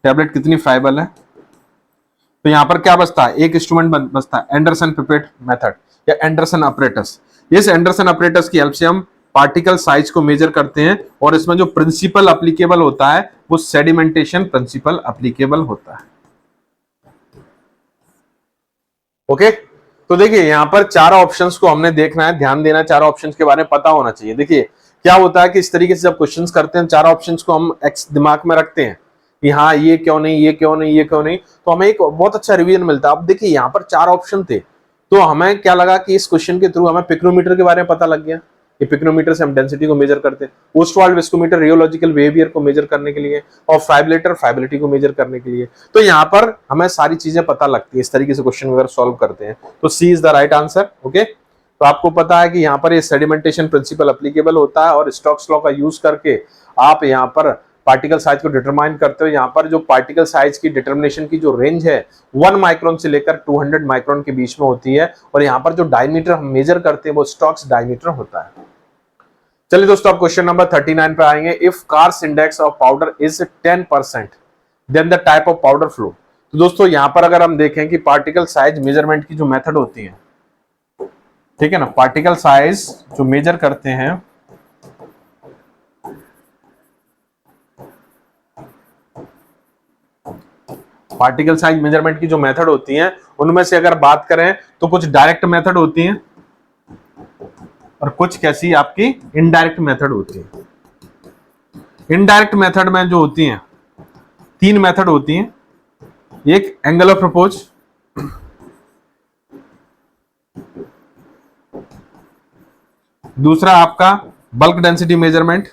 टैबलेट कितनी फाइबल है। तो यहां पर क्या बचता है, एक इंस्ट्रूमेंट बचता है, एंडरसन पिपेट मेथड या एंडरसन अपरेटस। इस एंडरसन अपरेटस की हेल्प से हम पार्टिकल साइज को मेजर करते हैं, और इसमें जो प्रिंसिपल एप्लीकेबल होता है वो सेडिमेंटेशन प्रिंसिपल एप्लीकेबल होता है। ओके, तो देखिए यहां पर चार ऑप्शंस को हमने देखना है, ध्यान देना, चार ऑप्शंस के बारे में पता होना चाहिए। देखिए क्या होता है कि इस तरीके से जब क्वेश्चंस करते हैं, चार ऑप्शंस को हम दिमाग में रखते हैं कि हाँ ये क्यों नहीं, ये क्यों नहीं, ये क्यों नहीं, तो हमें एक बहुत अच्छा रिवीजन मिलता है। अब देखिए यहाँ पर चार ऑप्शन थे, तो हमें क्या लगा कि इस क्वेश्चन के थ्रू हमें पिक्रोमीटर के बारे में पता लग गया, ये पिक्नोमीटर से हम डेंसिटी को मेजर करते हैं, ओस्टवाल्ड विस्कोमीटर रियोलॉजिकल बिहेवियर को मेजर करने के लिए, और फाइब्रेटर फाइबिलिटी को मेजर करने के लिए। तो यहाँ पर हमें सारी चीजें पता लगती है इस तरीके से क्वेश्चन अगर सॉल्व करते हैं तो C is the right answer. Okay, तो आपको पता है कि यहाँ पर ये सेडिमेंटेशन प्रिंसिपल एप्लीकेबल होता है और स्टोक्स लॉ का यूज करके आप यहाँ पर पार्टिकल साइज को डिटरमाइन करते हो। यहाँ पर जो पार्टिकल साइज की डिटर्मिनेशन की जो रेंज है 1 माइक्रोन से लेकर 200 माइक्रोन के बीच में होती है, और यहाँ पर जो डायमीटर हम मेजर करते हैं वो स्टोक्स डायमीटर होता है। चलिए दोस्तों, अब क्वेश्चन नंबर 39 पे आएंगे। If Carr's index of powder is 10% then the type of powder flow. तो दोस्तों यहाँ पर अगर हम देखें कि पार्टिकल साइज मेजरमेंट की जो मेथड होती है, ठीक है ना, पार्टिकल साइज जो मेजर करते हैं पार्टिकल साइज मेजरमेंट की जो मेथड होती हैं उनमें से अगर बात करें तो कुछ डायरेक्ट मेथड होती हैं और कुछ कैसी आपकी इनडायरेक्ट मेथड होती है। इनडायरेक्ट मेथड में जो होती हैं 3 मेथड होती हैं, एक एंगल ऑफ प्रपोज, दूसरा आपका बल्क डेंसिटी मेजरमेंट,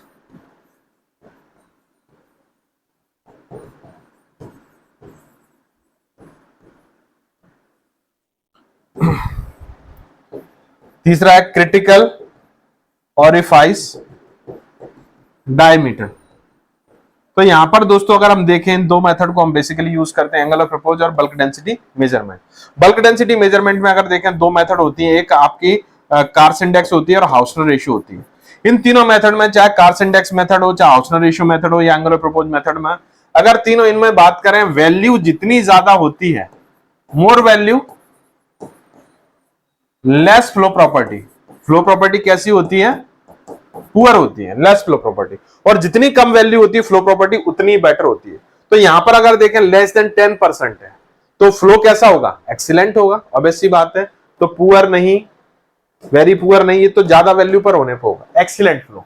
तीसरा है क्रिटिकल ऑरिफाइस डायमीटर। तो यहां पर दोस्तों अगर हम देखें इन 2 मेथड को हम बेसिकली यूज करते हैं, एंगल ऑफ प्रपोज और bulk density measurement. Bulk density measurement में अगर देखें 2 मेथड होती है, एक आपकी कार्स इंडेक्स होती है और हाउसनर रेशियो होती है। इन तीनों मेथड में चाहे कार्स इंडेक्स मेथड हो, चाहे हाउसनर रेशियो मेथड हो या एंगल ऑफ प्रपोज मेथड में, अगर तीनों इनमें बात करें वैल्यू जितनी ज्यादा होती है, more value less flow property. Flow property कैसी होती है? पुअर होती है, लेस फ्लो प्रॉपर्टी। और जितनी कम वैल्यू होती है फ्लो प्रॉपर्टी उतनी बेटर होती है। तो यहां पर अगर देखें लेस देन 10% है तो फ्लो कैसा होगा? एक्सीलेंट होगा, ऑब्वियस सी बात है। तो पुअर नहीं, वेरी पुअर नहीं, ये तो ज्यादा वैल्यू पर होने पर होगा एक्सीलेंट फ्लो।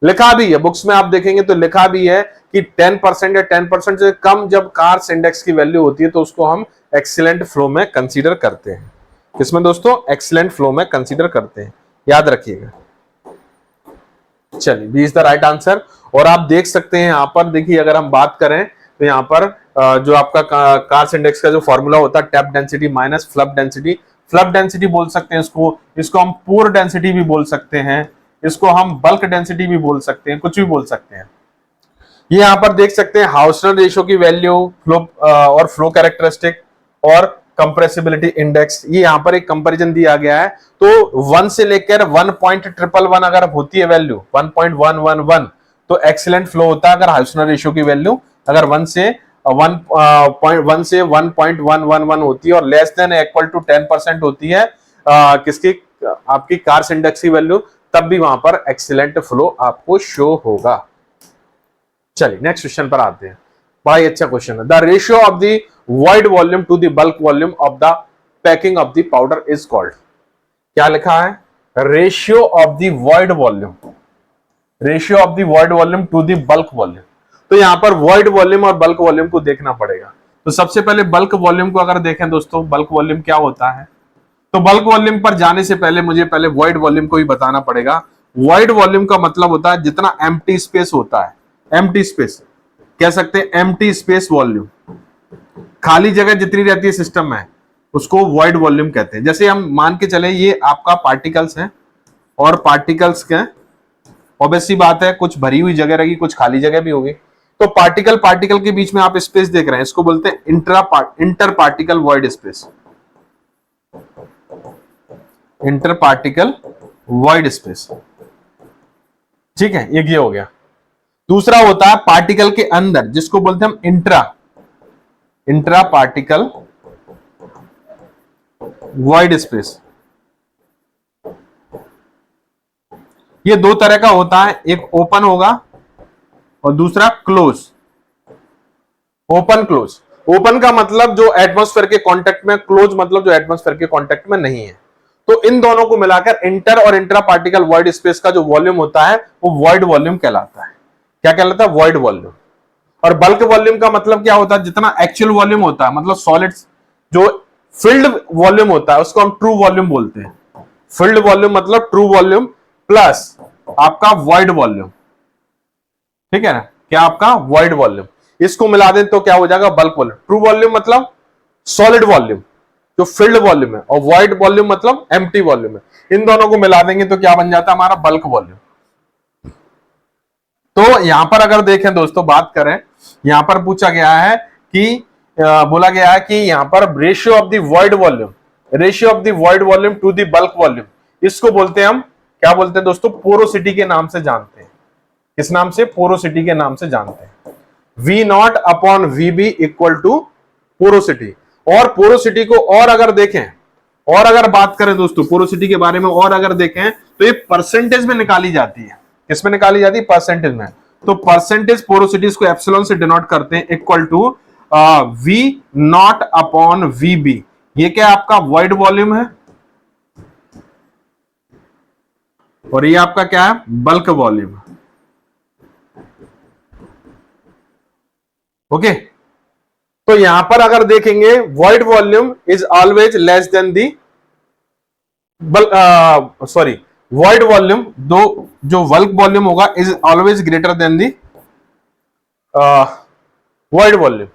लिखा भी है बुक्स में, आप देखेंगे तो लिखा भी है कि 10% या 10% से कम जब कार्स इंडेक्स की वैल्यू होती है तो उसको हम एक्सीलेंट फ्लो में कंसीडर करते हैं। किसमें दोस्तों? एक्सीलेंट फ्लो में कंसीडर करते हैं, याद रखिएगा। चलिए, B is the right answer. और आप देख सकते हैं यहां पर, देखिए अगर हम बात करें तो यहां पर जो आपका कार्स इंडेक्स का जो फॉर्मूला होता है tap density minus flub density. Flub density बोल सकते हैं इसको हम पुअर डेंसिटी भी बोल सकते हैं, इसको हम बल्क डेंसिटी भी बोल सकते हैं, कुछ भी बोल सकते हैं। ये यहां पर देख सकते हैं हाउसनर रेशियो की वैल्यू, फ्लो और फ्लो कैरेक्टरिस्टिक और कंप्रेसिबिलिटी इंडेक्स, ये यहां पर एक कंपैरिजन दिया गया है। तो 1 से लेकर 1.111 अगर होती है वैल्यू 1.111 तो एक्सीलेंट फ्लो होता है। अगर हाउसनर रेशियो की वैल्यू अगर 1 से 1.111 होती है और लेस देन इक्वल टू 10% होती है किसकी? आपकी कार्स इंडेक्स की वैल्यू, तब भी वहां पर एक्सीलेंट फ्लो आपको शो होगा। चलिए नेक्स्ट क्वेश्चन पर आते हैं। बड़ा ही अच्छा क्वेश्चन है। The ratio of the void volume to the bulk volume of the packing of the powder is called. क्या लिखा है? Ratio of the void volume, ratio of the void volume to the bulk volume. तो यहां पर void volume और bulk volume को देखना पड़ेगा। तो सबसे पहले बल्क वॉल्यूम को अगर देखें दोस्तों, बल्क वॉल्यूम क्या होता है? तो बल्क वॉल्यूम पर जाने से पहले मुझे पहले वॉइड वॉल्यूम को ही बताना पड़ेगा। वॉइड वॉल्यूम का मतलब होता है जितना एम्प्टी स्पेस होता है, एम्प्टी स्पेस कह सकते हैं, एम्प्टी स्पेस वॉल्यूम, खाली जगह जितनी रहती है सिस्टम में उसको वॉइड वॉल्यूम कहते हैं। जैसे हम मान के चले ये आपका पार्टिकल्स है और पार्टिकल्स के ऑब्वियस सी बात है कुछ भरी हुई जगह रहेगी, कुछ खाली जगह भी होगी। तो पार्टिकल पार्टिकल के बीच में आप स्पेस देख रहे हैं, इसको बोलते हैं inter particle void space, inter particle void space. ठीक है, ये हो गया। दूसरा होता है पार्टिकल के अंदर, जिसको बोलते हैं हम इंट्रा पार्टिकल वॉइड स्पेस। ये 2 तरह का होता है, एक ओपन होगा और दूसरा क्लोज। ओपन क्लोज, ओपन का मतलब जो एटमॉस्फेयर के कांटेक्ट में, क्लोज मतलब जो एटमॉस्फेयर के कांटेक्ट में नहीं है। तो इन दोनों को मिलाकर इंटर और इंट्रा पार्टिकल वॉइड स्पेस का जो वॉल्यूम होता है वो वॉइड वॉल्यूम कहलाता है। क्या कहलाता है? Void volume. और बल्क वॉल्यूम का मतलब क्या होता है? जितना एक्चुअल वॉल्यूम होता है, मतलब सॉलिड्स जो फिल्ड वॉल्यूम होता है उसको हम ट्रू वॉल्यूम बोलते हैं। फिल्ड वॉल्यूम मतलब ट्रू वॉल्यूम, प्लस आपका वॉइड वॉल्यूम, ठीक है ना, क्या आपका वॉइड वॉल्यूम, इसको मिला दें तो क्या हो जाएगा बल्क वॉल्यूम। ट्रू वॉल्यूम मतलब सॉलिड वॉल्यूम जो फिल्ड वॉल्यूम है, और वॉइड वॉल्यूम मतलब एम्प्टी वॉल्यूम है। इन दोनों को मिला देंगे तो क्या बन जाता है हमारा बल्क वॉल्यूम। तो यहां पर अगर देखें दोस्तों, बात करें, यहां पर पूछा गया है कि बोला गया है कि यहां पर ratio of the void volume, ratio of the void volume to the bulk volume, इसको बोलते हैं हम, क्या बोलते हैं दोस्तों, पोरोसिटी के नाम से जानते हैं। किस नाम से? पोरोसिटी के नाम से जानते हैं। V naught upon V B equal to porosity. और पोरोसिटी को और अगर देखें, और अगर बात करें दोस्तों पोरोसिटी के बारे में, और अगर देखें तो ये परसेंटेज में निकाली जाती है। किसमें निकाली जाती है? परसेंटेज में। तो परसेंटेज पोरोसिटी को एप्सिलॉन से डिनोट करते हैं, equal to V naught upon V B. ये क्या आपका वॉइड वॉल्यूम है, और ये आपका क्या है? Bulk volume. ओके, तो यहां पर अगर देखेंगे void volume is always less than the sorry, void volume, दो जो बल्क वॉल्यूम होगा is always greater than the void volume.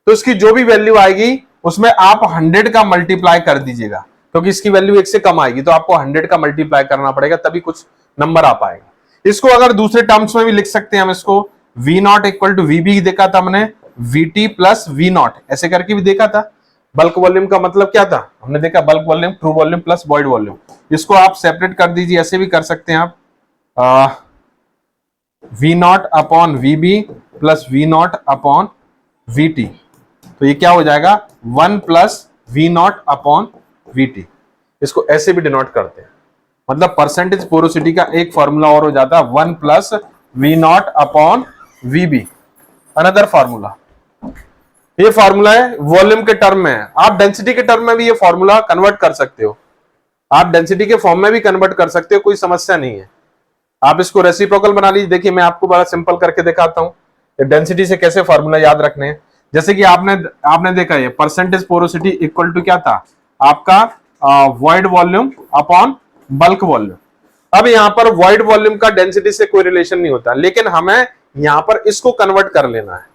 तो इसकी जो भी वैल्यू आएगी उसमें आप 100 का मल्टीप्लाई कर दीजिएगा, क्योंकि इसकी वैल्यू 1 से कम आएगी तो आपको 100 का मल्टीप्लाई करना पड़ेगा, तभी कुछ नंबर आ पाएगा। इसको अगर दूसरे टर्म्स में भी लिख सकते हैं हम, इसको V naught equal to V B देखा था हमने, V T plus V naught, ऐसे करके भी देखा था। बल्क वॉल्यूम का मतलब क्या था? हमने देखा bulk volume, true volume plus void volume. इसको आप सेपरेट कर दीजिए, ऐसे भी कर सकते हैं आप, V naught upon V B plus V naught upon V T. तो ये क्या हो जाएगा? 1 plus V naught upon V T. इसको ऐसे भी डिनोट करते हैं, मतलब परसेंटेज पोरोसिटी का एक फॉर्मूला और हो जाता है 1 plus V naught upon V B. Another formula, ये फॉर्मूला है वॉल्यूम के टर्म में है। आप डेंसिटी के टर्म में भी ये फॉर्मूला कन्वर्ट कर सकते हो, आप डेंसिटी के फॉर्म में भी कन्वर्ट कर सकते हो, कोई समस्या नहीं है। आप इसको रेसिप्रोकल बना लीजिए। देखिए मैं आपको बड़ा सिंपल करके दिखाता हूं डेंसिटी से कैसे फॉर्मूला याद रखने हैं। जैसे कि आपने देखा ये परसेंटेज पोरोसिटी इक्वल टू क्या था आपका? Void volume upon bulk volume. अब यहां पर वॉइड वॉल्यूम का डेंसिटी से कोई रिलेशन नहीं होता, लेकिन हमें यहां पर इसको कन्वर्ट कर लेना है।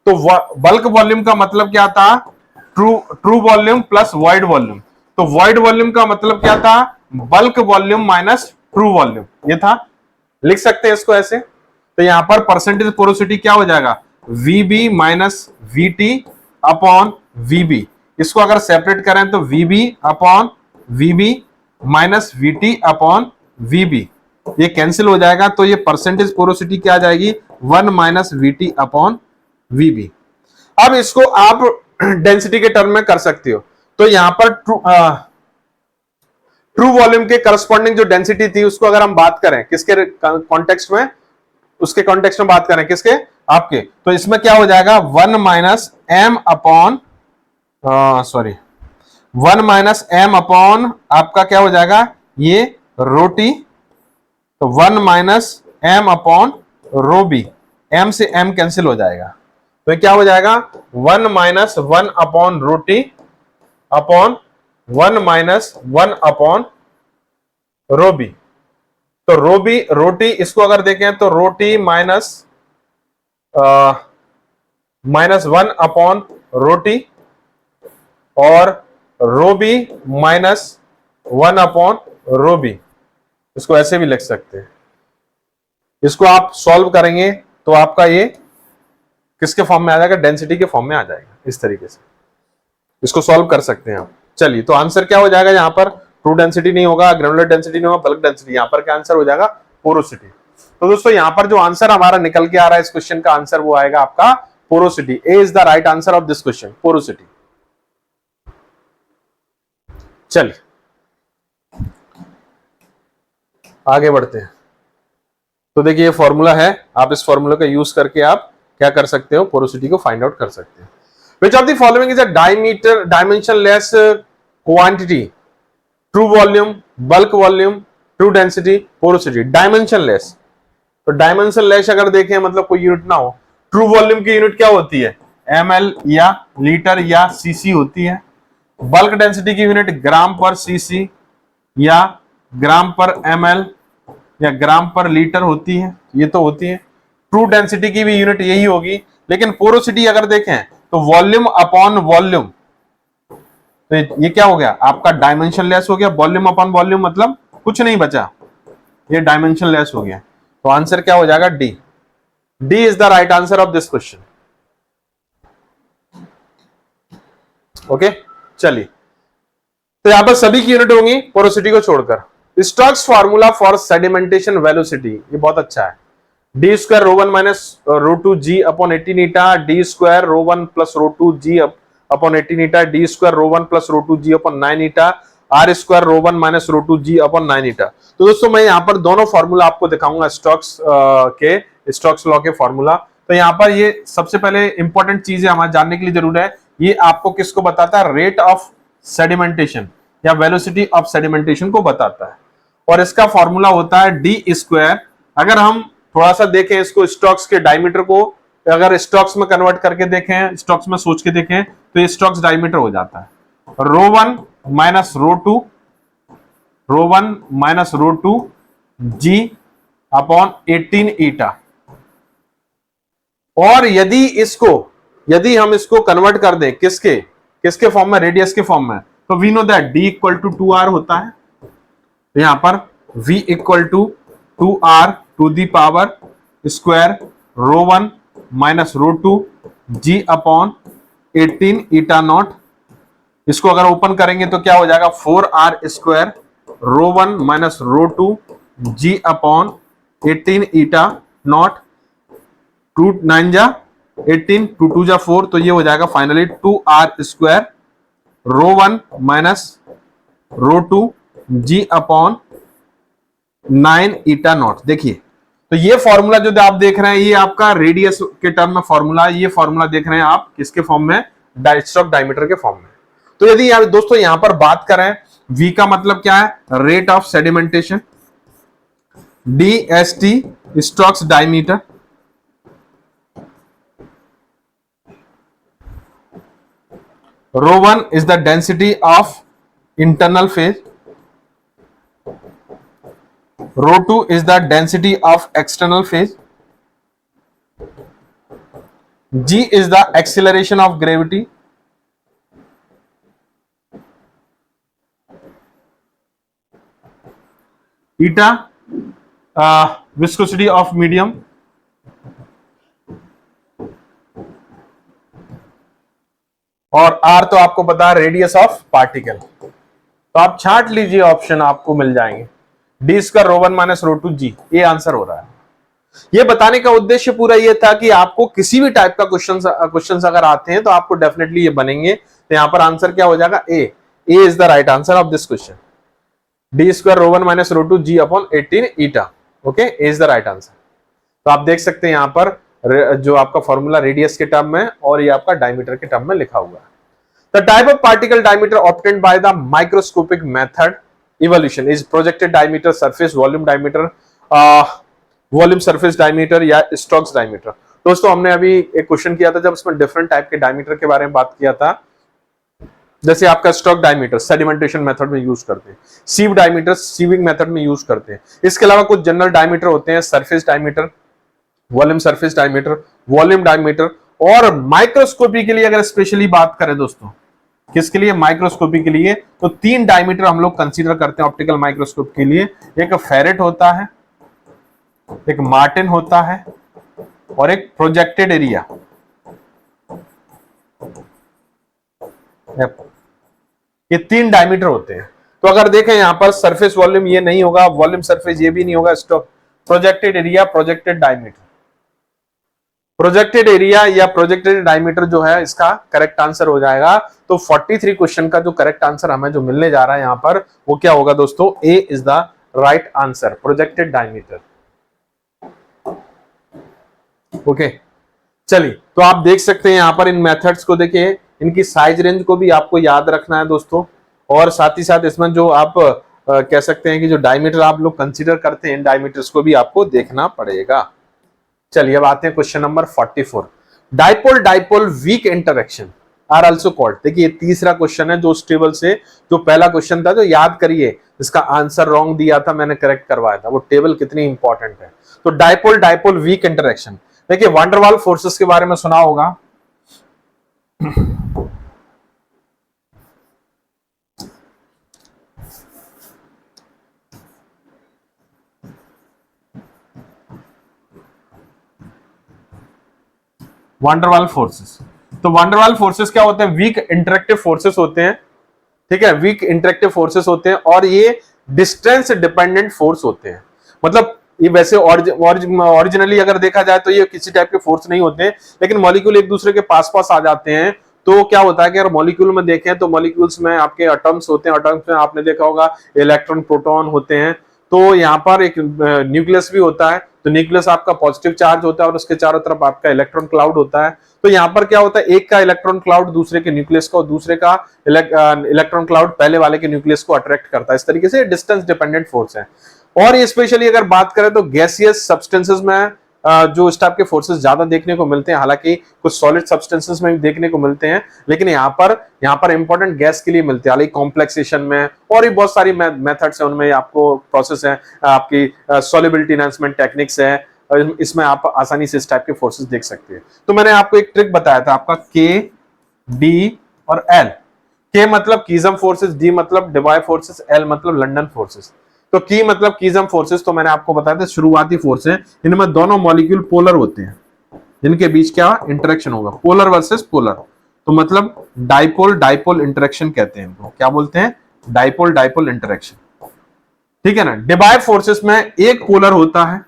तो बल्क वॉल्यूम का मतलब क्या था? True volume plus void volume. तो वॉइड वॉल्यूम का मतलब क्या था? Bulk volume minus true volume, ये था। लिख सकते हैं इसको ऐसे। तो यहां पर परसेंटेज पोरोसिटी क्या हो जाएगा? VB minus VT upon VB. इसको अगर सेपरेट करें तो VB upon VB minus VT upon VB, ये कैंसिल हो जाएगा। तो ये परसेंटेज पोरोसिटी क्या आ जाएगी? 1 माइनस वीटी अपॉन वीबी। अब इसको आप डेंसिटी के टर्म में कर सकते हो। तो यहां पर ट्रू वॉल्यूम के करस्पॉन्डिंग जो डेंसिटी थी उसको अगर हम बात करें किसके कॉन्टेक्स्ट में, उसके कॉन्टेक्स्ट में बात करें किसके? आपके। तो इसमें क्या हो जाएगा? 1 minus M upon sorry 1 minus M upon आपका क्या हो जाएगा? ये रोटी। तो 1 minus M upon rho B, M से एम कैंसिल हो जाएगा। तो क्या हो जाएगा? 1 minus 1 upon rho T upon 1 minus 1 upon rho B. तो रोबी रोटी, इसको अगर देखें तो रोटी माइनस 1 अपॉन रोटी, और रोबी माइनस 1 अपॉन रोबी। इसको ऐसे भी लिख सकते हैं। इसको आप सॉल्व करेंगे तो आपका ये किसके फॉर्म में आ जाएगा? डेंसिटी के फॉर्म में आ जाएगा। इस तरीके से इसको सॉल्व कर सकते हैं आप। चलिए, तो आंसर क्या हो जाएगा? यहां पर ट्रू डेंसिटी नहीं होगा, ग्रेनुलर डेंसिटी नहीं होगा, बल्क डेंसिटी। यहां पर क्या आंसर हो जाएगा? पोरोसिटी। तो दोस्तों यहां पर जो आंसर हमारा निकल के आ रहा है इस क्वेश्चन का आंसर, वो आएगा आपका porosity. A is the right answer of this question, porosity. चलिए आगे बढ़ते हैं। तो देखिए ये फॉर्मूला है, आप इस फॉर्मूला का यूज करके आप क्या कर सकते हो? पोरोसिटी को फाइंड आउट कर सकते हैं। Which of the following is a dimensionless quantity? True volume, bulk volume, true density, porosity. Dimensionless. तो dimensionless अगर देखें मतलब कोई यूनिट ना हो। ट्रू वॉल्यूम की यूनिट क्या होती है? ml या लीटर या cc होती है। बल्क डेंसिटी की यूनिट ग्राम पर cc या ग्राम पर ml या ग्राम पर लीटर होती है, ये तो होती है। ट्रू डेंसिटी की भी यूनिट यही होगी, लेकिन पोरोसिटी अगर देखें तो वॉल्यूम अपॉन वॉल्यूम, तो ये क्या हो गया आपका डायमेंशन लेस हो गया। वॉल्यूम अपॉन वॉल्यूम मतलब कुछ नहीं बचा, ये डायमेंशन लेस हो गया। तो आंसर क्या हो जाएगा? D. D is the right answer of this question. Okay, चलिए, तो यहां पर सभी की यूनिट होंगी पोरोसिटी को छोड़कर। Stokes formula for sedimentation velocity, ये बहुत अच्छा है। D square rho one minus rho two G upon 18 eta, D square rho one plus rho two G upon 18 eta, D square rho one plus rho two G upon 9 eta, R square rho one minus rho two G upon 9 eta. तो दोस्तों मैं यहाँ पर दोनों formula आपको दिखाऊंगा Stokes के, Stokes law के फॉर्मूला। तो यहाँ पर ये सबसे पहले इंपॉर्टेंट चीज है हमारे जानने के लिए जरूर है, ये आपको किसको बताता है? रेट ऑफ सेडिमेंटेशन या वेलोसिटी ऑफ सेडिमेंटेशन को बताता है। और इसका फॉर्मूला होता है डी स्क्वायर। अगर हम थोड़ा सा देखें इसको, स्टोक्स के डायमीटर को अगर स्टोक्स में कन्वर्ट करके देखें, स्टोक्स में सोच के देखें, तो ये स्टोक्स डायमीटर हो जाता है rho one minus rho two, rho one minus rho two G upon 18 eta. और यदि हम इसको कन्वर्ट कर दें किसके फॉर्म में? रेडियस के फॉर्म में, तो we know that d equal to 2r होता है। तो यहां पर v equal to 2r to the power square rho one minus rho two G upon 18 eta naught. इसको अगर ओपन करेंगे तो क्या हो जाएगा? 4r square rho one minus rho two G upon 18 eta naught. 2 9 जा 18, 2 2 जा 4, तो ये हो जाएगा finally 2r square rho one minus rho two G upon 9 eta naught. देखिए, तो ये फॉर्मूला जो आप देख रहे हैं ये आपका रेडियस के टर्म में फॉर्मूला है। ये फॉर्मूला देख रहे हैं आप किसके फॉर्म में? स्टोक्स डायमीटर के फॉर्म में। तो यदि यार दोस्तों यहां पर बात करें, v का मतलब क्या है? Rate of sedimentation, dsT Stokes diameter, rho one is the density of internal phase, rho two is the density of external phase, g is the acceleration of gravity, eta viscosity of medium, और r तो आपको पता है radius of particle. तो आप छांट लीजिए, option आपको मिल जाएंगे D square rho one minus rho two G, ये आंसर हो रहा है। ये बताने का उद्देश्य पूरा ये था कि आपको किसी भी टाइप का क्वेश्चन अगर आते हैं तो आपको डेफिनेटली ये बनेंगे। तो यहां पर आंसर क्या हो जाएगा? A is the right answer of this question. D square rho one minus rho two G upon 18 eta. Okay, A is the right answer. तो आप देख सकते हैं यहां पर जो आपका फॉर्मूला रेडियस के टर्म में और ये आपका डायमीटर के टर्म में लिखा हुआ है। The type of particle diameter obtained by the microscopic method evolution is projected diameter, surface volume diameter, volume surface diameter या स्टोक्स डायमीटर। दोस्तों हमने अभी एक क्वेश्चन किया था जब इसमें डिफरेंट टाइप के डायमीटर के बारे में बात किया था। जैसे आपका स्टोक डायमीटर सेडिमेंटेशन मेथड में यूज करते हैं, सीव डायमीटर सीविंग मेथड में यूज करते हैं। इसके अलावा कुछ जनरल डायमीटर होते हैं, surface diameter, volume surface diameter, volume diameter. और माइक्रोस्कोपी के लिए अगर स्पेशली बात करें दोस्तों, किसके लिए? माइक्रोस्कोपी के लिए, तो 3 डायमीटर हम लोग कंसीडर करते हैं ऑप्टिकल माइक्रोस्कोप के लिए। एक फेरेट होता है, एक मार्टिन होता है और एक प्रोजेक्टेड एरिया। ये 3 डायमीटर होते हैं। तो अगर देखें यहां पर सरफेस वॉल्यूम ये नहीं होगा, वॉल्यूम सरफेस ये भी नहीं होगा, stock projected area, projected diameter. Projected area या प्रोजेक्टेड डायमीटर जो है इसका करेक्ट आंसर हो जाएगा। तो 43 क्वेश्चन का जो करेक्ट आंसर हमें जो मिलने जा रहा है यहां पर वो क्या होगा दोस्तों? A is the right answer, projected diameter. Okay, चलिए, तो आप देख सकते हैं यहां पर इन मेथड्स को देखिए, इनकी साइज रेंज को भी आपको याद रखना है दोस्तों। और साथ ही साथ इसमें जो आप कह सकते हैं कि जो डायमीटर आप लोग कंसीडर करते हैं, इन डायमीटर्स को भी आपको देखना पड़ेगा। चलिए अब आते हैं question number 44। Dipole dipole weak interaction are also called. देखिए तीसरा क्वेश्चन है जो उस टेबल से जो पहला क्वेश्चन था, जो याद करिए इसका आंसर रॉन्ग दिया था, मैंने करेक्ट करवाया था। वो टेबल कितनी इंपॉर्टेंट है। तो डाइपोल डाइपोल वीक इंटरेक्शन। देखिए वान डेर वाल्स फोर्सेस के बारे में सुना होगा। वान डेर वाल्स फोर्सेस, तो वान डेर वाल्स फोर्सेस क्या होते हैं? वीक इंटरेक्टिव फोर्सेस होते हैं, ठीक है, वीक इंटरेक्टिव फोर्सेस होते हैं और ये डिस्टेंस डिपेंडेंट फोर्स होते हैं। मतलब ये वैसे ओरिजिनली अगर देखा जाए तो ये किसी टाइप के फोर्स नहीं होते हैं, लेकिन मॉलिक्यूल एक दूसरे के पास पास आ जाते हैं तो क्या होता है कि अगर मॉलिक्यूल में देखें तो मॉलिक्यूल्स में आपके एटम्स होते हैं, एटम्स में आपने देखा होगा इलेक्ट्रॉन प्रोटॉन होते हैं। तो यहाँ पर एक न्यूक्लियस भी होता है, तो न्यूक्लियस आपका पॉजिटिव चार्ज होता है और उसके चारों तरफ आपका इलेक्ट्रॉन क्लाउड होता है। तो यहाँ पर क्या होता है, एक का इलेक्ट्रॉन क्लाउड दूसरे के न्यूक्लियस को, दूसरे का इलेक्ट्रॉन क्लाउड पहले वाले के न्यूक्लियस को अट्रैक्ट करता है। इस तरीके से डिस्टेंस डिपेंडेंट फोर्स है। और ये स्पेशली अगर बात करें तो गैसियस सब्सटेंसेस में जो इस टाइप के फोर्सेस ज्यादा देखने को मिलते हैं, हालांकि कुछ सॉलिड सब्सटेंसेस में भी देखने को मिलते हैं, लेकिन यहाँ पर इंपॉर्टेंट गैस के लिए मिलते हैं, हालांकि कॉम्प्लेक्सेशन में और भी बहुत सारी मेथड्स हैं, उनमें आपको प्रोसेस है, आपकी सॉल्युबिलिटी एनहांसमेंट टेक्निक्स है, इसमें आप आसानी से इस टाइप के फोर्सेस देख सकते हैं। तो मैंने आपको एक ट्रिक बताया था, आपका के, डी और एल। के मतलब कीजम फोर्सेस, डी मतलब डिवाई फोर्सेस, एल मतलब लंडन फोर्सेस। तो की मतलब कीजम फोर्सेस, तो मैंने आपको बताया था शुरुआती फोर्स है, इनमें दोनों मॉलिक्यूल पोलर होते हैं, जिनके बीच क्या इंटरेक्शन होगा, पोलर वर्सेस पोलर। तो मतलब डाइपोल डाइपोल इंटरेक्शन कहते हैं इनको, क्या बोलते हैं? डाइपोल डाइपोल इंटरेक्शन, ठीक है ना। डिवाई फोर्सेस में एक पोलर होता है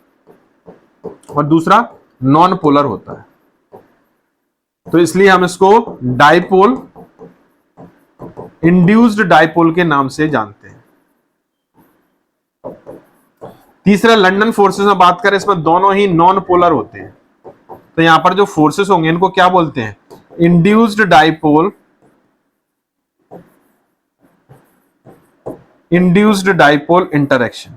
और दूसरा नॉन पोलर होता है, तो इसलिए हम इसको डाइपोल इंड्यूस्ड डाइपोल के नाम से जानते हैं। तीसरा लंडन फोर्सेस में बात करें, इसमें दोनों ही नॉन पोलर होते हैं, तो यहां पर जो फोर्सेस होंगे इनको क्या बोलते हैं? Induced dipole, induced dipole interaction.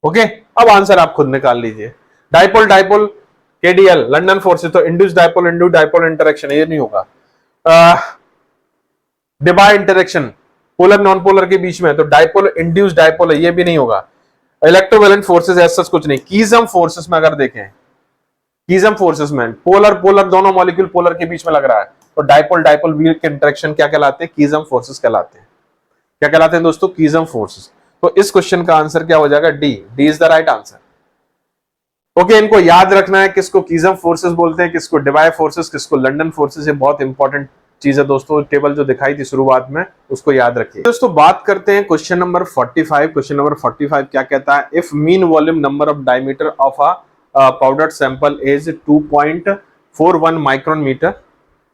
Okay, अब आंसर आप खुद निकाल लीजिए। डाइपोल डाइपोल केडीएल लंडन फोर्सेस, तो induced dipole induced dipole interaction, ये नहीं होगा। Dibai interaction polar non polar के बीच में, तो डाइपोल इंड्यूस्ड डाइपोल है, ये भी नहीं होगा। इलेक्ट्रोवेलेंट फोर्सेस ऐसा कुछ नहीं। कीजम फोर्सेस में अगर देखें, कीजम फोर्सेस में पोलर पोलर दोनों मॉलिक्यूल पोलर के बीच में लग रहा है, तो डाइपोल डाइपोल वीक इंटरेक्शन क्या कहलाते हैं? कीजम फोर्सेस कहलाते हैं। क्या कहलाते हैं दोस्तों? कीजम फोर्सेस। तो इस क्वेश्चन का आंसर क्या हो जाएगा? D, D is the right answer. Okay, इनको याद रखना है, किसको कीजम फोर्सेस बोलते हैं, किसको डिवाई फोर्सेस, किसको लंडन फोर्सेस। ये बहुत इंपॉर्टेंट चीज है दोस्तों, टेबल जो दिखाई थी शुरुआत में उसको याद रखिए। दोस्तों बात करते हैं क्वेश्चन नंबर 45। क्वेश्चन नंबर 45 क्या कहता है? If mean volume number of diameter of a powdered sample is 2.41 micron metre,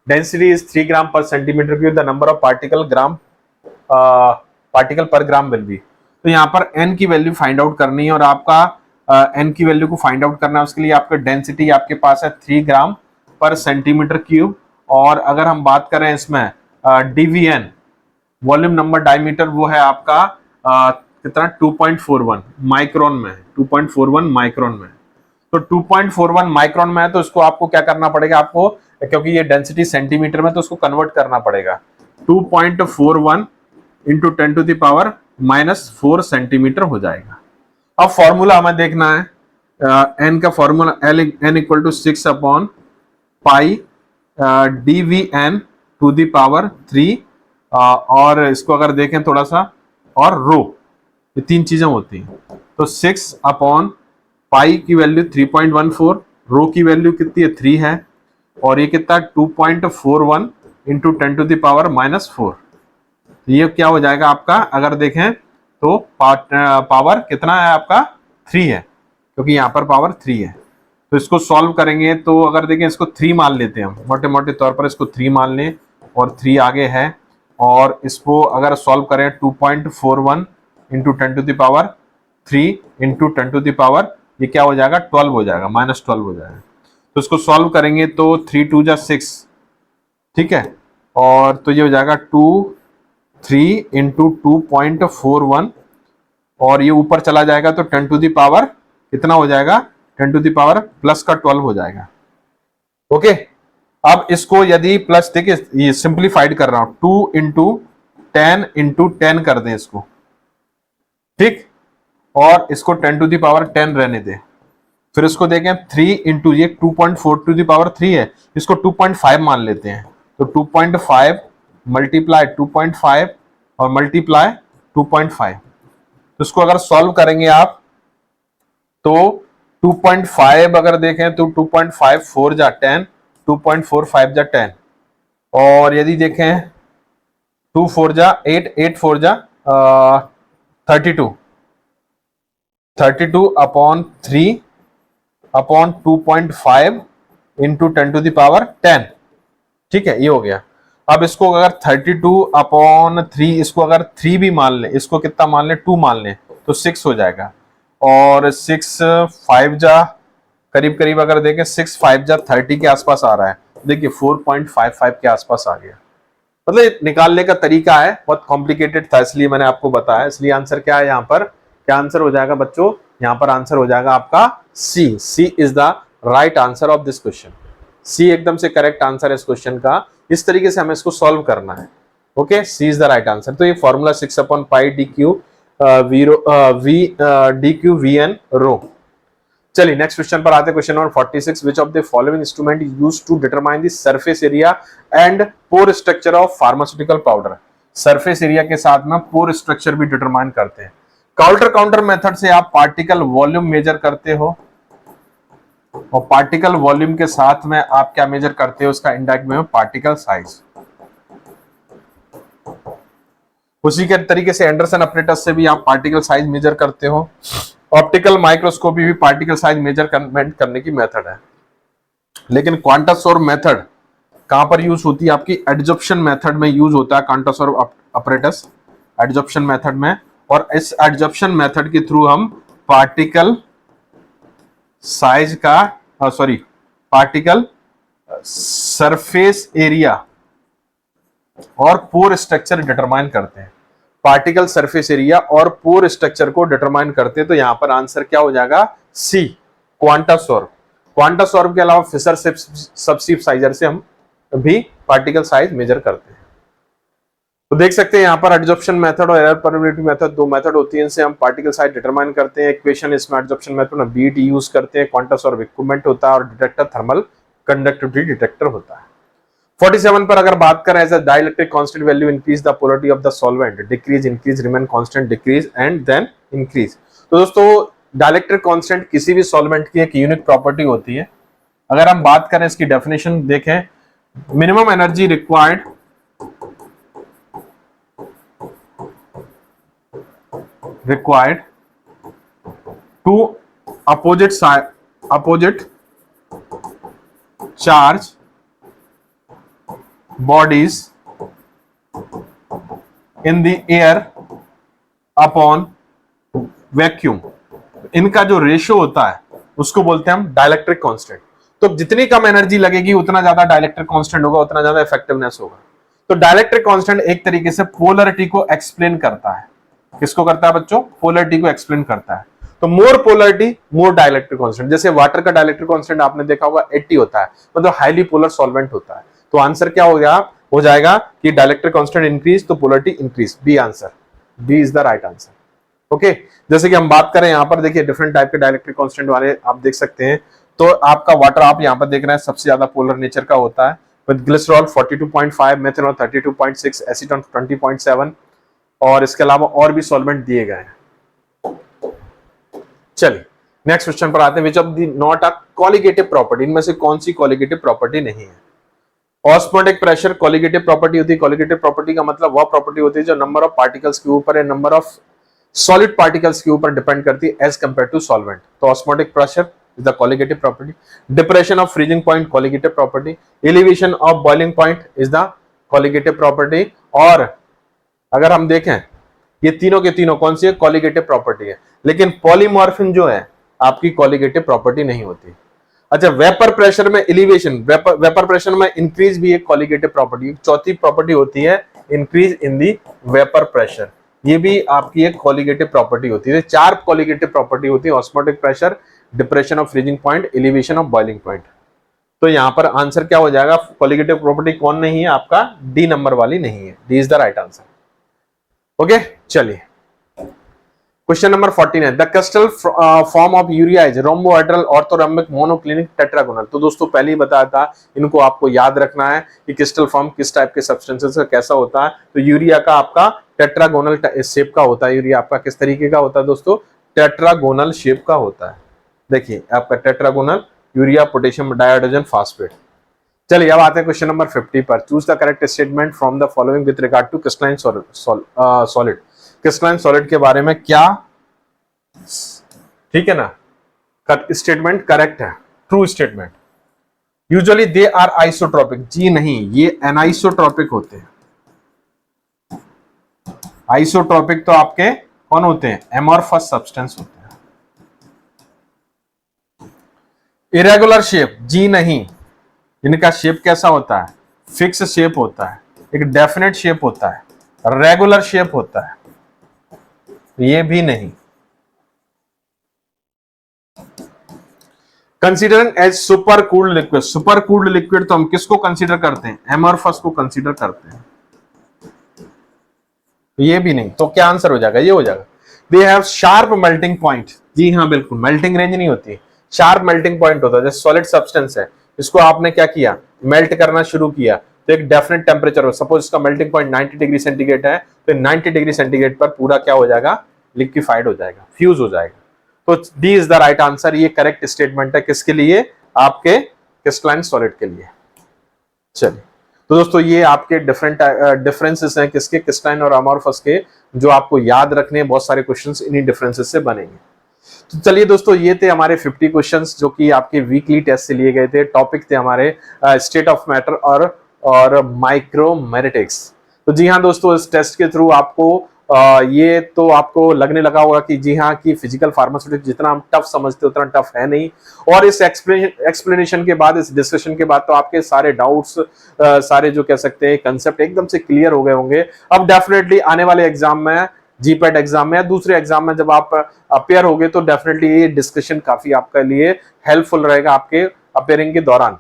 density is 3 gram per centimetre cube, the number of particle per gram will be. तो यहाँ पर n की value find out करनी है और आपका n की value को फाइंड आउट करना है। उसके लिए आपका डेंसिटी आपके पास है 3 ग्राम पर सेंटीमीटर क्यूब, और अगर हम बात करें इसमें डीवीएन वॉल्यूम नंबर डायमीटर, वो है आपका कितना? 2.41 माइक्रोन में, 2.41 माइक्रोन में। तो 2.41 माइक्रोन में है, तो इसको आपको क्या करना पड़ेगा? आपको, क्योंकि ये डेंसिटी सेंटीमीटर में, तो उसको कन्वर्ट करना पड़ेगा। 2.41 into 10 to the power -4 centimetre हो जाएगा। अब फॉर्मूला हमें देखना है, एन का formula N equal to 6 upon pi dvn to the power 3, और इसको अगर देखें थोड़ा सा, और रो, ये तीन चीजें होती हैं। तो 6 अपॉन पाई की वैल्यू 3.14, रो की वैल्यू कितनी है? 3 है, और ये कितना? 2.41 इंटू 10 टू दी पावर -4। ये क्या हो जाएगा आपका? अगर देखें तो पावर कितना है आपका? 3 है, क्योंकि यहाँ पर पावर 3 है। तो इसको सॉल्व करेंगे तो अगर देखें, इसको 3 मान लेते हैं हम, मोटे मोटे तौर पर इसको 3 मान लें, और 3 आगे है, और इसको अगर सॉल्व करें 2.41 into 10 to the power 3 into 10 to the power, ये क्या हो जाएगा? 12 हो जाएगा, -12 हो जाएगा। तो इसको सॉल्व करेंगे तो 3 2 जा 6, ठीक है, और तो ये हो जाएगा 3 इंटू 2.41, और ये ऊपर चला जाएगा तो 10 टू द पावर कितना हो जाएगा? 10 टू द पावर प्लस का 12 हो जाएगा। ओके, अब इसको यदि प्लस, देखिए ये सिंप्लीफाइड कर रहा हूं, 2 इंटू 10 इंटू 10 कर दें इसको, ठीक, और इसको 10 टू द पावर 10 रहने दें। फिर इसको देखें 3 इंटू, ये 2.4 टू द पावर 3 है, इसको 2.5 मान लेते हैं। तो 2.5 मल्टीप्लाई 2.5 और मल्टीप्लाई 2.5, तो इसको अगर सॉल्व करेंगे आप तो 2.5 अगर देखें तो 2.5 4 जा 10, 2.45 जा 10, और यदि देखें 2 4 जा 8, 8 4 जा 32, 32 upon 3 upon 2.5 into 10 to the power 10, ठीक है, ये हो गया। अब इसको अगर 32 अपॉन 3, इसको अगर 3 भी मान लें, इसको कितना मान लें, 2 मान लें, तो 6 हो जाएगा। और 6 5 जा करीब करीब अगर देखें 6 5 जा 30 के आसपास आ रहा है, देखिए 4.55 के आसपास आ गया। मतलब निकालने का तरीका है, बहुत कॉम्प्लिकेटेड था इसलिए मैंने आपको बताया। इसलिए आंसर क्या है यहाँ पर, क्या आंसर हो जाएगा बच्चों, यहाँ पर आंसर हो जाएगा आपका C. C is the right answer of this question. C एकदम से करेक्ट आंसर है इस क्वेश्चन का। इस तरीके से हमें इसको सॉल्व करना है। Okay, C is the right answer. तो ये formula 6 upon pi D Q D Q V N rho. चलिए नेक्स्ट क्वेश्चन पर आते हैं। Question number 46, which of the following instrument is used to determine the surface area and pore structure of pharmaceutical powder. Surface area के साथ में pore structure भी determine करते हैं। काउंटर काउंटर मेथड से आप पार्टिकल वॉल्यूम मेजर करते हो, और पार्टिकल वॉल्यूम के साथ में आप क्या मेजर करते हो, उसका इंडायरेक्ट में पार्टिकल साइज। उसी के तरीके से एंडरसन अपरेटस से भी आप पार्टिकल साइज मेजर करते हो। ऑप्टिकल माइक्रोस्कोपी भी पार्टिकल साइज मेजर करने की मेथड है। लेकिन क्वांटासोर मेथड कहां पर यूज होती है, आपकी एडजॉर्प्शन मेथड में यूज होता है क्वांटासोर अपरेटस, एडजॉर्प्शन मेथड में। और इस एडजॉर्प्शन मेथड के थ्रू हम पार्टिकल साइज का सॉरी पार्टिकल सरफेस एरिया और पोर स्ट्रक्चर डिटरमाइन करते हैं। पार्टिकल सरफेस एरिया और पोर स्ट्रक्चर को डिटरमाइन करते हैं। तो यहां पर आंसर क्या हो जाएगा, सी, क्वांटासोर। क्वांटासोर के अलावा फिशर सबसिसाइजर से हम भी पार्टिकल साइज मेजर करते हैं। तो देख सकते हैं यहाँ पर एडजॉर्प्शन मेथड और एरर परमिटिविटी मेथड, दो मेथड होती है, इनसे हम पार्टिकल साइज डिटरमाइन करते हैं। इक्वेशन इसमें एडजॉर्प्शन मेथड में बीट यूज करते हैं, क्वांटासोर इक्विपमेंट होता है, और डिटेक्टर थर्मल कंडक्टिविटी डिटेक्टर होता है। 47 पर अगर बात करें, as a dielectric constant value increase the polarity of the solvent, decrease increase remain constant decrease and then increase. तो दोस्तों डाइलेक्ट्रिक कांस्टेंट किसी भी सॉल्वेंट की एक यूनिक प्रॉपर्टी होती है। अगर हम बात करें इसकी डेफिनेशन देखें, minimum energy required to opposite charge bodies in the air upon vacuum, इनका जो रेशियो होता है उसको बोलते हैं हम डाइलेक्ट्रिक कांस्टेंट। तो जितनी कम एनर्जी लगेगी उतना ज्यादा डाइलेक्ट्रिक कांस्टेंट होगा, उतना ज्यादा इफेक्टिवनेस होगा। तो डाइलेक्ट्रिक कांस्टेंट एक तरीके से पोलरिटी को एक्सप्लेन करता है। किसको करता है बच्चों, पोलरिटी को एक्सप्लेन करता है। तो मोर पोलरिटी मोर डाइलेक्ट्रिक कांस्टेंट। जैसे वाटर का डाइलेक्ट्रिक कांस्टेंट आपने देखा होगा 80 होता है, मतलब हाईली पोलर सॉल्वेंट होता है। तो आंसर क्या हो जाएगा कि डाइलेक्ट्रिक कांस्टेंट इंक्रीज तो polarity increase. B answer, B is the right answer. Okay, जैसे कि हम बात करें यहाँ पर देखिए डिफरेंट टाइप के डाइलेक्ट्रिक कांस्टेंट वाले आप देख सकते हैं। तो आपका वाटर आप यहाँ पर देख रहे हैं सबसे ज्यादा पोलर नेचर का होता है, विद ग्लिसरॉल 42.5, मेथनॉल 32.6, एसीटोन 20.7, और इसके अलावा और भी सॉल्वेंट दिए गए हैं। चलिए नेक्स्ट क्वेश्चन पर आते हैं। विच of the not a colligative property, इनमें से कौन सी कॉलिगेटिव प्रॉपर्टी नहीं है। ऑस्मोटिक प्रेशर कॉलिगेटिव प्रॉपर्टी होती है। कॉलिगेटिव प्रॉपर्टी का मतलब वह प्रॉपर्टी होती है जो नंबर ऑफ पार्टिकल्स के ऊपर या नंबर ऑफ सॉलिड पार्टिकल्स के ऊपर डिपेंड करती है एज कंपेयर टू सॉल्वेंट। तो osmotic pressure is the colligative property. Depression of freezing point colligative property. Elevation of boiling point is the colligative property. और अगर हम देखें ये तीनों के तीनों कौन सी है, कॉलिगेटिव प्रॉपर्टी है। लेकिन पॉलीमॉर्फिन जो है आपकी कॉलिगेटिव प्रॉपर्टी नहीं होती। अच्छा, वेपर प्रेशर में एलिवेशन, वेपर प्रेशर में इंक्रीज भी एक कॉलिगेटिव प्रॉपर्टी। चौथी प्रॉपर्टी होती है increase in the vapour pressure, ये भी आपकी एक कॉलिगेटिव प्रॉपर्टी होती है। चार कॉलिगेटिव प्रॉपर्टी होती है, osmotic pressure, depression of freezing point, elevation of boiling point. तो यहां पर आंसर क्या हो जाएगा, कॉलिगेटिव प्रॉपर्टी कौन नहीं है आपका, डी नंबर वाली नहीं है। D is the right answer. Okay, चलिए क्वेश्चन नंबर 14 है, the crystal form of urea is rhombohedral orthorhombic monoclinic tetragonal. तो दोस्तों पहले ही बताया था, इनको आपको याद रखना है कि क्रिस्टल फॉर्म किस टाइप के सब्सटेंसेस का कैसा होता है। तो यूरिया का आपका टेट्रागोनल शेप का होता है। यूरिया आपका किस तरीके का होता है दोस्तों? टेट्रागोनल शेप का होता है। देखिए आपका tetragonal, urea, potassium dihydrogen phosphate. चलिए अब आते हैं क्वेश्चन नंबर 50 पर। Choose the correct statement from the following with regard to crystalline solid. Crystalline solid के बारे में क्या, ठीक है ना, स्टेटमेंट करेक्ट है, true statement. Usually they are isotropic, जी नहीं, ये एनाइसोट्रोपिक होते हैं। आइसोट्रोपिक तो आपके कौन होते हैं? एमॉर्फस सब्सटेंस होते हैं। इरेगुलर शेप, जी नहीं, इनका शेप कैसा होता है? फिक्स शेप होता है, एक डेफिनेट शेप होता है, रेगुलर शेप होता है। ये भी नहीं। Considering as super cooled liquid, super cooled liquid तो हम किसको कंसीडर करते हैं? एमॉर्फस को कंसीडर करते हैं। ये भी नहीं, तो क्या आंसर हो जाएगा? ये हो जाएगा। They have sharp melting point, जी हाँ बिल्कुल, मेल्टिंग रेंज नहीं होती, शार्प मेल्टिंग पॉइंट होता है। जैसे सॉलिड सब्सटेंस है, इसको आपने क्या किया? मेल्ट करना शुरू किया, तो एक डेफिनेट टेम्परेचर हो, सपोज इसका मेल्टिंग पॉइंट 90 डिग्री सेंटीग्रेड है, तो 90 डिग्री सेंटीग्रेड पर पूरा क्या हो जाएगा? लिक्विफाइड हो जाएगा, फ्यूज हो जाएगा। तो D is the right answer. ये करेक्ट स्टेटमेंट है किसके लिए? आपके क्रिस्टलाइन सॉलिड के लिए। चलिए, तो दोस्तों ये आपके डिफरेंट डिफरेंसेस हैं किसके? क्रिस्टलाइन और अमॉर्फस के, जो आपको याद रखने हैं। बहुत सारे क्वेश्चंस इन्हीं डिफरेंसेस से बनेंगे। तो चलिए दोस्तों, ये थे हमारे 50 क्वेश्चंस जो कि आपके वीकली टेस्ट से लिए गए थे। टॉपिक थे हमारे स्टेट ऑफ मैटर और माइक्रोमेटिक्स। तो जी हाँ दोस्तों, इस टेस्ट के थ्रू आपको ये तो आपको लगने लगा होगा कि जी हाँ, कि फिजिकल फार्मास्यूटिक्स जितना हम टफ समझते उतना टफ है नहीं। और इस एक्सप्लेनेशन के बाद, इस डिस्कशन के बाद तो आपके सारे डाउट्स, सारे जो कह सकते हैं कंसेप्ट एकदम से क्लियर हो गए होंगे। अब डेफिनेटली आने वाले एग्जाम में, जीपैट एग्जाम में या दूसरे एग्जाम में जब आप अपेयर होगे, तो डेफिनेटली ये डिस्कशन काफी आपके लिए हेल्पफुल रहेगा आपके अपेयरिंग के दौरान।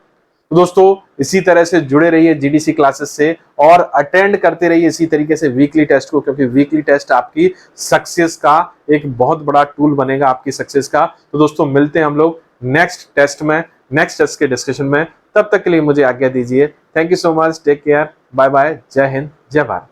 तो दोस्तों इसी तरह से जुड़े रहिए जीडीसी क्लासेस से और अटेंड करते रहिए इसी तरीके से वीकली टेस्ट को, क्योंकि वीकली टेस्ट आपकी सक्सेस का एक बहुत बड़ा टूल बनेगा, आपकी सक्सेस का। तो दोस्तों मिलते हैं हम लोग नेक्स्ट टेस्ट में, नेक्स्ट टेस्ट के डिस्कशन में। तब तक के लिए मुझे आज्ञा दीजिए। Thank you so much, take care, bye bye, जय हिंद, जय भारत।